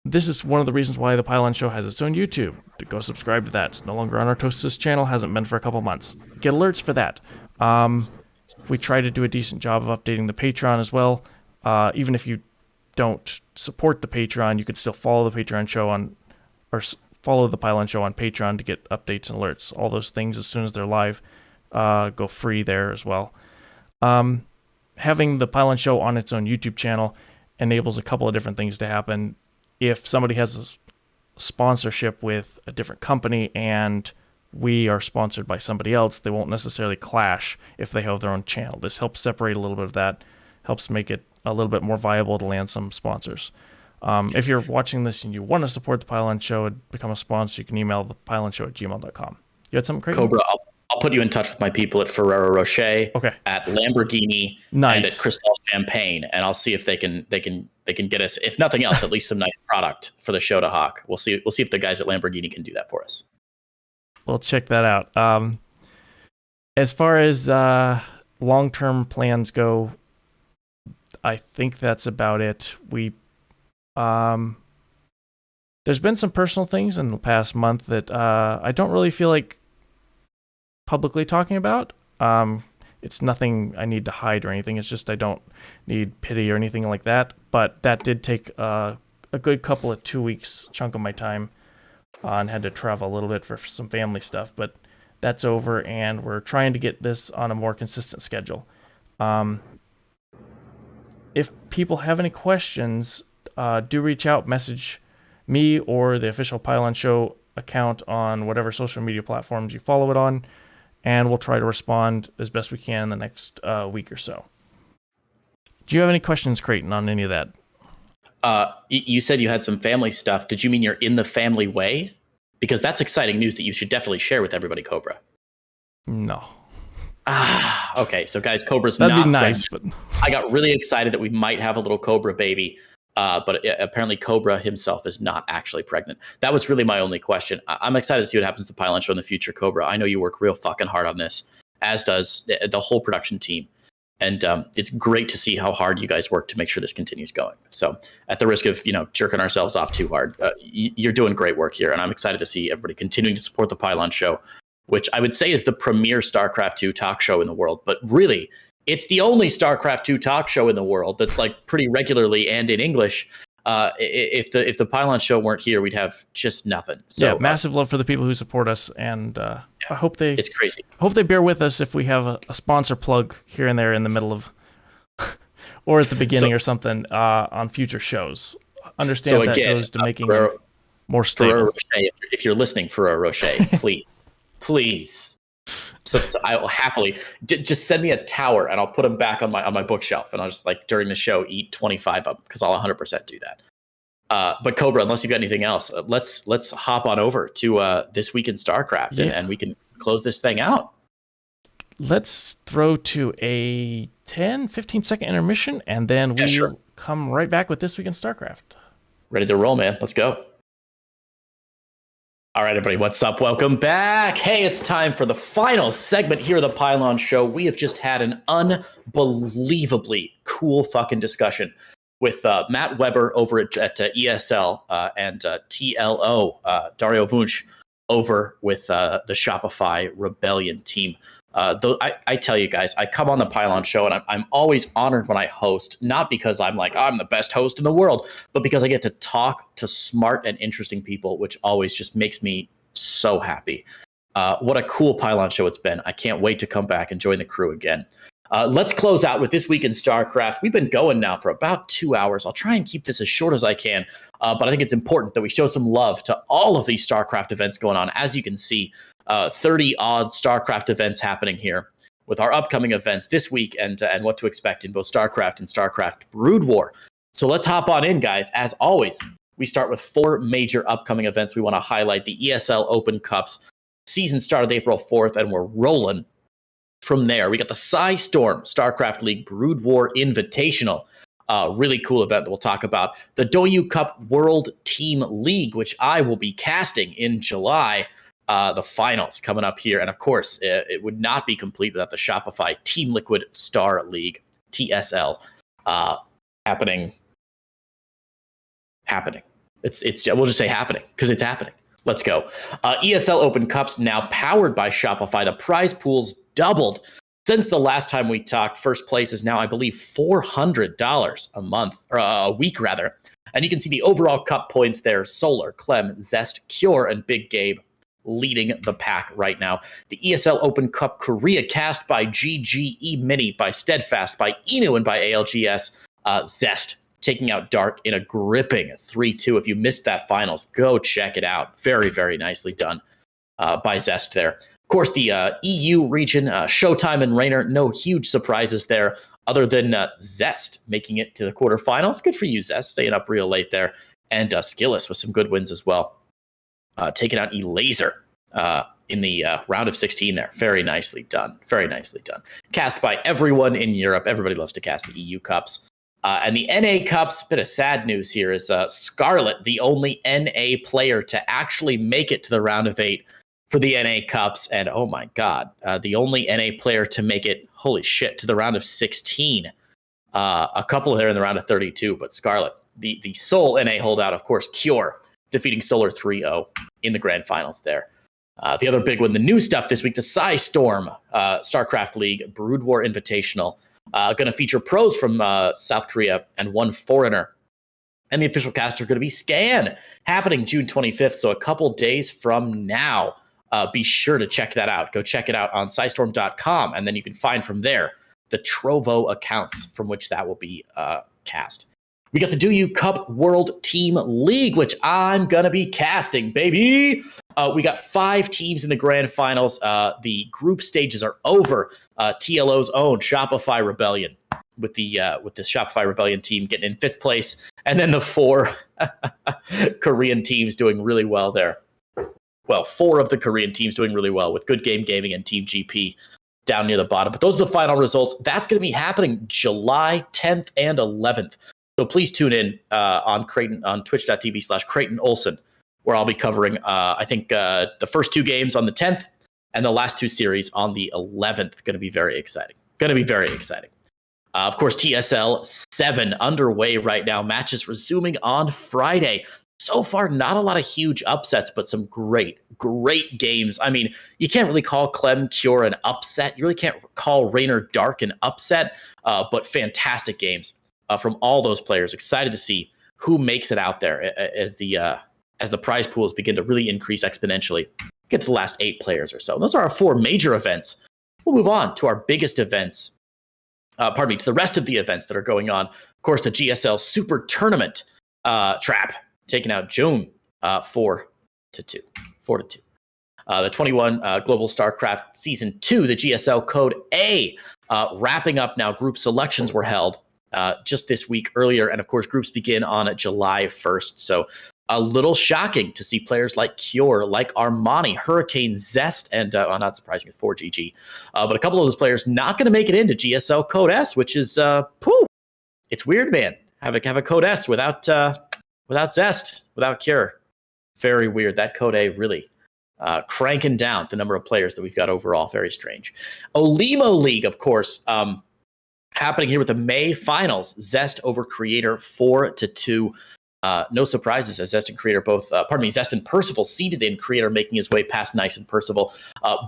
Speaker 4: this is one of the reasons why the Pylon Show has its own YouTube. To go subscribe to that. It's no longer on our Toastus channel, hasn't been for a couple months. Get alerts for that. We try to do a decent job of updating the Patreon as well. Even if you don't support the Patreon, you can still follow the Patreon show follow the Pylon Show on Patreon to get updates and alerts. All those things, as soon as they're live, go free there as well. Having the Pylon Show on its own YouTube channel enables a couple of different things to happen. If somebody has a sponsorship with a different company and we are sponsored by somebody else, they won't necessarily clash if they have their own channel. This helps separate a little bit of that, helps make it a little bit more viable to land some sponsors. If you're watching this and you want to support the Pylon Show and become a sponsor, you can email thepylonshow@gmail.com. You had something crazy?
Speaker 1: Cobra, I'll put you in touch with my people at Ferrero Rocher, at Lamborghini, and at Cristal Champagne, and I'll see if they can get us, if nothing else, at least some nice product for the show to hawk. We'll see if the guys at Lamborghini can do that for us.
Speaker 4: We'll check that out. As far as long-term plans go, I think that's about it. There's been some personal things in the past month that I don't really feel like publicly talking about. It's nothing I need to hide or anything. It's just I don't need pity or anything like that. But that did take a good couple of 2 weeks chunk of my time and had to travel a little bit for some family stuff. But that's over, and we're trying to get this on a more consistent schedule. If people have any questions, do reach out, message me or the official Pylon Show account on whatever social media platforms you follow it on, and we'll try to respond as best we can in the next week or so. Do you have any questions, Creighton, on any of that?
Speaker 1: You said you had some family stuff. Did you mean you're in the family way? Because that's exciting news that you should definitely share with everybody, Cobra.
Speaker 4: No.
Speaker 1: Okay. So guys, Cobra's
Speaker 4: That'd
Speaker 1: not
Speaker 4: be nice,
Speaker 1: pregnant. But I got really excited that we might have a little Cobra baby. But apparently Cobra himself is not actually pregnant. That was really my only question. I'm excited to see what happens to the Pylon Show in the future, Cobra. I know you work real fucking hard on this, as does the whole production team. And it's great to see how hard you guys work to make sure this continues going. So at the risk of, jerking ourselves off too hard, you're doing great work here. And I'm excited to see everybody continuing to support the Pylon Show, which I would say is the premier StarCraft 2 talk show in the world. But really, it's the only StarCraft 2 talk show in the world that's like pretty regularly and in English. If the Pylon Show weren't here, we'd have just nothing. So
Speaker 4: yeah, massive love for the people who support us, and I hope it's
Speaker 1: crazy.
Speaker 4: Hope they bear with us if we have a sponsor plug here and there in the middle of, or at the beginning or something on future shows. Understand that goes to making it more stable.
Speaker 1: Rocher, if you're listening, Ferrero Rocher, please. So I will happily just send me a tower and I'll put them back on my bookshelf, and I'll just during the show eat 25 of them because I'll 100% do that. But Cobra, unless you've got anything else, let's hop on over to This Week in StarCraft and we can close this thing out.
Speaker 4: Let's throw to a 10-15 second intermission, and then we'll come right back with This Week in StarCraft.
Speaker 1: Ready to roll, man. Let's go. All right, everybody, what's up? Welcome back. Hey, it's time for the final segment here of the Pylon Show. We have just had an unbelievably cool fucking discussion with Matt Weber over at ESL and TLO, Dario Vunch, over with the Shopify Rebellion team. Though I tell you guys, I come on the Pylon show and I'm always honored when I host, not because I'm like, I'm the best host in the world, but because I get to talk to smart and interesting people, which always just makes me so happy. What a cool Pylon show it's been. I can't wait to come back and join the crew again. Let's close out with This Week in StarCraft. We've been going now for about 2 hours. I'll try and keep this as short as I can, but I think it's important that we show some love to all of these StarCraft events going on. As you can see, 30-odd StarCraft events happening here with our upcoming events this week and what to expect in both StarCraft and StarCraft Brood War. So let's hop on in, guys. As always, we start with 4 major upcoming events we want to highlight. The ESL Open Cups. Season started April 4th, and we're rolling from there. We got the Storm StarCraft League Brood War Invitational. Really cool event that we'll talk about. The Doyu Cup World Team League, which I will be casting in July. The finals coming up here. And of course, it would not be complete without the Shopify Team Liquid Star League, TSL, happening. It's we'll just say happening because it's happening. Let's go. ESL Open Cups now powered by Shopify. The prize pool's doubled since the last time we talked. First place is now, I believe, $400 a month, or a week rather. And you can see the overall cup points there. Solar, Clem, Zest, Cure, and Big Gabe leading the pack right now. The ESL Open Cup Korea cast by GGE Mini, by Steadfast, by Inu, and by ALGS. Zest taking out Dark in a gripping 3-2. If you missed that finals, go check it out. Very, very nicely done by Zest there. Of course, the EU region, Showtime and Raynor, no huge surprises there other than Zest making it to the quarterfinals. Good for you, Zest, staying up real late there. And Skillus with some good wins as well. Taking out Elaser in the round of 16 there. Very nicely done. Very nicely done. Cast by everyone in Europe. Everybody loves to cast the EU Cups. And the NA Cups, bit of sad news here, is Scarlet, the only NA player to actually make it to the round of 8 for the NA Cups. And oh my God, the only NA player to make it, holy shit, to the round of 16. A couple there in the round of 32, but Scarlet, the sole NA holdout, of course, Cure, defeating Solar 3-0 in the grand finals there. The other big one, the new stuff this week, the Storm StarCraft League Brood War Invitational. Going to feature pros from South Korea and 1 foreigner. And the official cast are going to be Scan, happening June 25th, so a couple days from now. Be sure to check that out. Go check it out on SciStorm.com, and then you can find from there the Trovo accounts from which that will be cast. We got the Doyu Cup World Team League, which I'm going to be casting, baby. We got 5 teams in the grand finals. The group stages are over. TLO's own Shopify Rebellion with the Shopify Rebellion team getting in 5th place. And then the 4 Korean teams doing really well there. Well, 4 of the Korean teams doing really well with Good Game Gaming and Team GP down near the bottom. But those are the final results. That's going to be happening July 10th and 11th. So please tune in on twitch.tv/Creighton Olsen, where I'll be covering, I think, the first 2 games on the 10th and the last 2 series on the 11th. Going to be very exciting. Of course, TSL 7 underway right now. Matches resuming on Friday. So far, not a lot of huge upsets, but some great games. I mean, you can't really call Clem Cure an upset. You really can't call Raynor Dark an upset, but fantastic games from all those players. Excited to see who makes it out there as the prize pools begin to really increase exponentially. Get to the last 8 players or so. And those are our 4 major events. We'll move on to our biggest events. To the rest of the events that are going on. Of course, the GSL Super Tournament Trap taking out June 4-2. The 21 Global StarCraft Season 2, the GSL Code A, wrapping up now. Group selections were held just this week earlier. And of course, groups begin on July 1st. So a little shocking to see players like Cure, like Armani, Hurricane, Zest, and not surprising, it's 4GG. But a couple of those players not going to make it into GSL Code S, which is, it's weird, man. Have a Code S without Zest, without Cure. Very weird. That Code A really cranking down the number of players that we've got overall. Very strange. Olimo League, of course, happening here with the May finals. Zest over Creator 4-2. No surprises as Zest and Creator both, Zest and Percival seeded in, Creator making his way past Nice and Percival.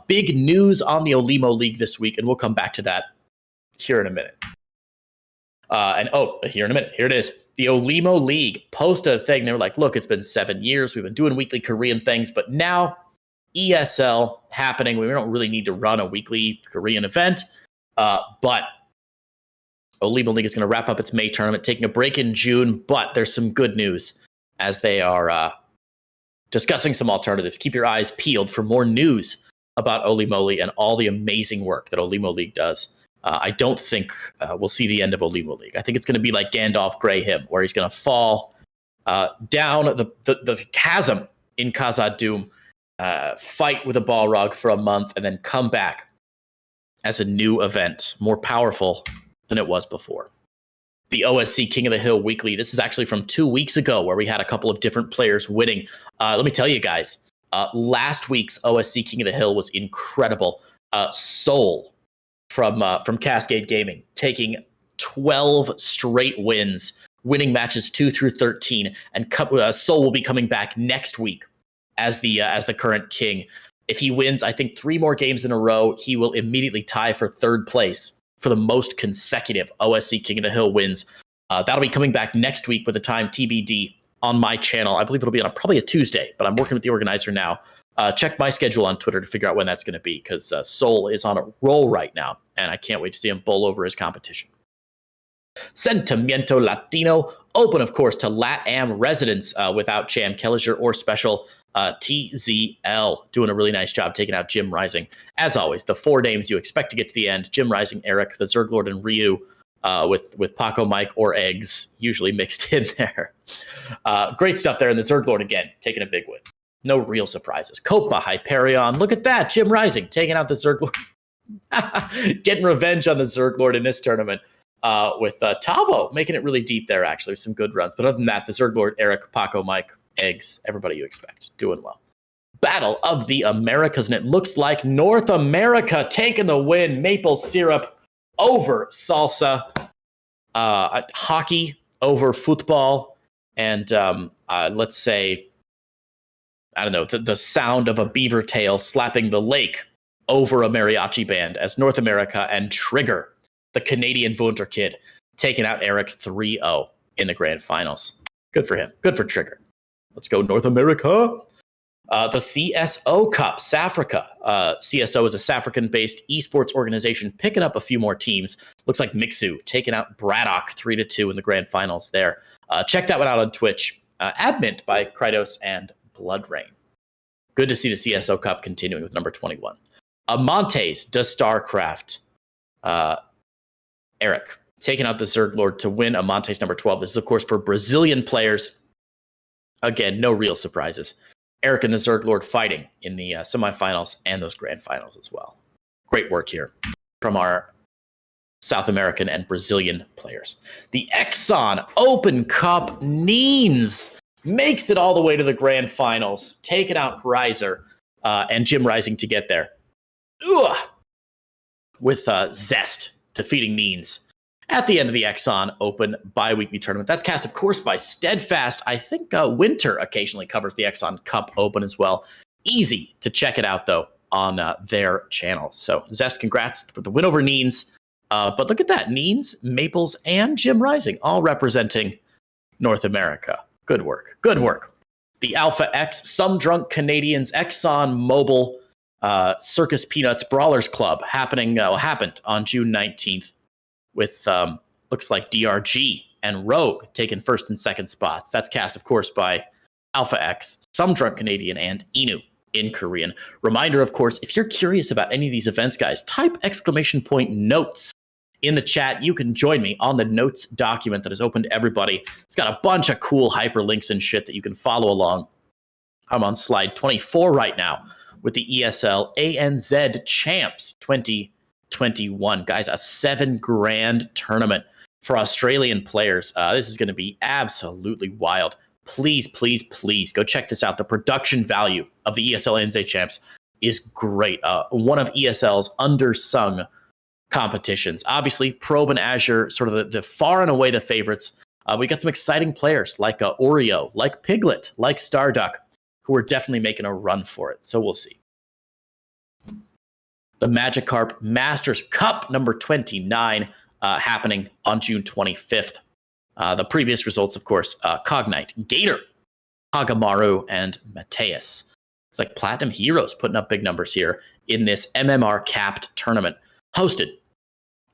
Speaker 1: Big news on the Olimo League this week, and we'll come back to that here in a minute. Here in a minute, here it is. The Olimo League posted a thing. They were like, look, it's been 7 years. We've been doing weekly Korean things, but now ESL happening. We don't really need to run a weekly Korean event, but Olimo League is going to wrap up its May tournament, taking a break in June, but there's some good news as they are discussing some alternatives. Keep your eyes peeled for more news about Olimo and all the amazing work that Olimo League does. I don't think we'll see the end of Olimo League. I think it's going to be like Gandalf Grey Him, where he's going to fall down the chasm in Khazad Doom, fight with a Balrog for a month, and then come back as a new event, more powerful than it was before. The OSC King of the Hill Weekly. This is actually from 2 weeks ago, where we had a couple of different players winning. Let me tell you guys, last week's OSC King of the Hill was incredible. Soul from Cascade Gaming taking 12 straight wins, winning matches 2 through 13, and Soul will be coming back next week as the current king. If he wins, I think 3 more games in a row, he will immediately tie for 3rd place for the most consecutive OSC King of the Hill wins. That'll be coming back next week with a time TBD on my channel. I believe it'll be on probably a Tuesday, but I'm working with the organizer now. Check my schedule on Twitter to figure out when that's going to be, because Soul is on a roll right now, and I can't wait to see him bowl over his competition. Sentimiento Latino, open, of course, to LatAm residents without Cham Kelliger or special TZL, doing a really nice job taking out Jim Rising. As always, the 4 names you expect to get to the end: Jim Rising, Eric, the Zerglord, and Ryu, with Paco, Mike, or Eggs usually mixed in there. Great stuff there. And the Zerglord, again, taking a big win. No real surprises. Copa, Hyperion, look at that. Jim Rising taking out the Zerglord. Getting revenge on the Zerglord in this tournament. With Tavo making it really deep there, actually. Some good runs. But other than that, the Zerglord, Eric, Paco, Mike, Eggs, everybody you expect, doing well. Battle of the Americas, and it looks like North America taking the win. Maple syrup over salsa, hockey over football, and let's say, I don't know, the sound of a beaver tail slapping the lake over a mariachi band, as North America and Trigger, the Canadian Wunter Kid, taking out Eric 3-0 in the grand finals. Good for him. Good for Trigger. Let's go North America. The CSO Cup, Safrica. CSO is a Safrican-based esports organization picking up a few more teams. Looks like Mixu taking out Braddock 3-2 in the grand finals there. Check that one out on Twitch. Admint by Krydos and Bloodrain. Good to see the CSO Cup continuing with number 21. Amantes de StarCraft. Eric taking out the Zerglord to win Amantes number 12. This is, of course, for Brazilian players. Again, no real surprises. Eric and the Zerglord fighting in the semifinals and those grand finals as well. Great work here from our South American and Brazilian players. The Exxon Open Cup, Neens makes it all the way to the grand finals, taking out Riser and Jim Rising to get there. With Zest defeating Neens at the end of the Exxon Open bi-weekly tournament. That's cast, of course, by Steadfast. I think Winter occasionally covers the Exxon Cup Open as well. Easy to check it out, though, on their channel. So, Zest, congrats for the win over Neens. But look at that. Neens, Maples, and Jim Rising all representing North America. Good work. Good work. The Alpha X, Some Drunk Canadians, Exxon Mobile, Circus Peanuts Brawlers Club happened on June 19th. With, looks like DRG and Rogue taking 1st and 2nd spots. That's cast, of course, by Alpha X, Some Drunk Canadian, and Inu in Korean. Reminder, of course, if you're curious about any of these events, guys, type !notes in the chat. You can join me on the notes document that is open to everybody. It's got a bunch of cool hyperlinks and shit that you can follow along. I'm on slide 24 right now with the ESL ANZ Champs 2021. Guys, a 7 grand tournament for Australian players. This is going to be absolutely wild. Please, please, please go check this out. The production value of the ESL ANZ Champs is great. One of ESL's undersung competitions. Obviously, Probe and Azure, sort of the far and away the favorites. We got some exciting players like Oreo, like Piglet, like Starduck, who are definitely making a run for it. So we'll see. The Magikarp Masters Cup number 29 happening on June 25th. The previous results, of course, Cognite, Gator, Hagamaru, and Mateus. It's like Platinum Heroes putting up big numbers here in this MMR capped tournament, hosted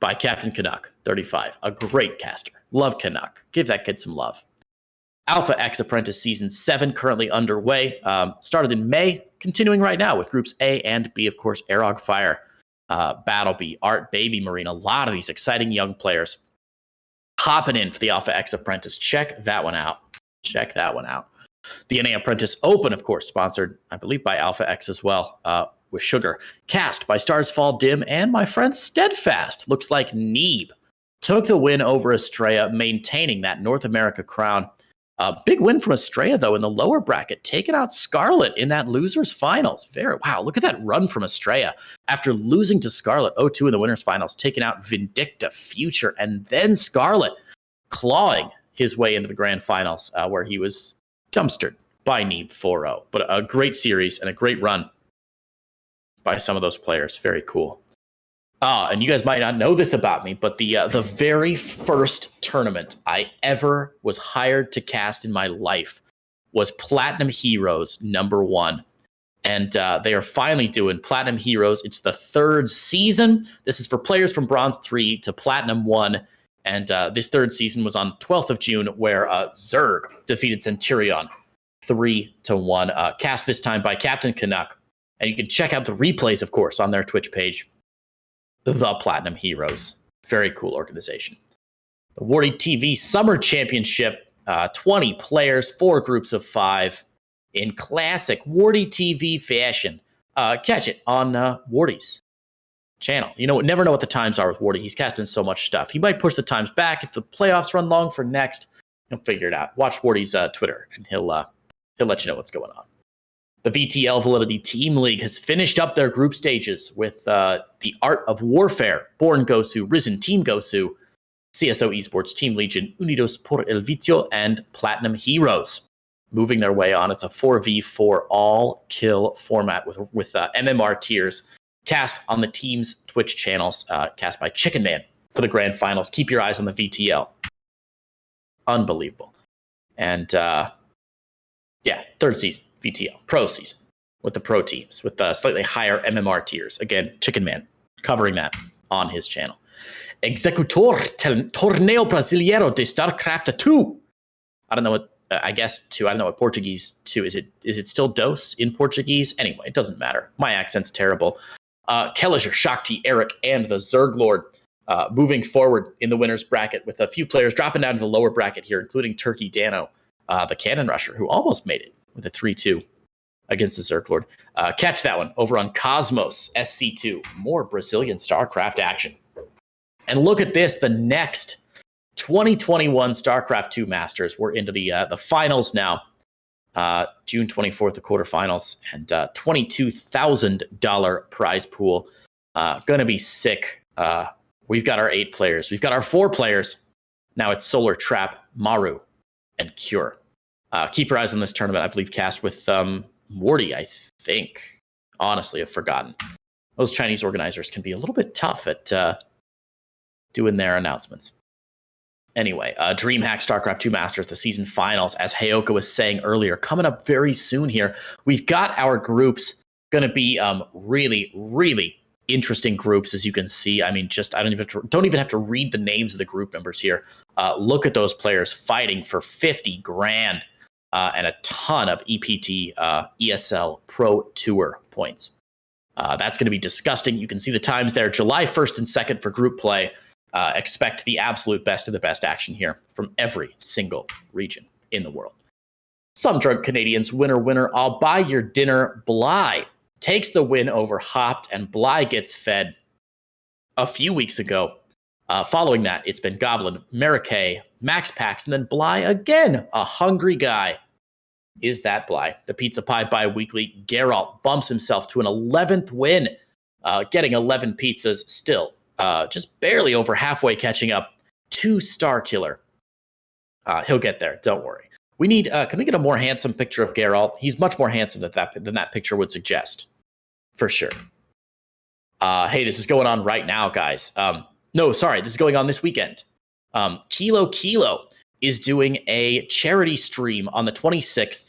Speaker 1: by Captain Canuck, 35, a great caster. Love Canuck. Give that kid some love. Alpha X Apprentice Season 7 currently underway. Started in May, continuing right now with Groups A and B, of course, Aerog Fire, Battlebee, Art, Baby Marine. A lot of these exciting young players hopping in for the Alpha X Apprentice. Check that one out. Check that one out. The NA Apprentice Open, of course, sponsored, I believe, by Alpha X as well, with Sugar. Cast by Stars Fall Dim and my friend Steadfast. Looks like Neeb took the win over Estrella, maintaining that North America crown. Big win from Estrella, though, in the lower bracket, taking out Scarlet in that losers finals. Wow, look at that run from Estrella. After losing to Scarlet 0-2 in the winners finals, taking out Vindicta, Future, and then Scarlet, clawing his way into the grand finals, where he was dumpstered by Neeb 4-0. But a great series and a great run by some of those players. Very cool. And you guys might not know this about me, but the very first tournament I ever was hired to cast in my life was Platinum Heroes #1. And they are finally doing Platinum Heroes. It's the 3rd season. This is for players from Bronze 3 to Platinum 1. And this 3rd season was on 12th of June, where Zerg defeated Centurion 3-1. Cast this time by Captain Canuck. And you can check out the replays, of course, on their Twitch page. The Platinum Heroes. Very cool organization. The Wardy TV Summer Championship. 20 players, 4 groups of 5 in classic Wardy TV fashion. Catch it on Wardy's channel. You know, never know what the times are with Wardy. He's casting so much stuff. He might push the times back if the playoffs run long for next. He'll figure it out. Watch Wardy's Twitter, and he'll let you know what's going on. The VTL Validity Team League has finished up their group stages with the Art of Warfare, Born Gosu, Risen Team Gosu, CSO Esports, Team Legion, Unidos por el Vicio, and Platinum Heroes. Moving their way on. It's a 4v4 all-kill format with MMR tiers. Cast on the team's Twitch channels, cast by Chicken Man for the grand finals. Keep your eyes on the VTL. Unbelievable. And 3rd season. VTL, pro season, with the pro teams, with the slightly higher MMR tiers. Again, Chicken Man covering that on his channel. Executor Torneo Brasileiro de StarCraft 2. I don't know what, I guess 2. I don't know what Portuguese 2 is. Is it still Dos in Portuguese? Anyway, it doesn't matter. My accent's terrible. Kelliger, Shakti, Eric, and the Zerg Lord moving forward in the winners bracket with a few players dropping down to the lower bracket here, including Turkey Dano, the Cannon Rusher, who almost made it with a 3-2 against the Zerg Lord. Catch that one over on Cosmos SC2. More Brazilian StarCraft action. And look at this, the next 2021 StarCraft 2 Masters. We're into the finals now. June 24th, the quarterfinals, and $22,000 prize pool. Gonna be sick. We've got our 8 players. We've got our 4 players. Now it's Solar Trap, Maru, and Cure. Keep your eyes on this tournament. I believe cast with Wardy, I think. Honestly, I've forgotten. Those Chinese organizers can be a little bit tough at doing their announcements. Anyway, DreamHack StarCraft 2 Masters, the season finals, as Heyoka was saying earlier, coming up very soon here. We've got our groups going to be really, really interesting groups, as you can see. I mean, I don't even have to read the names of the group numbers here. Look at those players fighting for 50 grand. And a ton of EPT, ESL Pro Tour points. That's going to be disgusting. You can see the times there. July 1st and 2nd for group play. Expect the absolute best of the best action here from every single region in the world. Some drunk Canadians, winner, I'll buy your dinner. Bly takes the win over Hopped, and Bly gets fed a few weeks ago. Following that, it's been Goblin, Marikay, MaxPax, and then Bly again, a hungry guy. Is that Bly? The Pizza Pie bi-weekly. Geralt bumps himself to an 11th win, getting 11 pizzas, still just barely over halfway catching up to Starkiller. He'll get there, don't worry. We need, can we get a more handsome picture of Geralt? He's much more handsome than that picture would suggest, for sure. Hey, this is going on right now, guys. No, sorry, this is going on this weekend. Kilo is doing a charity stream on the 26th,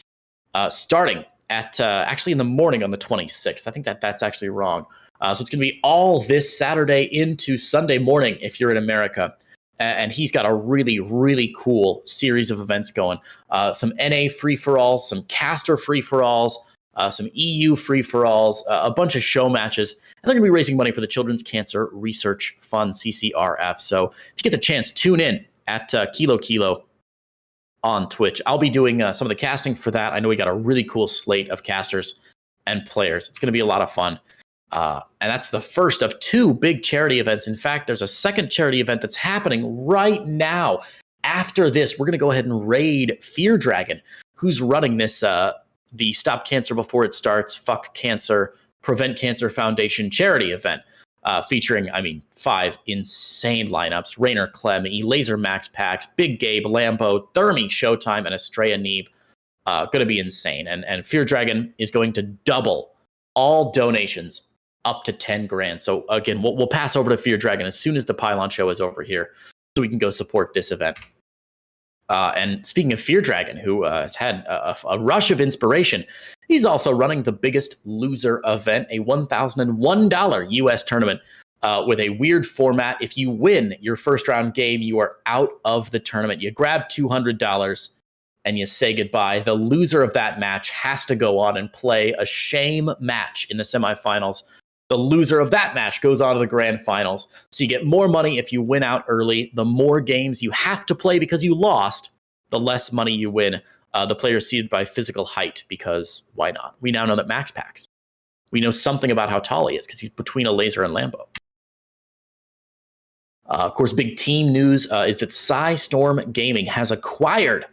Speaker 1: starting at actually in the morning on the 26th. I think that's actually wrong. So it's going to be all this Saturday into Sunday morning if you're in America. And he's got a really, really cool series of events going. Some NA free-for-alls, some caster free-for-alls, some EU free-for-alls, a bunch of show matches. And they're going to be raising money for the Children's Cancer Research Fund, CCRF. So if you get the chance, tune in at Kilo on Twitch. I'll be doing some of the casting for that. I know we got a really cool slate of casters and players. It's going to be a lot of fun. And that's the first of 2 big charity events. In fact, there's a second charity event that's happening right now. After this, we're going to go ahead and raid Fear Dragon, who's running this, the Stop Cancer Before It Starts, Fuck Cancer, Prevent Cancer Foundation charity event, featuring, 5 insane lineups: Rainer Clem, Laser MaxPax, Big Gabe, Lambo, Thermi, Showtime, and Estrella Neeb. Going to be insane. And Fear Dragon is going to double all donations up to 10 grand. So again, we'll pass over to Fear Dragon as soon as the Pylon show is over here, so we can go support this event. And speaking of Fear Dragon, who has had a rush of inspiration, he's also running the Biggest Loser event, a $1,001 US tournament with a weird format. If you win your first round game, you are out of the tournament. You grab $200 and you say goodbye. The loser of that match has to go on and play a shame match in the semifinals. The loser of that match goes on to the grand finals. So you get more money if you win out early. The more games you have to play because you lost, the less money you win. The player is seeded by physical height, because why not? We now know that MaxPax. We know something about how tall he is because he's between a laser and Lambo. Of course, big team news is that Psystorm Gaming has acquired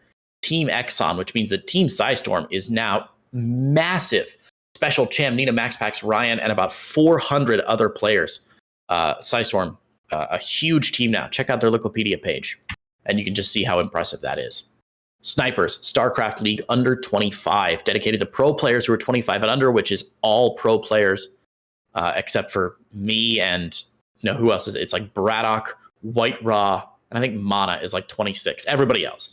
Speaker 1: Team Exxon, which means that Team Psystorm is now massive. Special Champ, Nina, MaxPax, Ryan, and about 400 other players. Psystorm, a huge team now. Check out their Wikipedia page, and you can just see how impressive that is. Snipers, StarCraft League under 25, dedicated to pro players who are 25 and under, which is all pro players, except for me and who else is it? It's like Braddock, White Raw, and I think Mana is like 26. Everybody else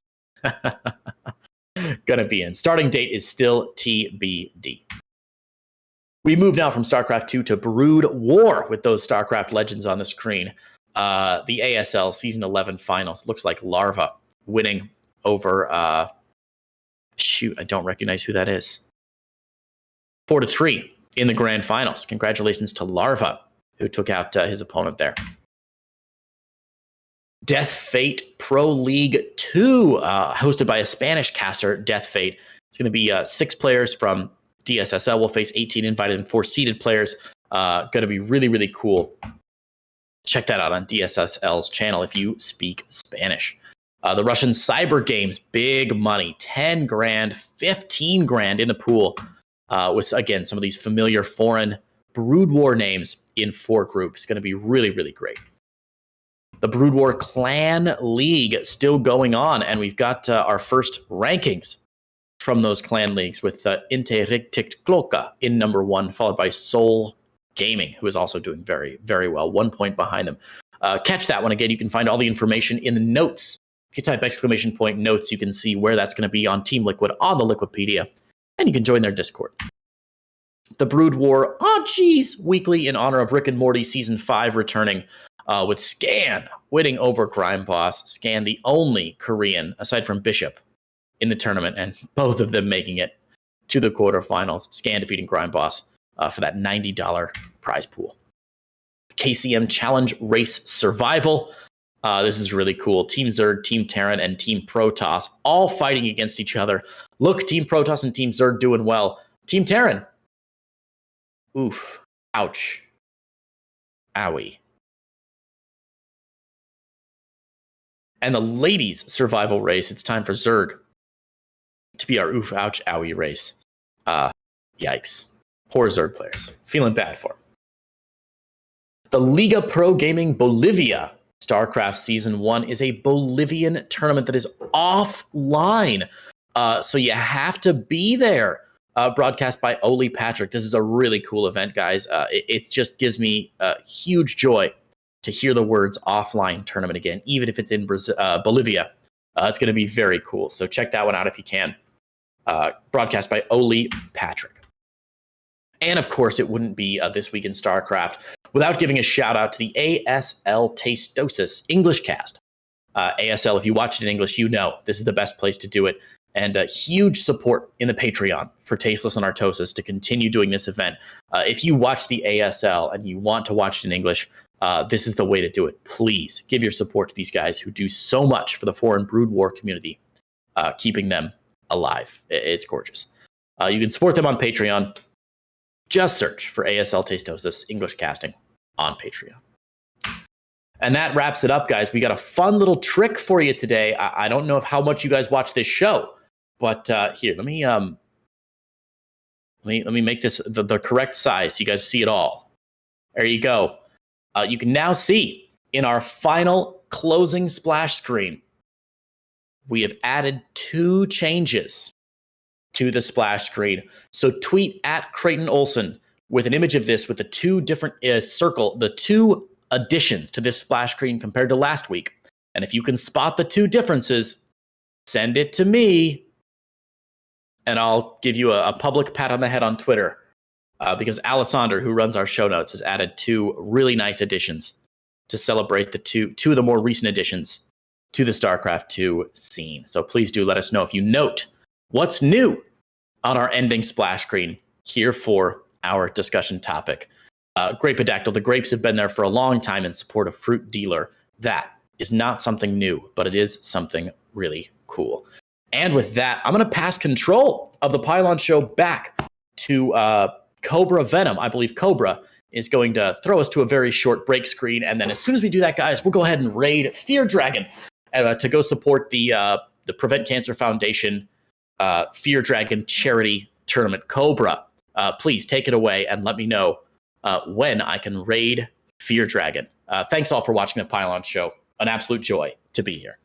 Speaker 1: gonna be in. Starting date is still TBD. We move now from StarCraft 2 to Brood War with those StarCraft legends on the screen. The ASL Season 11 finals. Looks like Larva winning over, I don't recognize who that is. 4-3 in the grand finals. Congratulations to Larva, who took out his opponent there. Death Fate Pro League 2, hosted by a Spanish caster, Death Fate. It's going to be 6 players from DSSL will face 18 invited and 4 seeded players. Going to be really, really cool. Check that out on DSSL's channel if you speak Spanish. The Russian Cyber Games, big money, 10 grand, 15 grand in the pool. With, again, some of these familiar foreign Brood War names in 4 groups. Going to be really, really great. The Brood War Clan League still going on, and we've got our first rankings from those clan leagues with Inte Riktigt Klocka in number 1, followed by Soul Gaming, who is also doing very, very well, 1 point behind them. Catch that one again. You can find all the information in the notes. If you type !notes, you can see where that's going to be on Team Liquid on the Liquipedia, and you can join their Discord. The Brood War, weekly in honor of Rick and Morty Season 5 returning with Scan winning over Grime Boss. Scan, the only Korean, aside from Bishop, in the tournament, and both of them making it to the quarterfinals. Scan defeating Grime Boss for that $90 prize pool. KCM Challenge Race Survival. This is really cool. Team Zerd, Team Terran, and Team Protoss all fighting against each other. Look, Team Protoss and Team Zerd doing well. Team Terran. Oof. Ouch. Owie. And the ladies' survival race, it's time for Zerg to be our oof, ouch, owie race. Yikes. Poor Zerg players. Feeling bad for them. The Liga Pro Gaming Bolivia StarCraft Season 1 is a Bolivian tournament that is offline. So you have to be there. Broadcast by Oli Patrick. This is a really cool event, guys. It just gives me huge joy to hear the words offline tournament again, even if it's in Bolivia. It's going to be very cool. So check that one out if you can. Broadcast by Oli Patrick. And of course, it wouldn't be This Week in StarCraft without giving a shout out to the ASL Tastosis English cast. ASL, if you watch it in English, you know this is the best place to do it. And huge support in the Patreon for Tasteless and Artosis to continue doing this event. If you watch the ASL and you want to watch it in English, this is the way to do it. Please give your support to these guys who do so much for the foreign brood war community, keeping them alive. It's gorgeous. You can support them on Patreon. Just search for ASL Tastosis English casting on Patreon. And that wraps it up, guys. We got a fun little trick for you today. I don't know how much you guys watch this show, but here, let me make this the correct size so you guys see it all. There you go. You can now see in our final closing splash screen, we have added 2 changes to the splash screen. So tweet at Creighton Olsen with an image of this with the 2 different the 2 additions to this splash screen compared to last week. And if you can spot the 2 differences, send it to me and I'll give you a public pat on the head on Twitter because Alessander, who runs our show notes, has added 2 really nice additions to celebrate the two of the more recent additions to the StarCraft 2 scene. So please do let us know if you note what's new on our ending splash screen here for our discussion topic. Grapedactyl, the grapes have been there for a long time in support of Fruit Dealer. That is not something new, but it is something really cool. And with that, I'm going to pass control of the Pylon Show back to Cobra Venom. I believe Cobra is going to throw us to a very short break screen. And then as soon as we do that, guys, we'll go ahead and raid Fear Dragon to go support the Prevent Cancer Foundation Fear Dragon charity tournament. Cobra, please take it away and let me know when I can raid Fear Dragon. Thanks all for watching the Pylon Show. An absolute joy to be here.